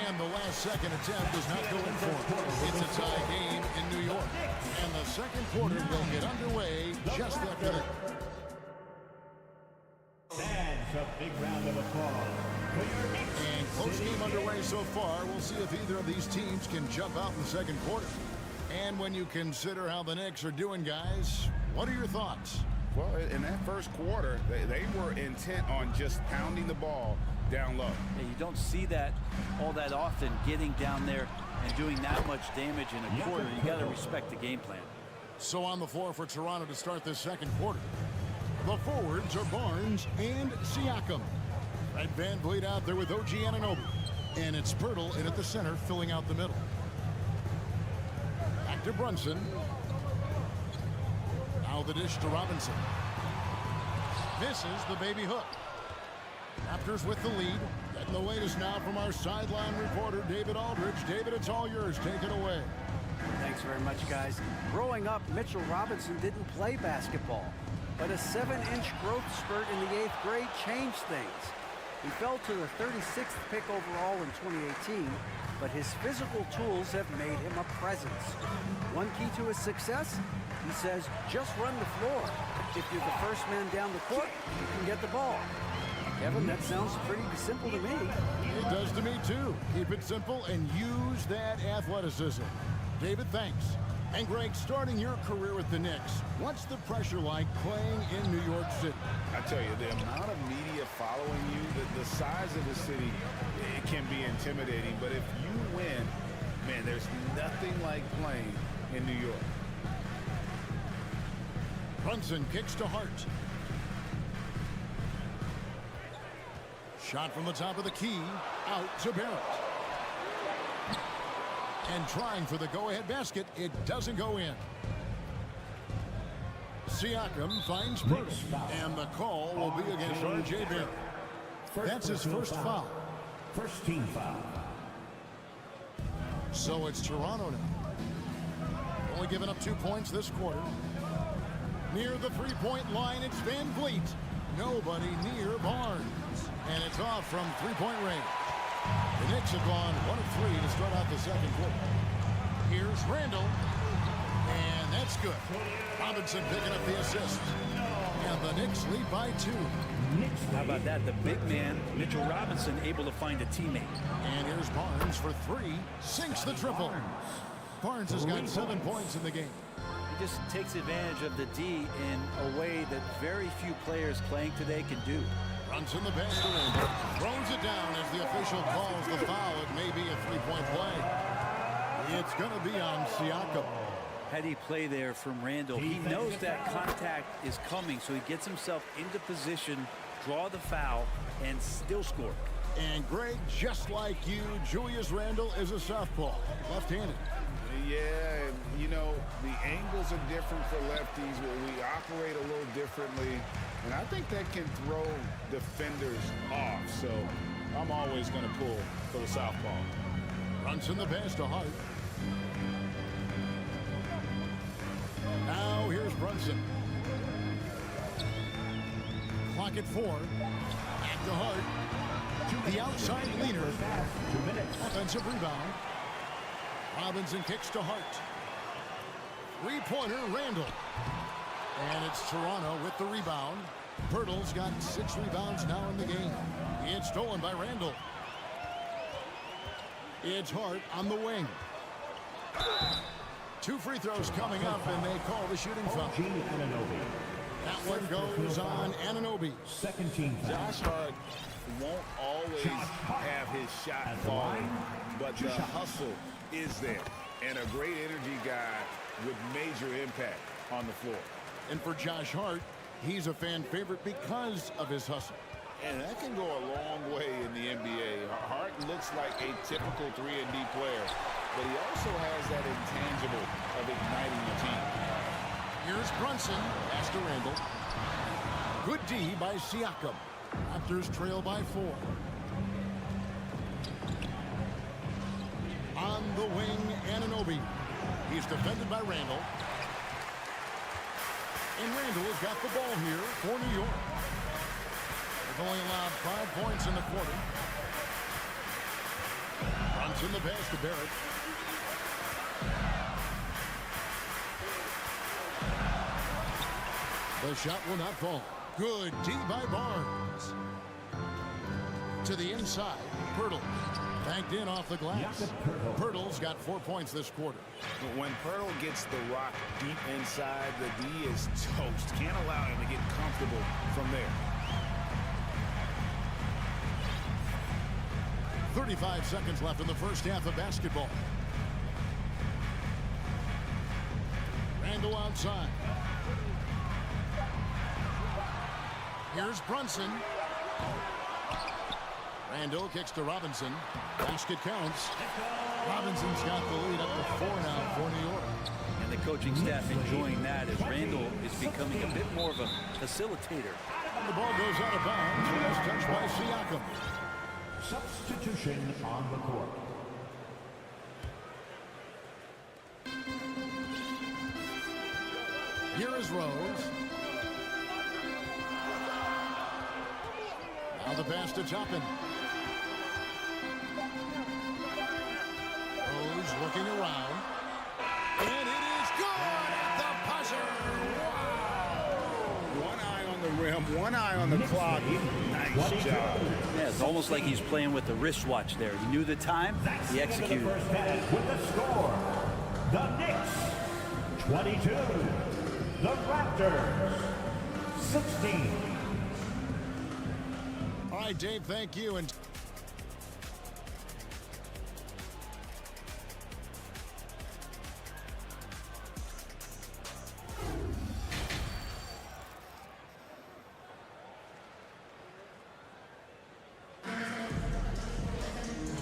And the last second attempt is not going for him. It's a tie game in New York. And the second quarter will get underway just after that. That's a big round of applause. And close game underway so far. We'll see if either of these teams can jump out in the second quarter. And when you consider how the Knicks are doing, guys, what are your thoughts? Well, in that first quarter, they were intent on just pounding the ball down low. Yeah, you don't see that all that often, getting down there and doing that much damage in a quarter. You got to respect the game plan. So on the floor for Toronto to start this second quarter, the forwards are Barnes and Siakam. Fred Van Vliet out there with OG Anunoby. And it's Pirtle in at the center, filling out the middle. Back to Brunson. Now the dish to Robinson. Misses the baby hook. Raptors with the lead. Getting the latest now from our sideline reporter, David Aldridge. David, it's all yours. Take it away. Thanks very much, guys. Growing up, Mitchell Robinson didn't play basketball, but a 7-inch growth spurt in the 8th grade changed things. He fell to the 36th pick overall in 2018, but his physical tools have made him a presence. One key to his success, he says, just run the floor. If you're the first man down the court, you can get the ball. Kevin, that sounds pretty simple to me. It does to me, too. Keep it simple and use that athleticism. David, thanks. And Greg, starting your career with the Knicks, what's the pressure like playing in New York City? I tell you, the amount of media following you, the size of the city, it can be intimidating. But if you win, man, there's nothing like playing in New York. Brunson kicks to Hart. Shot from the top of the key, out to Barrett. And trying for the go-ahead basket, it doesn't go in. Siakam finds Pirtle, and the call will be against R.J. Barrett. That's his first foul. First team foul. So it's Toronto now. Only given up 2 points this quarter. Near the three-point line, it's Van Vliet. Nobody near Barnes. And it's off from three-point range. The Knicks have gone 1 of 3 to start out the second quarter. Here's Randall. And that's good. Robinson picking up the assist. And the Knicks lead by 2. How about that? The big man, Mitchell Robinson, able to find a teammate. And here's Barnes for 3. Sinks the triple. Barnes has got 7 points in the game. He just takes advantage of the D in a way that very few players playing today can do. Runs in the pass to Randall. Throws it down as the official calls the foul. It may be a three-point play. It's going to be on Siakam. Heady play there from Randall. He knows that contact is coming, so he gets himself into position, draw the foul, and still score. And Greg, just like you, Julius Randle is a southpaw, left-handed. Yeah, you know, the angles are different for lefties. We operate a little differently, and I think that can throw defenders off. So I'm always going to pull for the southpaw. Runs in the pass to Hart. Now here's Brunson. Clock at 4. Back to Hart. The outside leaner. Offensive rebound. Robinson kicks to Hart. Three-pointer, Randall. And it's Toronto with the rebound. Pirtle's got 6 rebounds now in the game. It's stolen by Randall. It's Hart on the wing. 2 free throws coming up, and they call the shooting foul. That one goes on Anunoby. Second team foul. Josh Hart won't always have his shot falling, but the hustle is there. And a great energy guy with major impact on the floor. And for Josh Hart, he's a fan favorite because of his hustle. And that can go a long way in the NBA. Hart looks like a typical 3-and-D player, but he also has that intangible of igniting the team. Here's Brunson. Pass to Randall. Good D by Siakam. Raptors trail by 4. On the wing, Anunoby. He's defended by Randall. And Randall has got the ball here for New York. They've only allowed 5 points in the quarter. Brunson the pass to Barrett. The shot will not fall. Good D by Barnes. To the inside, Pirtle. Banked in off the glass. Pirtle's got 4 points this quarter. But when Pirtle gets the rock deep inside, the D is toast. Can't allow him to get comfortable from there. 35 seconds left in the first half of basketball. Randall outside. Here's Brunson. Randall kicks to Robinson. Basket counts. Robinson's got the lead up to 4 now for New York. And the coaching staff enjoying that as Randall is becoming a bit more of a facilitator. And the ball goes out of bounds. Last touch by Siakam. Substitution on the court. Here is Rose. Now the pass to Toppin. Rose looking around. And it is good at the buzzer. Wow! One eye on the rim, one eye on the clock. Nice job. Yeah, it's almost like he's playing with the wristwatch there. He knew the time, he executed. First half with the score. The Knicks 22. The Raptors 16. All right, Dave, thank you. And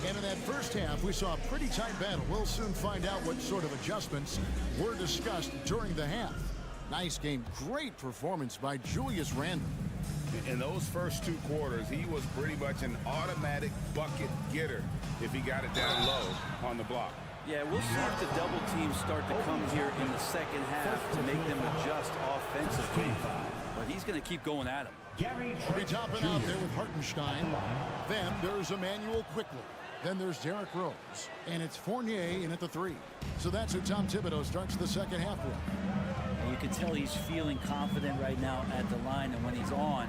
in that first half, we saw a pretty tight battle. We'll soon find out what sort of adjustments were discussed during the half. Nice game. Great performance by Julius Randle. In those first 2 quarters, he was pretty much an automatic bucket getter if he got it down low on the block. Yeah, we'll see if the double teams start to come here in the second half to make them adjust offensively. But he's going to keep going at him. We'll be topping out there with Hartenstein. Then there's Emmanuel Quickly. Then there's Derrick Rose. And it's Fournier in at the 3. So that's who Tom Thibodeau starts the second half with. And you can tell he's feeling confident right now at the line, and when he's on,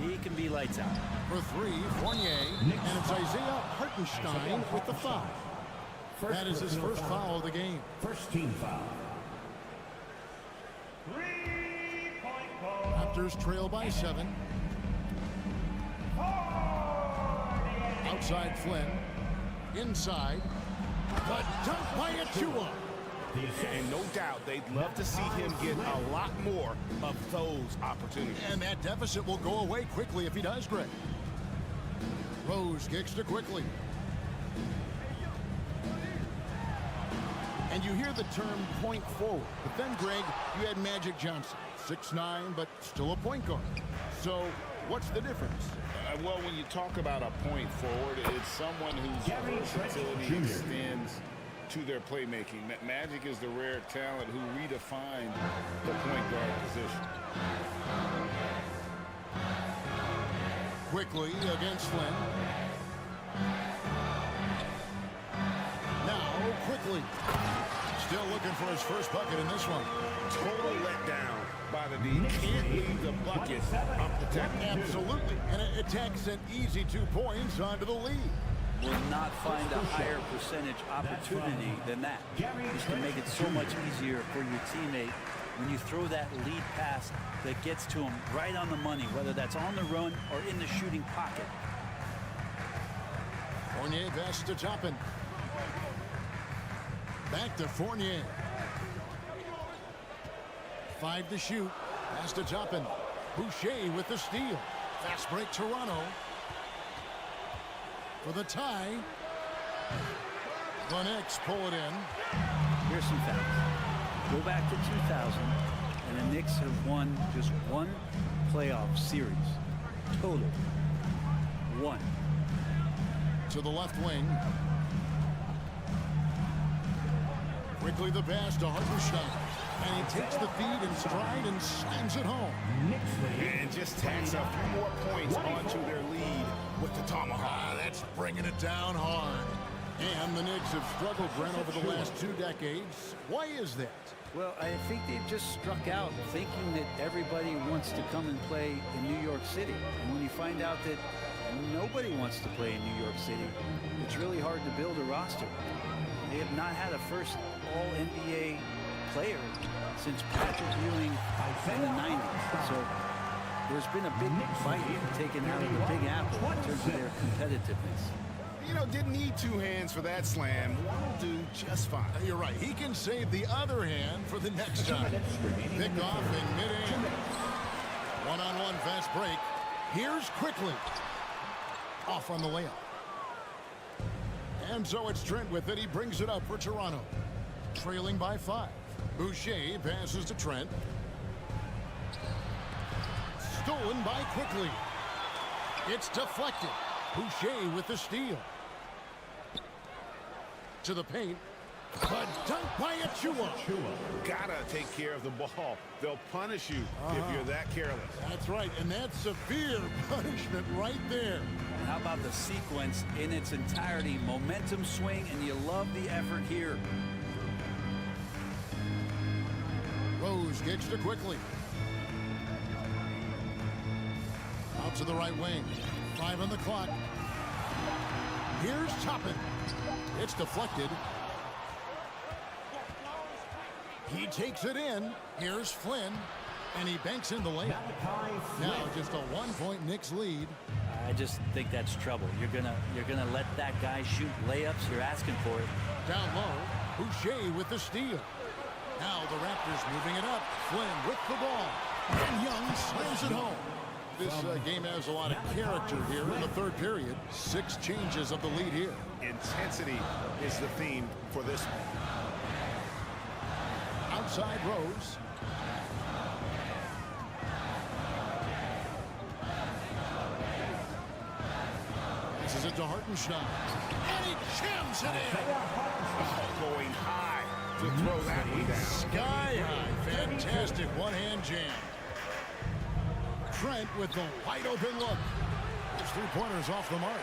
he can be lights out. For 3, Fournier, and it's Isaiah Hartenstein with the foul. That is his first foul of the game. First team foul. Raptors trail by 7. Outside Flynn. Inside. But dunk by Achua. And no doubt they'd love to see him get a lot more of those opportunities. And that deficit will go away quickly if he does, Greg. Rose kicks to Quickly. And you hear the term point forward. But then, Greg, you had Magic Johnson. 6'9", but still a point guard. So what's the difference? Well, when you talk about a point forward, it's someone whose versatility extends to their playmaking. Magic is the rare talent who redefined the point guard position. Quickly against Flynn. Now Quickly. Still looking for his first bucket in this one. Total letdown by the D. Can't leave the bucket unprotected. Absolutely. And it takes an easy 2 points onto the lead. Will not find a higher percentage opportunity than that. Just to make it so much easier for your teammate when you throw that lead pass that gets to him right on the money, whether that's on the run or in the shooting pocket. Fournier passes to Toppin. Back to Fournier. 5 to shoot. Pass to Toppin. Boucher with the steal. Fast break Toronto. For the tie. The Knicks pull it in. Here's some facts. Go back to 2000, and the Knicks have won just one playoff series. Total. 1. To the left wing. Quickly the pass to Hartenstein. And he takes the feed in stride and slams it home. And just tacks a few more points onto their lead with the tomahawk. That's bringing it down hard. And the Knicks have struggled, Brent, over the last 2 decades. Why is that? Well, I think they've just struck out thinking that everybody wants to come and play in New York City. And when you find out that nobody wants to play in New York City, it's really hard to build a roster. They have not had a first All-NBA player since Patrick Ewing in the 90s. So there's been a big fight taken out of the Big Apple in terms of their competitiveness. You know, didn't need 2 hands for that slam. Will do just fine. You're right. He can save the other hand for the next time. Pick off in mid-air. One-on-one fast break. Here's Quickly. Off on the layup. And so it's Trent with it. He brings it up for Toronto. Trailing by 5. Boucher passes to Trent. Stolen by Quickly. It's deflected. Boucher with the steal. To the paint. But dunk by Achua. Gotta take care of the ball. They'll punish you if you're that careless. That's right, and that's severe punishment right there. And how about the sequence in its entirety? Momentum swing, and you love the effort here. Rose gets to Quickly. Out to the right wing. 5 on the clock. Here's Toppin. It's deflected. He takes it in. Here's Flynn. And he banks in the layup. Now just a 1-point Knicks lead. I just think that's trouble. You're gonna let that guy shoot layups. You're asking for it. Down low. Boucher with the steal. Now the Raptors moving it up. Flynn with the ball. And Young slams it home. This game has a lot of character here in the third period. 6 changes of the lead here. Intensity is the theme for this one. Outside Rose. This is it to Hartenstein. And he jams it in. Going high to throw that one down. Sky high. Fantastic one-hand jam. Trent with the wide open look. His 3-pointers off the mark.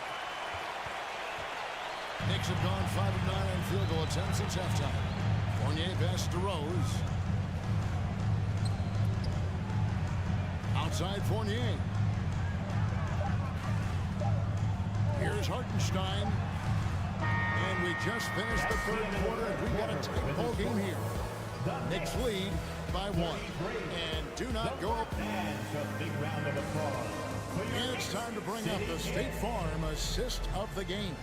Knicks have gone 5 of 9 on field goal attempts since halftime. Fournier pass to Rose. Outside Fournier. Here's Hartenstein. And we just finished the third quarter, and we got a tight ball game here. Knicks lead by 1. And do not go up. And it's time to bring up the State Farm assist of the game.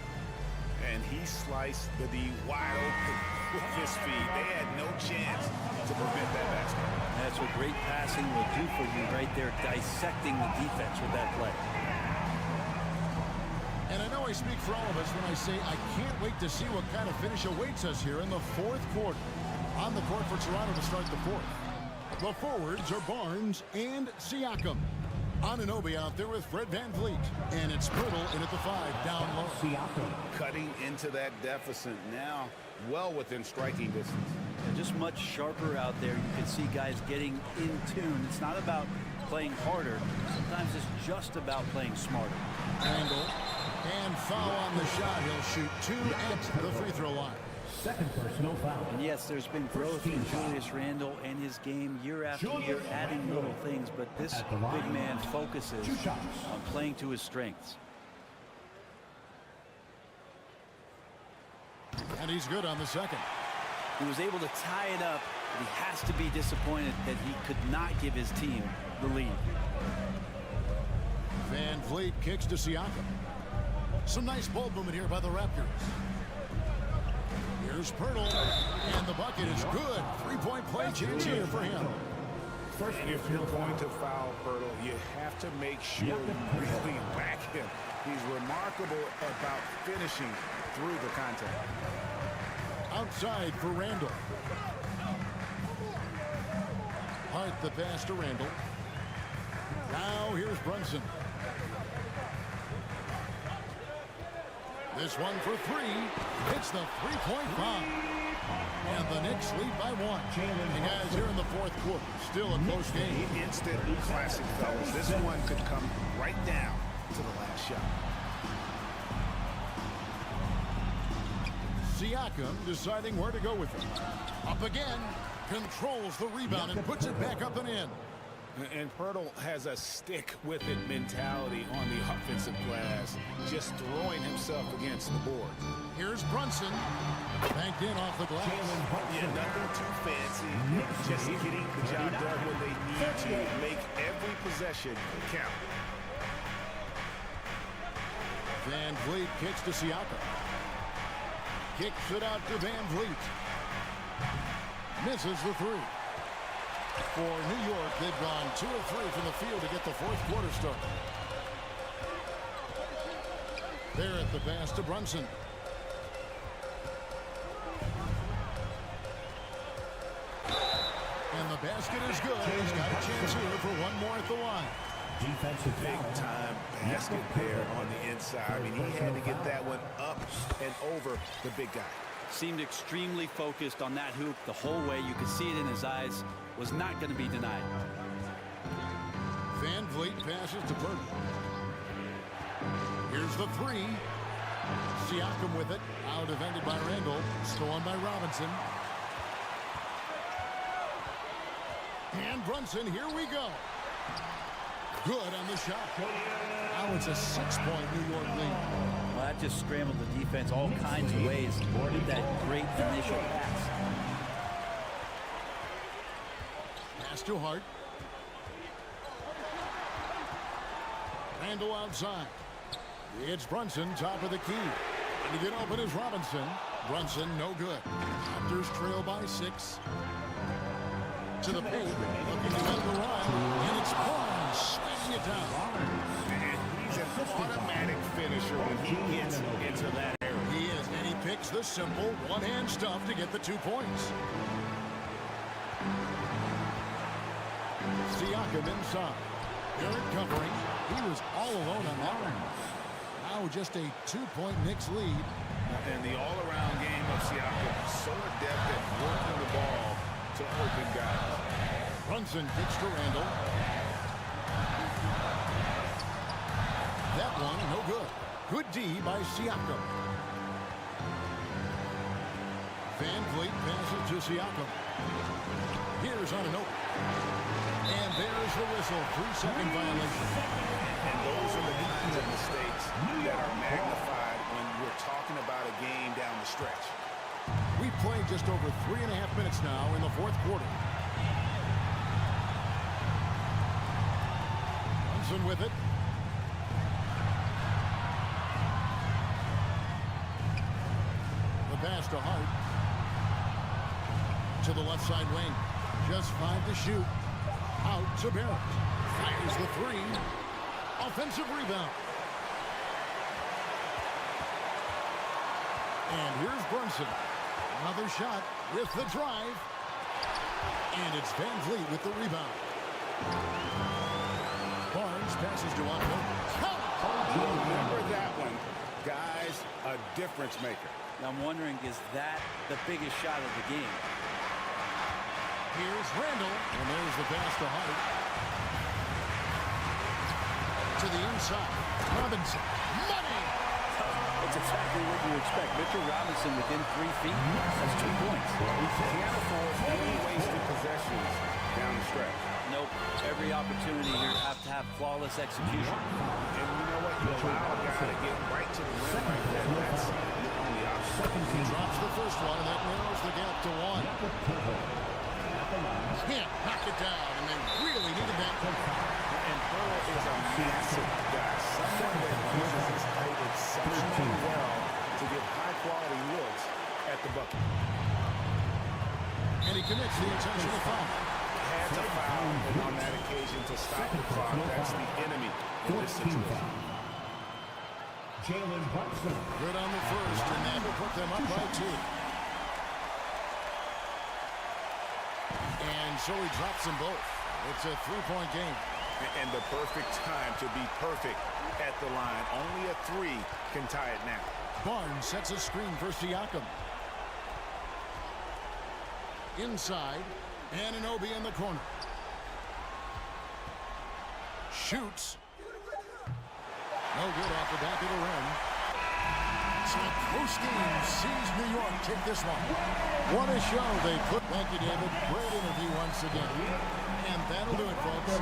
And he sliced the D wide open with his feet. They had no chance to prevent that basket. That's what great passing will do for you right there, dissecting the defense with that play. And I know I speak for all of us when I say I can't wait to see what kind of finish awaits us here in the fourth quarter. On the court for Toronto to start the fourth. The forwards are Barnes and Siakam. Anunoby out there with Fred VanVleet. And it's Pirtle in at the 5, down low. Siakam cutting into that deficit now, well within striking distance. And just much sharper out there. You can see guys getting in tune. It's not about playing harder. Sometimes it's just about playing smarter. Angle. And foul on the shot. He'll shoot 2 at the free throw line. second personal foul. And yes, there's been growth in Julius Randle and his game year after year, adding little things, but this big man focuses on playing to his strengths. And he's good on the second. He was able to tie it up, but he has to be disappointed that he could not give his team the lead. Van Vliet kicks to Siakam. Some nice ball movement here by the Raptors. Here's Pirtle, and the bucket is good. Three-point play chance here for him. First, if you're going to foul Pirtle, you have to make sure you really back him. He's remarkable about finishing through the contact. Outside for Randle. Hart the pass to Randle. Now here's Brunson. This one for three. It's the three-point bomb. And the Knicks lead by one. And guys, here in the fourth quarter, still a close game. Instant classic, fellas. This one could come right down to the last shot. Siakam deciding where to go with it. Up again. Controls the rebound and puts it back up and in. And Pirtle has a stick-with-it mentality on the offensive glass, just throwing himself against the board. Here's Brunson. Banked in off the glass. Yeah, nothing too fancy. Just getting the job done when they need to. Make every possession count. Van Vliet kicks to Siakam. Kicks it out to Van Vliet. Misses the three. For New York, they've gone 2 of 3 from the field to get the fourth quarter started. There at the pass to Brunson. And the basket is good. He's got a chance here for one more at the line. Defensive Big-time basket there on the inside. I mean, he had to get that one up and over the big guy. Seemed extremely focused on that hoop the whole way. You could see it in his eyes. Was not going to be denied. Van Vliet passes to Pirtle. Here's the three. Siakam with it. Out defended by Randle. Stolen by Robinson. And Brunson, here we go. Good on the shot. Now it's a 6-point New York lead. Well, that just scrambled the defense all kinds of ways with that great initial pass. Pass to Hart. Randle outside. It's Brunson, top of the key. And to get open is Robinson. Brunson, no good. Raptors trail by 6. To the paint. Looking to cut the run. And it's Barnes smashing it down. And he's an automatic finisher when he gets into that area. He is, and he picks the simple one-hand stuff to get the 2 points. Siakam inside. Barrett covering. He was all alone on that one. Now just a 2-point Knicks lead. And the all-around game of Siakam, so adept at working the ball to open guys. Brunson kicks to Randle. That one, no good. Good D by Siakam. Van Vliet passes to Siakam. Here's on an open. And there's the whistle. 3-second violation. And those are the kinds of mistakes that are magnified when we're talking about a game down the stretch. We played just over 3.5 minutes now in the fourth quarter. Brunson with it. The pass to Hart. To the left side wing. Just 5 to shoot. Out to Barrett. Fires the three. Offensive rebound. And here's Brunson. Another shot with the drive. And it's Van Vliet with the rebound. Barnes passes to Otto. Remember that one. Guys, a difference maker. Now I'm wondering, is that the biggest shot of the game? Here's Randle. And there's the pass to Hart. To the inside. Robinson. Money! That's exactly what you expect. Mitchell Robinson within 3 feet. That's 2 points. Can't afford any wasted possessions down the stretch. Nope. Every opportunity here to have flawless execution. And you know what? You allow a guy to get right to the rim like that. That's your only option. He drops the first one, and that narrows the gap to 1. Can't knock it down, and they really needed that. And Burrow is a massive guy. Someone that uses his height exceptionally well to get high-quality looks at the bucket. And he commits the intentional foul. Had to foul on that occasion to stop the clock. That's the enemy in this situation. Jalen Brunson. Good on the first, and that will put them up by 2. And so he drops them both. It's a 3-point game. And the perfect time to be perfect at the line. Only a 3 can tie it now. Barnes sets a screen for Siakam. Inside, Anunoby in the corner. Shoots. No good off the back of the rim. So close game sees New York take this one. What a show they put. Thank you, David. Great interview once again. And that'll do it, folks.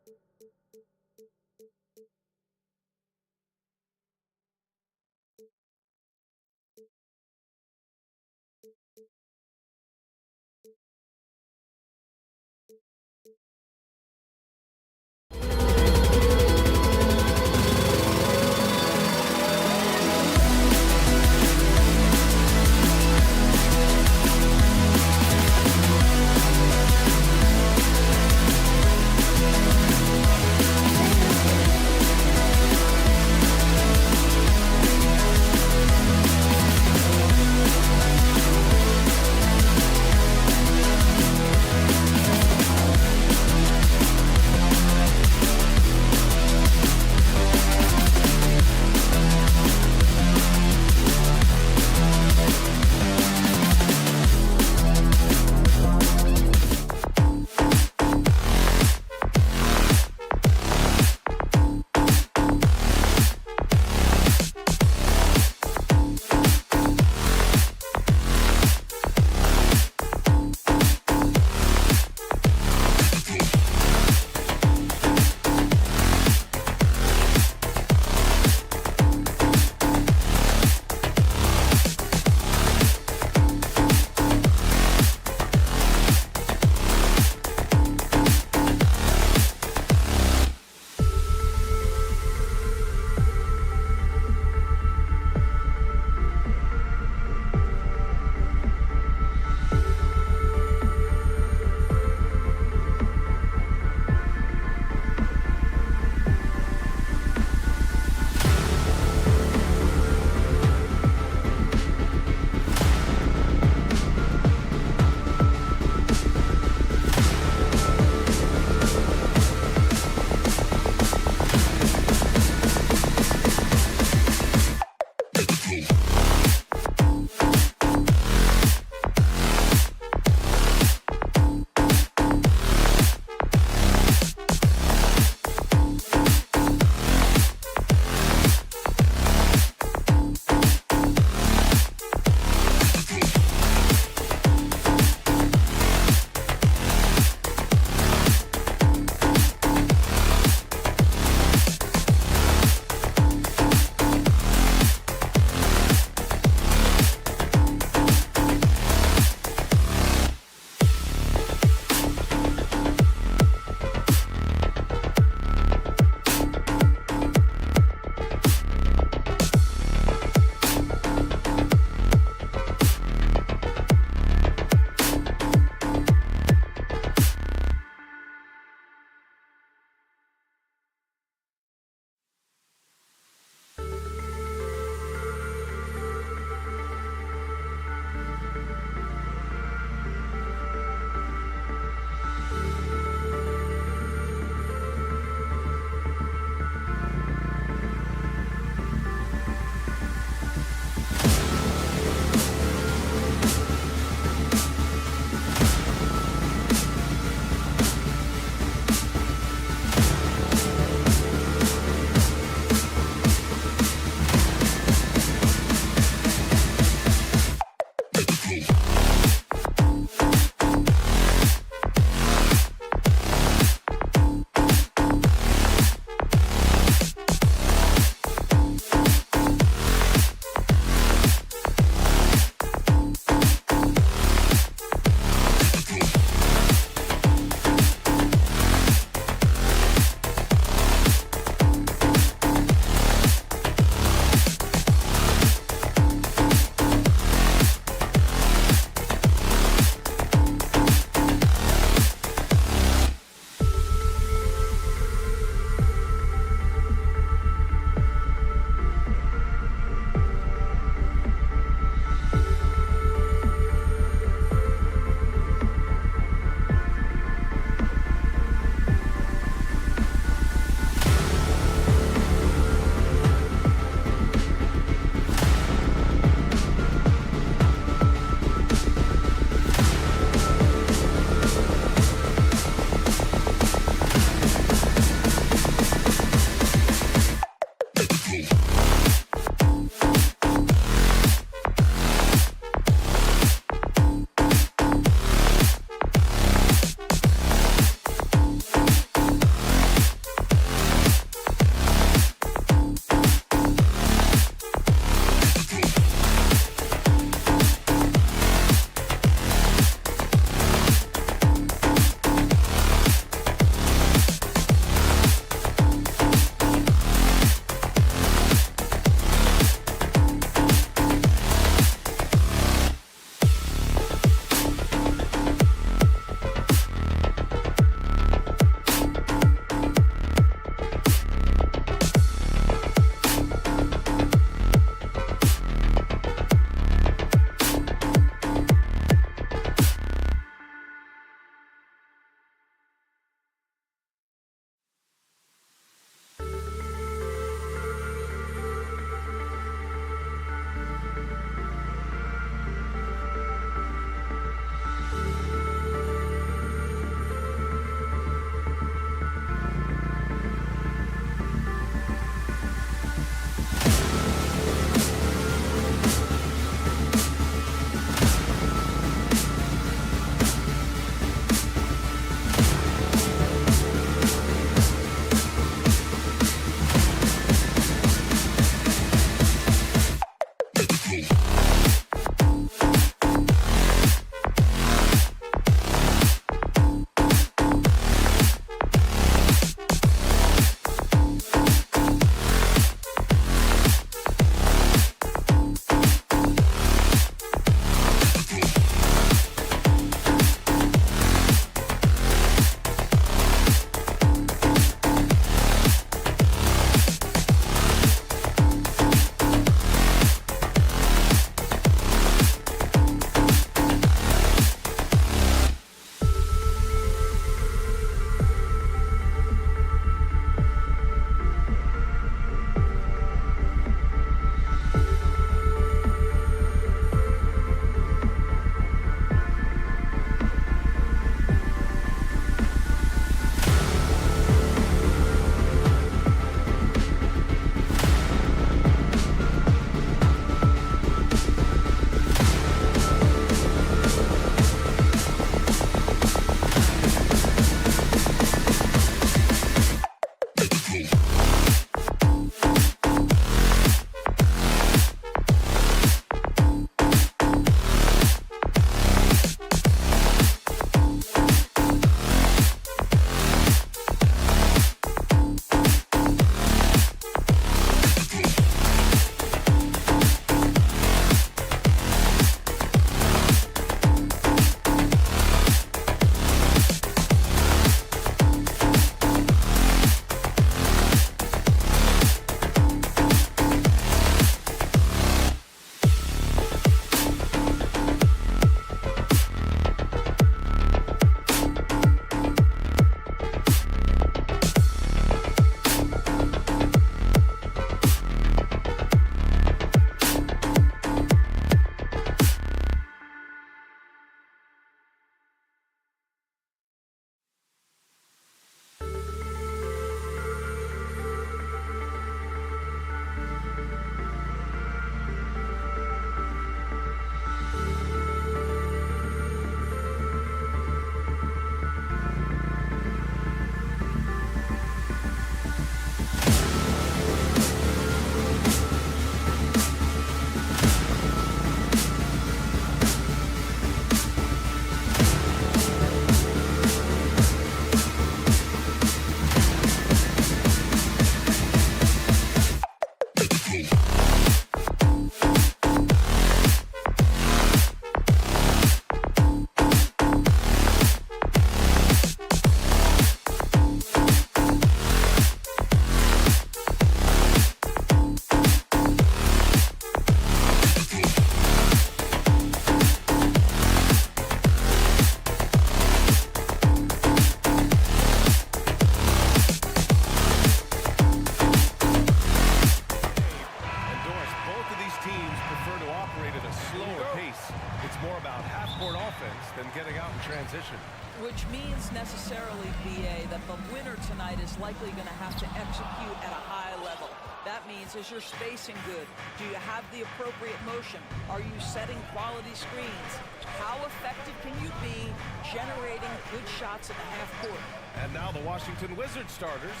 about half-court offense than getting out in transition. Which means necessarily, BA, that the winner tonight is likely going to have to execute at a high level. That means, is your spacing good? Do you have the appropriate motion? Are you setting quality screens? How effective can you be generating good shots in the half court? And now the Washington Wizards starters.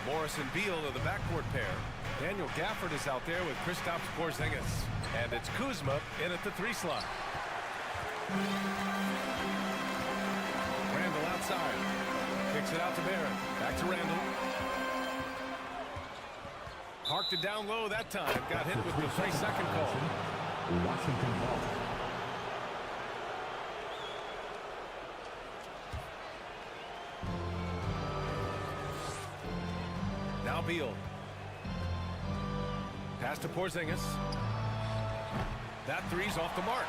Morris and Beal are the backcourt pair. Daniel Gafford is out there with Kristaps Porzingis. And it's Kuzma in at the 3 slot. Randall outside. Kicks it out to Barrett. Back to Randall. Parked it down low that time. Got hit with the 3-second call. Washington ball. Now Beal. Pass to Porzingis. That three's off the mark.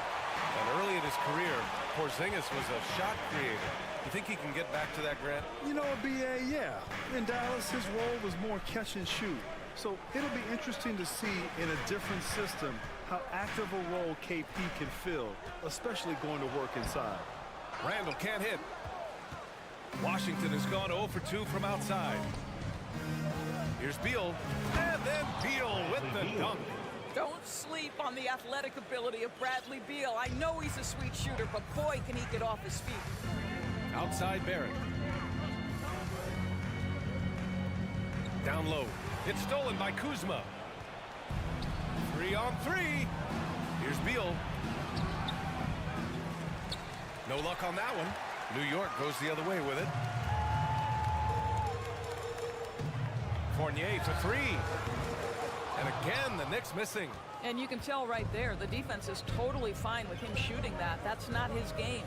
And early in his career, Porzingis was a shot creator. You think he can get back to that, Grant? You know, BA, yeah. In Dallas, his role was more catch and shoot. So it'll be interesting to see in a different system how active a role KP can fill, especially going to work inside. Randall can't hit. Washington has gone 0 for 2 from outside. Here's Beal. And then Beal with the dunk. Don't sleep on the athletic ability of Bradley Beal. I know he's a sweet shooter, but boy, can he get off his feet. Outside Barrett. Down low. It's stolen by Kuzma. 3-on-3. Here's Beal. No luck on that one. New York goes the other way with it. Fournier for 3. And again, the Knicks missing. And you can tell right there, the defense is totally fine with him shooting that. That's not his game.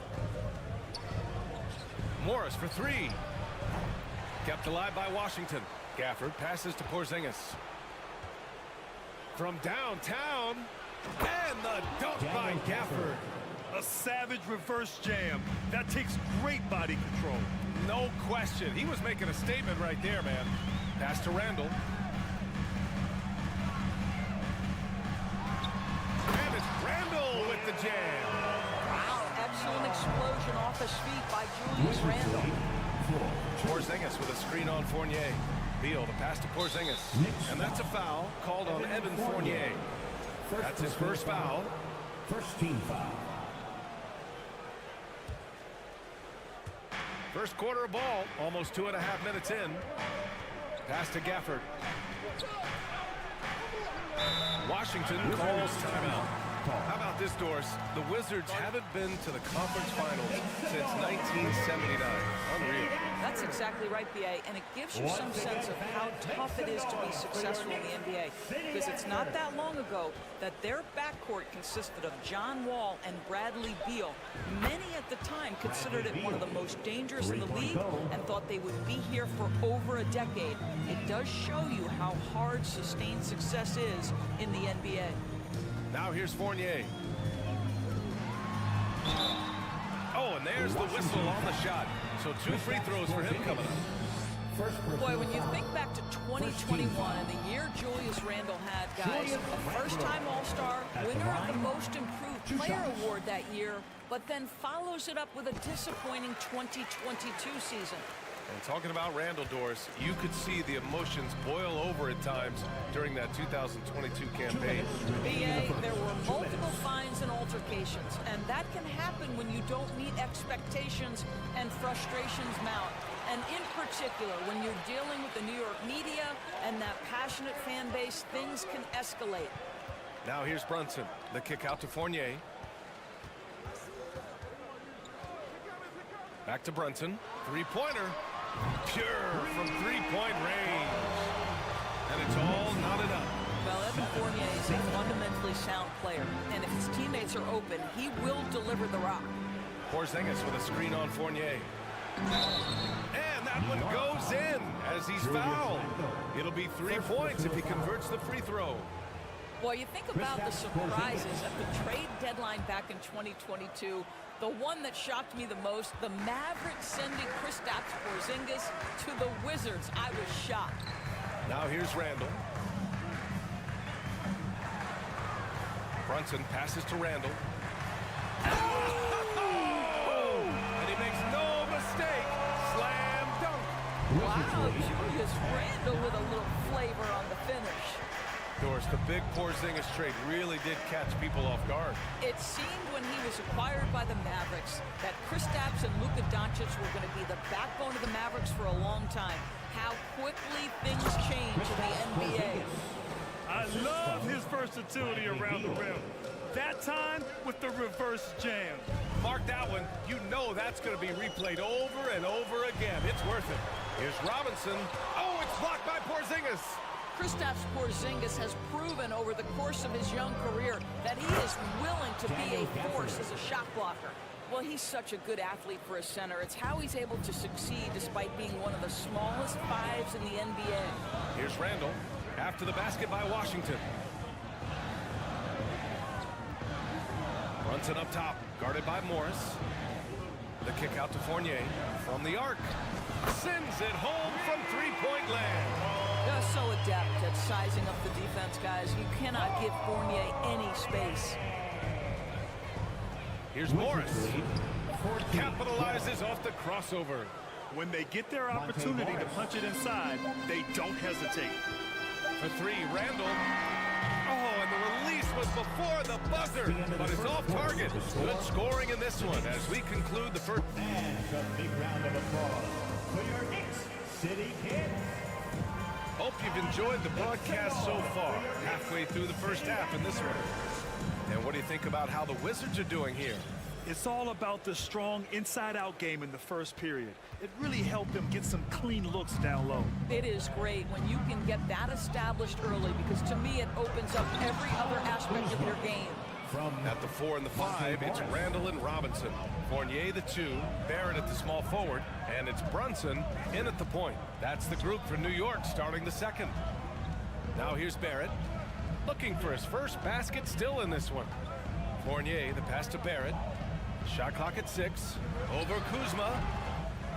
Morris for 3. Kept alive by Washington. Gafford passes to Porzingis. From downtown. And the dunk by Gafford. A savage reverse jam. That takes great body control. No question. He was making a statement right there, man. Pass to Randall. And it's Randall with the jam. Wow, excellent explosion off his feet by Julius Randall. Porzingis with a screen on Fournier. Beal to pass to Porzingis. And that's a foul called on Evan Fournier. That's his first foul. First team foul. First quarter of ball, almost 2.5 minutes in. Pass to Gafford. Washington calls timeout. How about this, Doris? The Wizards haven't been to the conference finals since 1979. Unreal. That's exactly right, BA, and it gives you some sense of how tough it is to be successful in the NBA. Because it's not that long ago that their backcourt consisted of John Wall and Bradley Beal. Many at the time considered it one of the most dangerous in the league and thought they would be here for over a decade. It does show you how hard sustained success is in the NBA. Now here's Fournier. Oh, and there's the whistle on the shot. So 2 free throws for him coming up. Boy, when you think back to 2021 and the year Julius Randall had, guys, a first-time All-Star, winner of the Most Improved Player Award that year, but then follows it up with a disappointing 2022 season. And talking about Randall, Doris, you could see the emotions boil over at times during that 2022 campaign. BA, there were multiple fines and altercations, and that can happen when you don't meet expectations and frustrations mount. And in particular, when you're dealing with the New York media and that passionate fan base, things can escalate. Now here's Brunson. The kick out to Fournier. Back to Brunson. Three-pointer. Pure from three-point range. And it's all knotted up. Well, Evan Fournier is a fundamentally sound player, and if his teammates are open, he will deliver the rock. Porzingis with a screen on Fournier. And that one goes in as he's fouled. It'll be 3 points if he converts the free throw. Boy, you think about the surprises at the trade deadline back in 2022. The one that shocked me the most, the Mavericks sending Kristaps Porzingis to the Wizards. I was shocked. Now here's Randall. Brunson passes to Randall. Oh, Wow, Julius Randle with a little flavor on the finish. Doris, the big Porzingis trade really did catch people off guard. It seemed when he was acquired by the Mavericks that Kristaps and Luka Doncic were going to be the backbone of the Mavericks for a long time. How quickly things change in the NBA. I love his versatility around the rim. That time with the reverse jam. Mark that one. You know that's going to be replayed over and over again. It's worth it. Here's Robinson. Oh, it's blocked by Porzingis. Kristaps Porzingis has proven over the course of his young career that he is willing to be a force as a shot blocker. Well, he's such a good athlete for a center. It's how he's able to succeed despite being one of the smallest fives in the NBA. Here's Randle after the basket by Washington. Brunson up top, guarded by Morris. The kick out to Fournier from the arc. Sends it home from three-point land. They're so adept at sizing up the defense, guys. You cannot give Fournier any space. Here's Morris. Capitalizes off the crossover. When they get their opportunity to punch it inside, they don't hesitate. For three, Randle. Oh, and the release was before the buzzer, but it's off target. Good scoring in this one as we conclude the first. And a big round of applause for your Knicks City Kids. Hope you've enjoyed the broadcast so far. Halfway through the first half in this one. And what do you think about how the Wizards are doing here? It's all about the strong inside-out game in the first period. It really helped them get some clean looks down low. It is great when you can get that established early because to me it opens up every other aspect of your game. At the 4 and the 5, it's Randle and Robinson. Fournier the 2, Barrett at the small forward, and it's Brunson in at the point. That's the group for New York starting the second. Now here's Barrett, looking for his first basket still in this one. Fournier, the pass to Barrett. Shot clock at 6. Over Kuzma.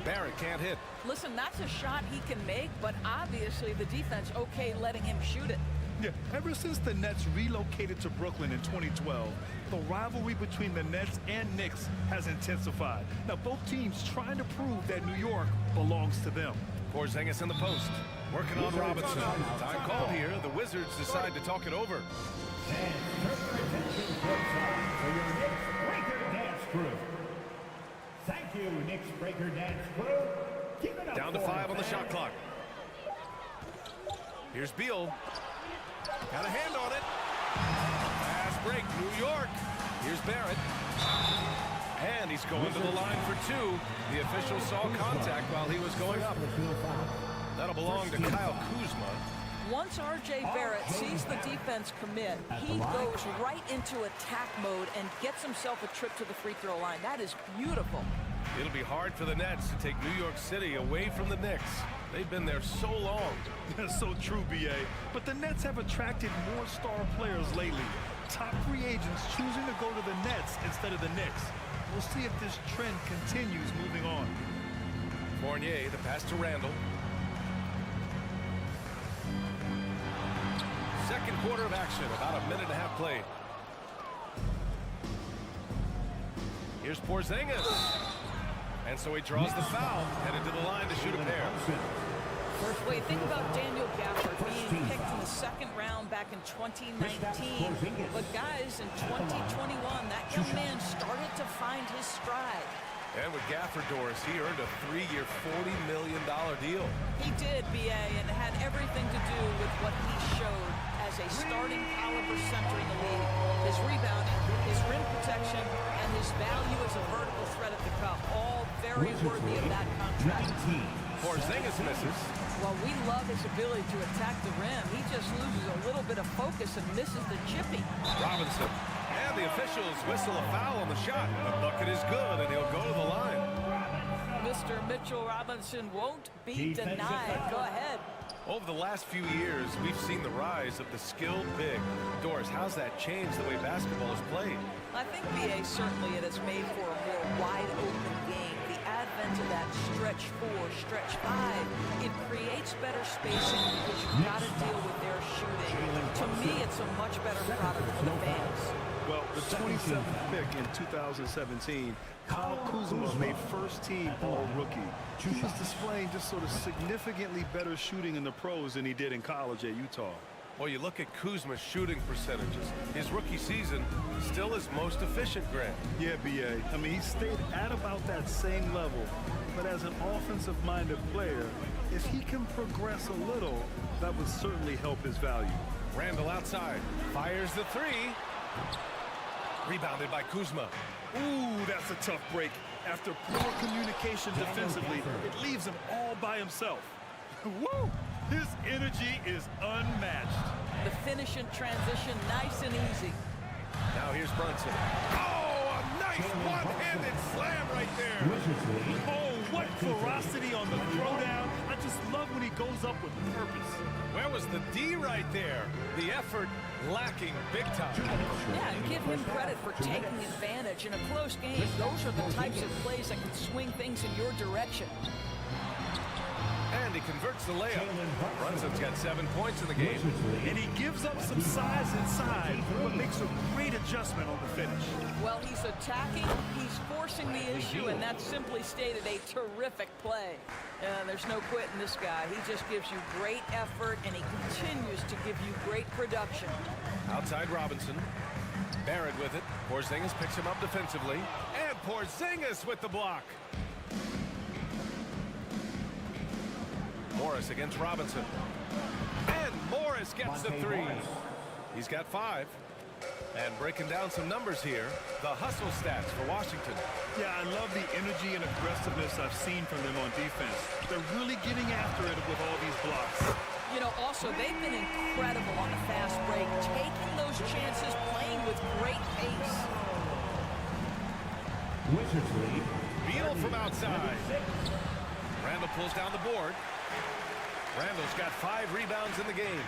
Barrett can't hit. Listen, that's a shot he can make, but obviously the defense okay letting him shoot it. Yeah, ever since the Nets relocated to Brooklyn in 2012, the rivalry between the Nets and Knicks has intensified. Now, both teams trying to prove that New York belongs to them. Porzingis in the post, working on Robinson. Time called here. The Wizards decide to talk it over. And turn your attention courtside for your Knicks Breaker Dance Crew. Thank you, Knicks Breaker Dance Crew. Keep it up. Down to 5 on the shot clock. Here's Beal. Got a hand on it. Fast break, New York. Here's Barrett. And he's going to the line for 2. The official saw contact while he was going up. That'll belong to Kyle Kuzma. Once R.J. Barrett sees the defense commit, he goes right into attack mode and gets himself a trip to the free throw line. That is beautiful. It'll be hard for the Nets to take New York City away from the Knicks. They've been there so long. That's so true, B.A. But the Nets have attracted more star players lately. Top free agents choosing to go to the Nets instead of the Knicks. We'll see if this trend continues moving on. Fournier, the pass to Randle. Second quarter of action, about a minute and a half played. Here's Porzingis. And so he draws the foul, headed to the line to shoot a pair. Wait, think about Daniel Gafford being picked in the second round back in 2019. But guys, in 2021, that young man started to find his stride. And with Gafford, Doris, he earned a 3-year, $40 million deal. He did, B.A., and it had everything to do with what he showed as a starting caliber center in the league. His rebounding, his rim protection, and his value as a vertical threat at the cup, all very worthy of that contract. Porzingis misses. While we love his ability to attack the rim, he just loses a little bit of focus and misses the chippy. Robinson. And the officials whistle a foul on the shot. The bucket is good, and he'll go to the line. Mr. Mitchell Robinson won't be denied. Go ahead. Over the last few years, we've seen the rise of the skilled big. Doris, how's that changed the way basketball is played? I think, B.A., certainly it has made for a more wide-open game. The advent of that stretch 4, stretch 5, it creates better spacing because you've got to deal with their shooting. To me, it's a much better product for the fans. Well, the 27th pick in 2017, Kyle Kuzma made first-team All-Rookie. He was displaying just sort of significantly better shooting in the pros than he did in college at Utah. Well, you look at Kuzma's shooting percentages. His rookie season, still his most efficient, Grant. Yeah, B.A. I mean, he stayed at about that same level. But as an offensive-minded player, if he can progress a little, that would certainly help his value. Randall outside, fires the three. Rebounded by Kuzma. Ooh, that's a tough break. After poor communication defensively, it leaves him all by himself. Woo! His energy is unmatched. The finish in transition, nice and easy. Now here's Brunson. Oh, a nice one-handed slam right there. Oh, what ferocity on the throwdown. I just love when he goes up with purpose. Where was the D right there? The effort lacking big time. Yeah, and give him credit for taking advantage. In a close game, those are the types of plays that can swing things in your direction. And he converts the layup. Brunson's got 7 points in the game. And he gives up some size inside, but makes a great adjustment on the finish. Well, he's attacking, he's forcing the issue, and that's simply stated a terrific play. There's no quitting this guy. He just gives you great effort, and he continues to give you great production. Outside Robinson. Barrett with it. Porzingis picks him up defensively. And Porzingis with the block. Morris against Robinson. And Morris gets the three. He's got 5. And breaking down some numbers here, the hustle stats for Washington. Yeah, I love the energy and aggressiveness I've seen from them on defense. They're really getting after it with all these blocks. You know, also, they've been incredible on the fast break, taking those chances, playing with great pace. Wizards lead. Beal from outside. Randall pulls down the board. Randall's got 5 rebounds in the game.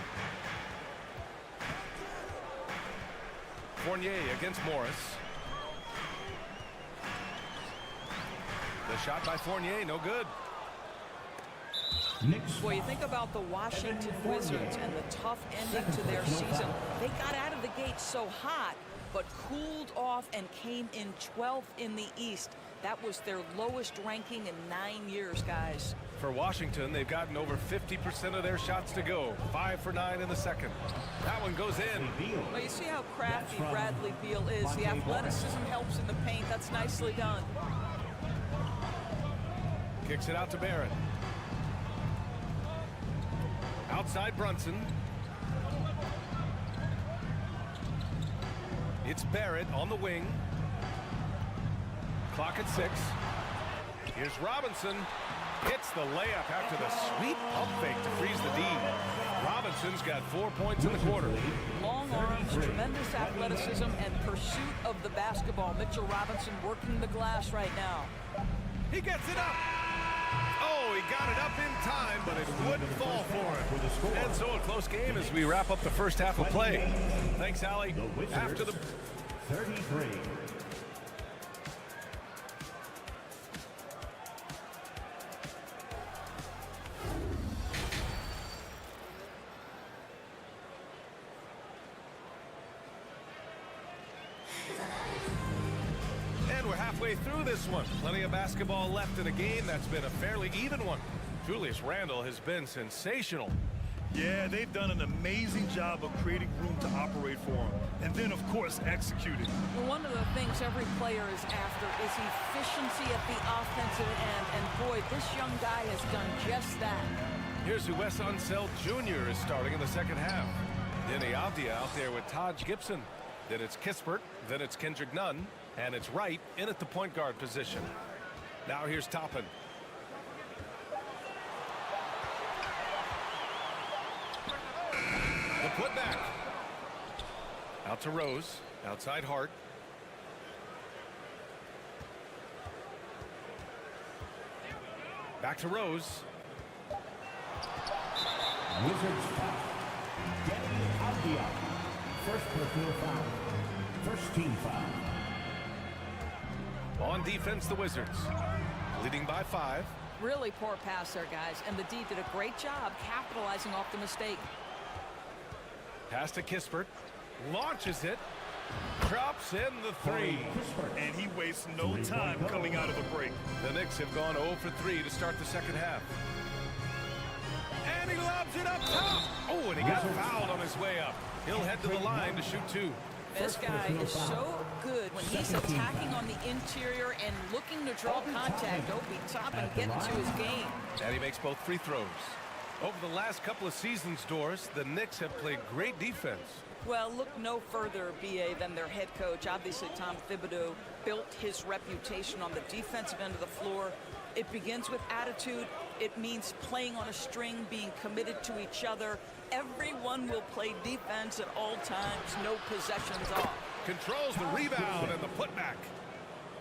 Fournier against Morris. The shot by Fournier, no good. Boy, you think about the Washington Wizards and the tough ending to their season. They got out of the gate so hot, but cooled off and came in 12th in the East. That was their lowest ranking in 9 years, guys. For Washington, they've gotten over 50% of their shots to go. 5 for 9 in the second. That one goes in. Well, you see how crafty Bradley Beal is. The athleticism helps in the paint. That's nicely done. Kicks it out to Barrett. Outside Brunson. It's Barrett on the wing. Clock at 6. Here's Robinson. Hits the layup after the sweet pump fake to freeze the D. Robinson's got 4 points in the quarter. Long arms, tremendous athleticism, and pursuit of the basketball. Mitchell Robinson working the glass right now. He gets it up. Oh, he got it up in time, but it wouldn't fall for him. And so a close game as we wrap up the first half of play. Thanks, Allie. After the 33. Through this one. Plenty of basketball left in a game that's been a fairly even one. Julius Randle has been sensational. Yeah, they've done an amazing job of creating room to operate for him. And then, of course, executing. Well, one of the things every player is after is efficiency at the offensive end. And boy, this young guy has done just that. Here's who Wes Unseld Jr. is starting in the second half. Denny Avdia out there with Taj Gibson. Then it's Kispert. Then it's Kendrick Nunn. And it's Wright in at the point guard position. Now here's Toppin. The putback. Out to Rose. Outside Hart. Back to Rose. Wizards foul. Denny Avdia. First personal foul. First team foul. On defense, the Wizards. Leading by 5. Really poor pass there, guys. And the D did a great job capitalizing off the mistake. Pass to Kispert. Launches it. Drops in the three. And he wastes no time coming out of the break. The Knicks have gone 0 for 3 to start the second half. And he lobs it up top. Oh, and he got fouled on his way up. He'll head to the line to shoot 2. This guy is so good when he's attacking on the interior and looking to draw contact. Over the top and get into his game. And he makes both free throws. Over the last couple of seasons, Doris, the Knicks have played great defense. Well, look no further, BA, than their head coach. Obviously, Tom Thibodeau built his reputation on the defensive end of the floor. It begins with attitude. It means playing on a string, being committed to each other. Everyone will play defense at all times, no possessions off. Controls the rebound and the putback.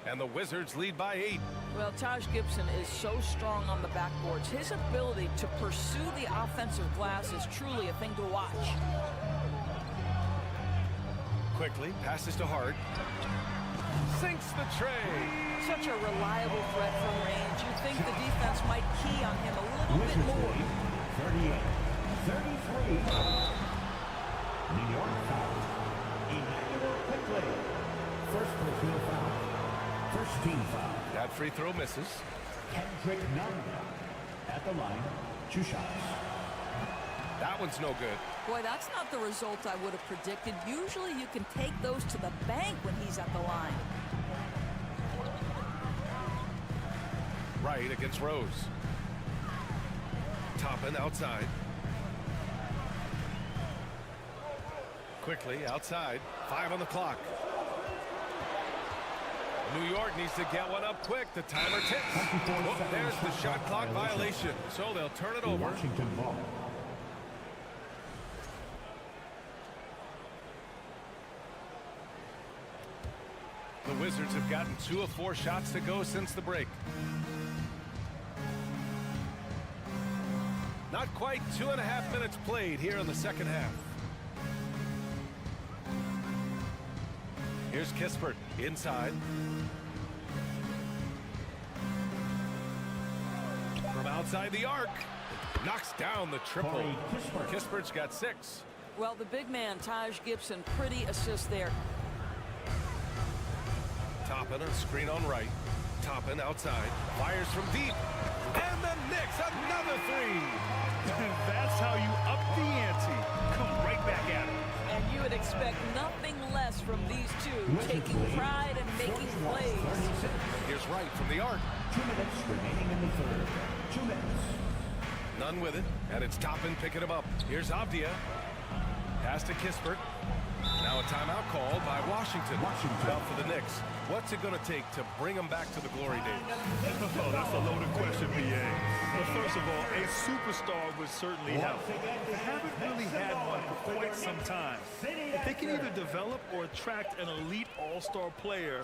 And the Wizards lead by 8. Well, Taj Gibson is so strong on the backboards. His ability to pursue the offensive glass is truly a thing to watch. Quickly, passes to Hart. Sinks the tray. Such a reliable threat from range. You'd think the defense might key on him a little bit more. 38-33. New York foul. Emmanuel quickly. First personal foul. First team foul. That free throw misses. Kendrick Nunn at the line. 2 shots. That one's no good. Boy, that's not the result I would have predicted. Usually you can take those to the bank when he's at the line. Right against Rose. Toppin outside. Quickly outside. 5 on the clock. New York needs to get one up quick. The timer ticks. Oh, there's the shot clock violation. So they'll turn it over. Washington ball. The Wizards have gotten 2 of 4 shots to go since the break. Not quite 2.5 minutes played here in the second half. Here's Kispert inside. From outside the arc. Knocks down the triple. Kispert's got 6. Well, the big man, Taj Gibson, pretty assist there. Toppin, a screen on right. Toppin outside. Fires from deep. And the Knicks, another 3. That's how you up the ante. Come right back at him. And you would expect nothing less from these two, taking pride and making plays. Here's Wright from the arc. 2 minutes remaining in the third. 2 minutes. None with it, and it's Toppin picking him up. Here's Avdia. Pass to Kispert. Now a timeout called by Washington. Out for the Knicks. What's it going to take to bring them back to the glory days? Oh, that's a loaded question, BA. Well, first of all, a superstar would certainly help. They haven't really had one for quite some time. If they can either develop or attract an elite all-star player,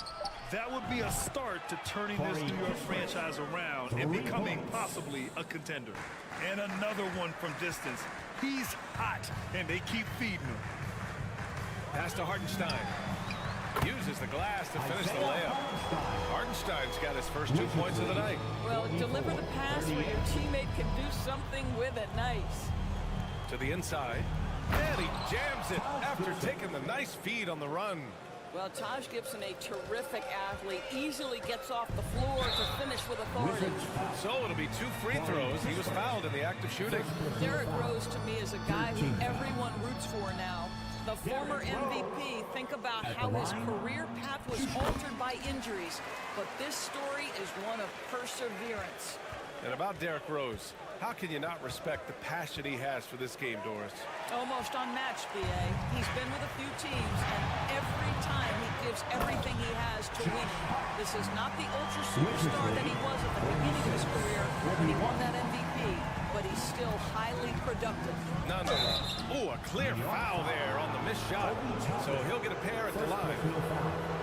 that would be a start to turning this New York franchise around and becoming possibly a contender. And another one from distance. He's hot, and they keep feeding him. Pass to Hartenstein. Uses the glass to finish the layup. Hartenstein's got his first 2 points of the night. Well, deliver the pass where your teammate can do something with it. Nice. To the inside. And he jams it after taking the nice feed on the run. Well, Taj Gibson, a terrific athlete, easily gets off the floor to finish with authority. So it'll be 2 free throws. He was fouled in the act of shooting. Derrick Rose, to me, is a guy who everyone roots for now. The former MVP, think about how his career path was altered by injuries. But this story is one of perseverance. And about Derrick Rose, how can you not respect the passion he has for this game, Doris? Almost unmatched, BA. He's been with a few teams, and every time he gives everything he has to win. This is not the ultra superstar that he was at the beginning of his career when he won that MVP, but he's still highly productive. None. Ooh, a clear foul there on the missed shot. So he'll get a pair at the line.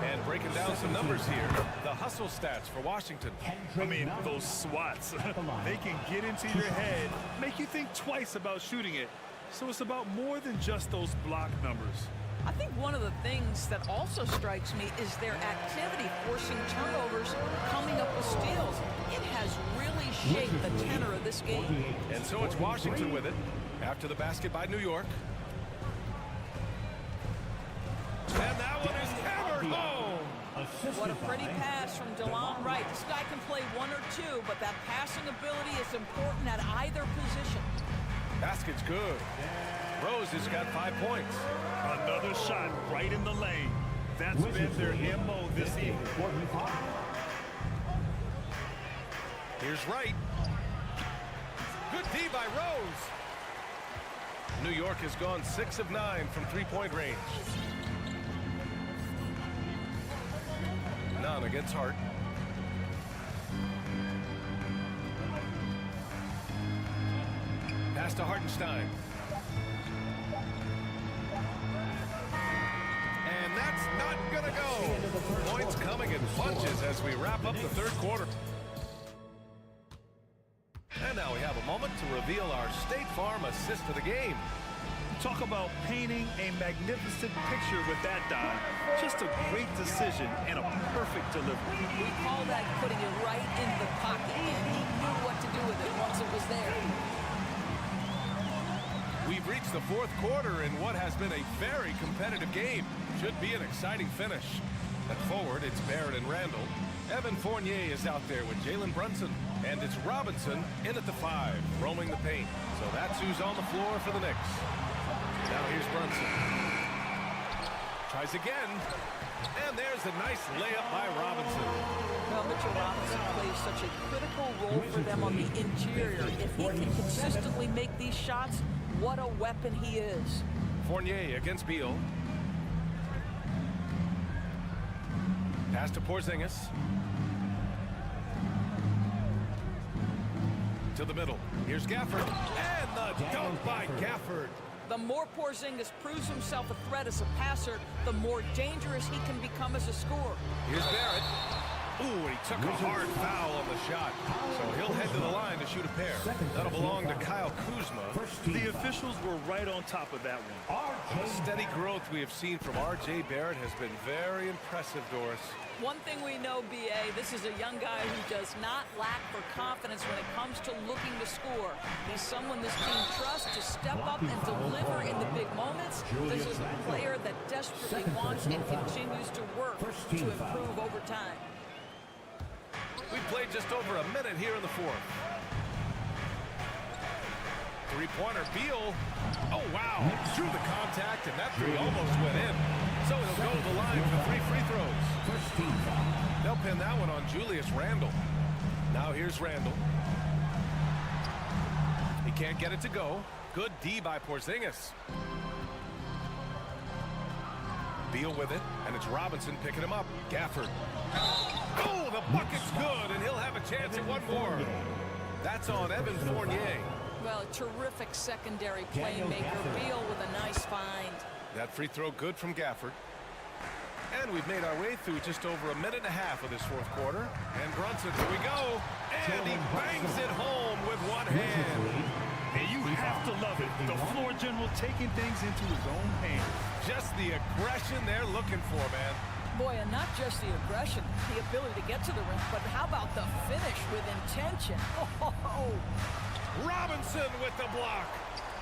And breaking down some numbers here, the hustle stats for Washington. I mean, those swats, they can get into your head, make you think twice about shooting it. So it's about more than just those block numbers. I think one of the things that also strikes me is their activity forcing turnovers, coming up with steals. It has really shaped the tenor of this game. And so it's Washington with it after the basket by New York. And that one Oh! What a pretty pass from DeLon Wright. This guy can play one or two, but that passing ability is important at either position. Basket's good. Rose has got 5 points. Another shot right in the lane. That's been their MO this evening. Here's Wright. Good D by Rose. New York has gone 6 of 9 from three-point range. None against Hart. Pass to Hartenstein. And that's not gonna go. Points coming in bunches as we wrap up the third quarter. And now we have a moment to reveal our State Farm assist of the game. Talk about painting a magnificent picture with that dive. Just a great decision and a perfect delivery. We call that putting it right in the pocket, and he knew what to do with it once it was there. We've reached the fourth quarter in what has been a very competitive game. Should be an exciting finish. At forward, it's Barrett and Randall. Evan Fournier is out there with Jalen Brunson. And it's Robinson in at the 5, roaming the paint. So that's who's on the floor for the Knicks. Now here's Brunson. Tries again. And there's a nice layup by Robinson. Well, Mitchell Robinson plays such a critical role for them on the interior. If he can consistently make these shots, what a weapon he is. Fournier against Beal. Pass to Porzingis. To the middle. Here's Gafford. And the dunk by Gafford. The more Porzingis proves himself a threat as a passer, the more dangerous he can become as a scorer. Here's Barrett. Ooh, and he took a hard foul on the shot. So he'll head to the line to shoot a pair. That'll belong to Kyle Kuzma. The officials were right on top of that one. The steady growth we have seen from R.J. Barrett has been very impressive, Doris. One thing we know, B.A., this is a young guy who does not lack for confidence when it comes to looking to score. He's someone this team trusts to step up and deliver in the big moments. This is a player that desperately wants and continues to work to improve over time. We played just over a minute here in the fourth. Three-pointer, Beal. Oh, wow. Through the contact, and that three almost went in. So he'll go to the line for 3 free throws. They'll pin that one on Julius Randle. Now here's Randle. He can't get it to go. Good D by Porzingis. Beal with it, and it's Robinson picking him up. Gafford. Oh, the bucket's good, and he'll have a chance at one more. That's on Evan Fournier. Well, a terrific secondary playmaker. Beal with a nice find. That free throw good from Gafford. And we've made our way through just over a minute and a half of this fourth quarter. And Brunson, here we go. And he bangs it home with one hand. And you have to love it. The floor general taking things into his own hands. Just the aggression they're looking for, man. Boy, and not just the aggression, the ability to get to the rim, but how about the finish with intention? Oh. Robinson with the block.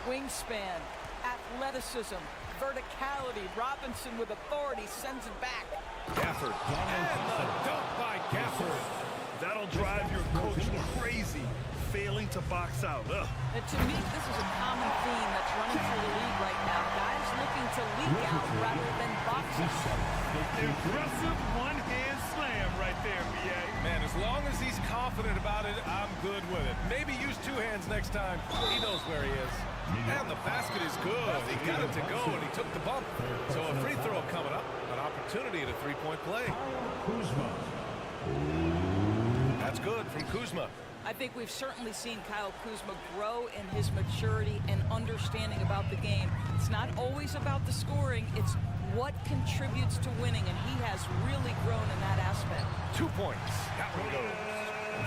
Wingspan, athleticism, verticality. Robinson with authority sends it back. Gafford. And the dunk by Gafford. That'll drive your coach crazy, failing to box out. Ugh. And to me, this is a common theme that's running through the league right now. Guys looking to leak out rather than box out. Impressive one-hand slam right there, B.A. Man, as long as he's confident about it, I'm good with it. Maybe use 2 hands next time. He knows where he is. And the basket is good. He got it to go, and he took the bump. So a free throw coming up. An opportunity at a three-point play. That's good from Kuzma. I think we've certainly seen Kyle Kuzma grow in his maturity and understanding about the game. It's not always about the scoring. It's what contributes to winning, and he has really grown in that aspect. 2 points. That one goes.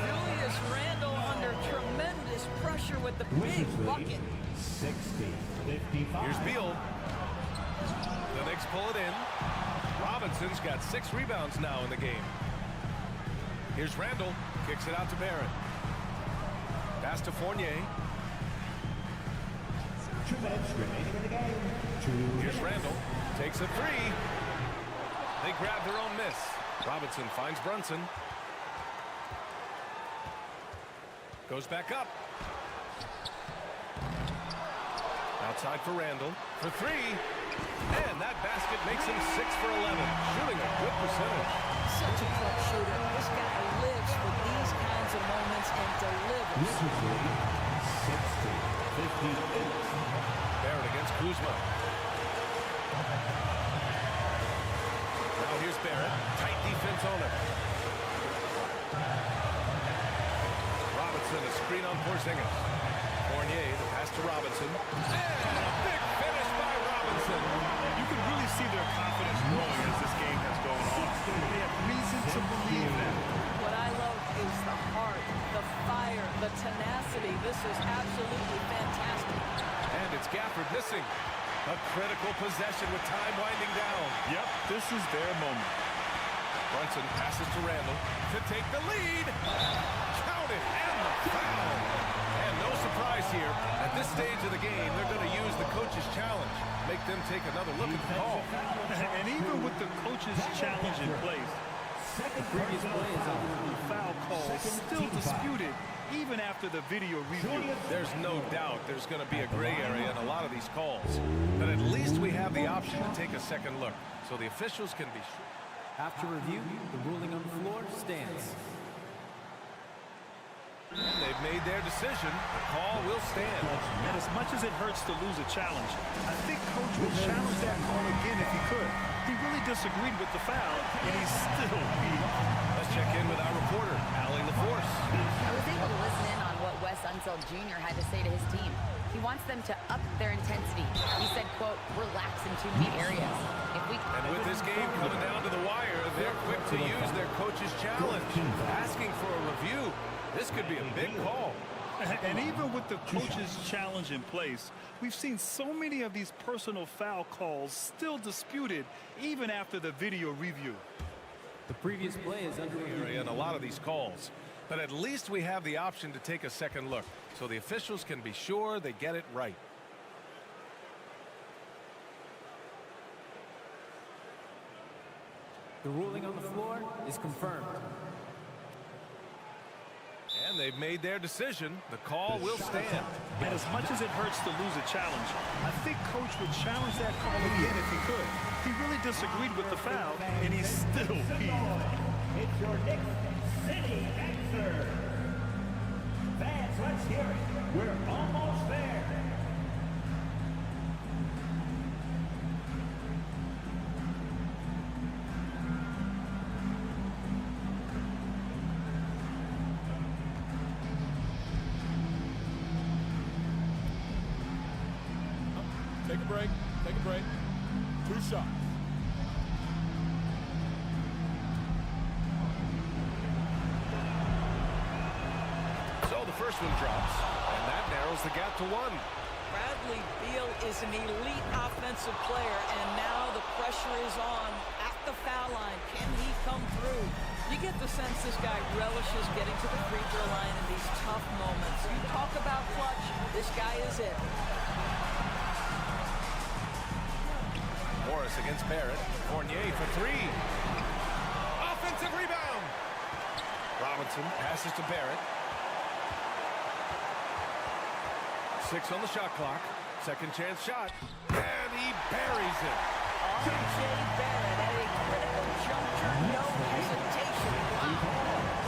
Julius Randle under tremendous pressure with the big bucket. 60-55. Here's Beal. The Knicks pull it in. Robinson's got 6 rebounds now in the game. Here's Randle. Kicks it out to Barrett. Pass to Fournier. 2 minutes remaining in the game. Here's Randle. Takes a 3. They grab their own miss. Robinson finds Brunson. Goes back up. Outside for Randall. For three. And that basket makes him 6 for 11. Shooting a good percentage. Such a clutch shooter. This guy lives for these kinds of moments and delivers. 60-58. Barrett against Kuzma. Now here's Barrett. Tight defense on him. Robinson, a screen on Porzingis. Fournier, the pass to Robinson. And a big finish by Robinson. You can really see their confidence growing as this game has gone on. They have reason to believe that. What I love is the heart, the fire, the tenacity. This is absolutely fantastic. And it's Gafford missing. A critical possession with time winding down. Yep, this is their moment. Brunson passes to Randall to take the lead. Count it, and the foul. And no surprise here. At this stage of the game, they're going to use the coach's challenge. Make them take another look at the call. And even with the coach's challenge in place, The previous play is on. the foul call is still disputed even after the video review. There's no doubt there's going to be a gray area in a lot of these calls. But at least we have the option to take a second look, so the officials can be sure. After review, the ruling on the floor stands. And they've made their decision. The call will stand. And as much as it hurts to lose a challenge, I think Coach would challenge that call again if he could. He really disagreed with the foul, and he's still beat. Let's check in with our reporter, Allie LaForce. I was able to listen in on what Wes Unseld Jr. had to say to his team. He wants them to up their intensity. He said, quote, relax in too many areas. And with this game coming down to the wire, they're quick to use their coach's challenge, asking for a review. This could be a big call. And even with the coach's challenge in place, we've seen so many of these personal foul calls still disputed even after the video review. The previous play is under review. In a lot of these calls. But at least we have the option to take a second look, so the officials can be sure they get it right. The ruling on the floor is confirmed. And they've made their decision. The call will stand. And as much as it hurts to lose a challenge, I think Coach would challenge that call again if he could. He really disagreed with the foul, and he's still peeved. It's your Knicks City answer. Fans, let's hear it. We're almost there. Take a break. Take a break. 2 shots. So the first one drops, and that narrows the gap to 1. Bradley Beal is an elite offensive player, and now the pressure is on at the foul line. Can he come through? You get the sense this guy relishes getting to the free throw line in these tough moments. You talk about clutch, this guy is it. Morris against Barrett. Fournier for 3. Offensive rebound. Robinson passes to Barrett. 6 on the shot clock. Second chance shot. And he buries it. R.J. Barrett at a critical juncture, no hesitation. Wow.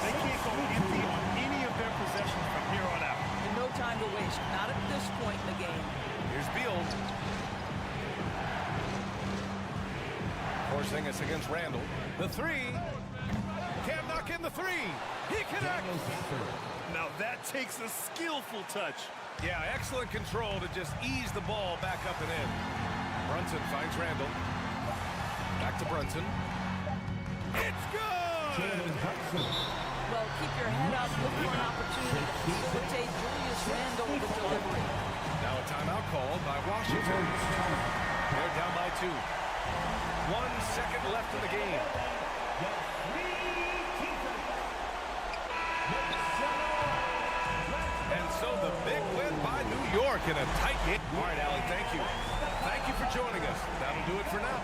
They can't go empty on any of their possessions from here on out. And no time to waste, not at this point in the game. Here's Beal. Porzingis against Randall. The 3. Can't knock in the 3. He connects. Now that takes a skillful touch. Yeah, excellent control to just ease the ball back up and in. Brunson finds Randall. Back to Brunson. It's good! Well, keep your head up, look for an opportunity to facilitate Julius Randle with delivery. Now a timeout called by Washington. They're down by 2. 1 second left in the game. And so the big win by New York in a tight game. All right, Allie, thank you. Thank you for joining us. That'll do it for now.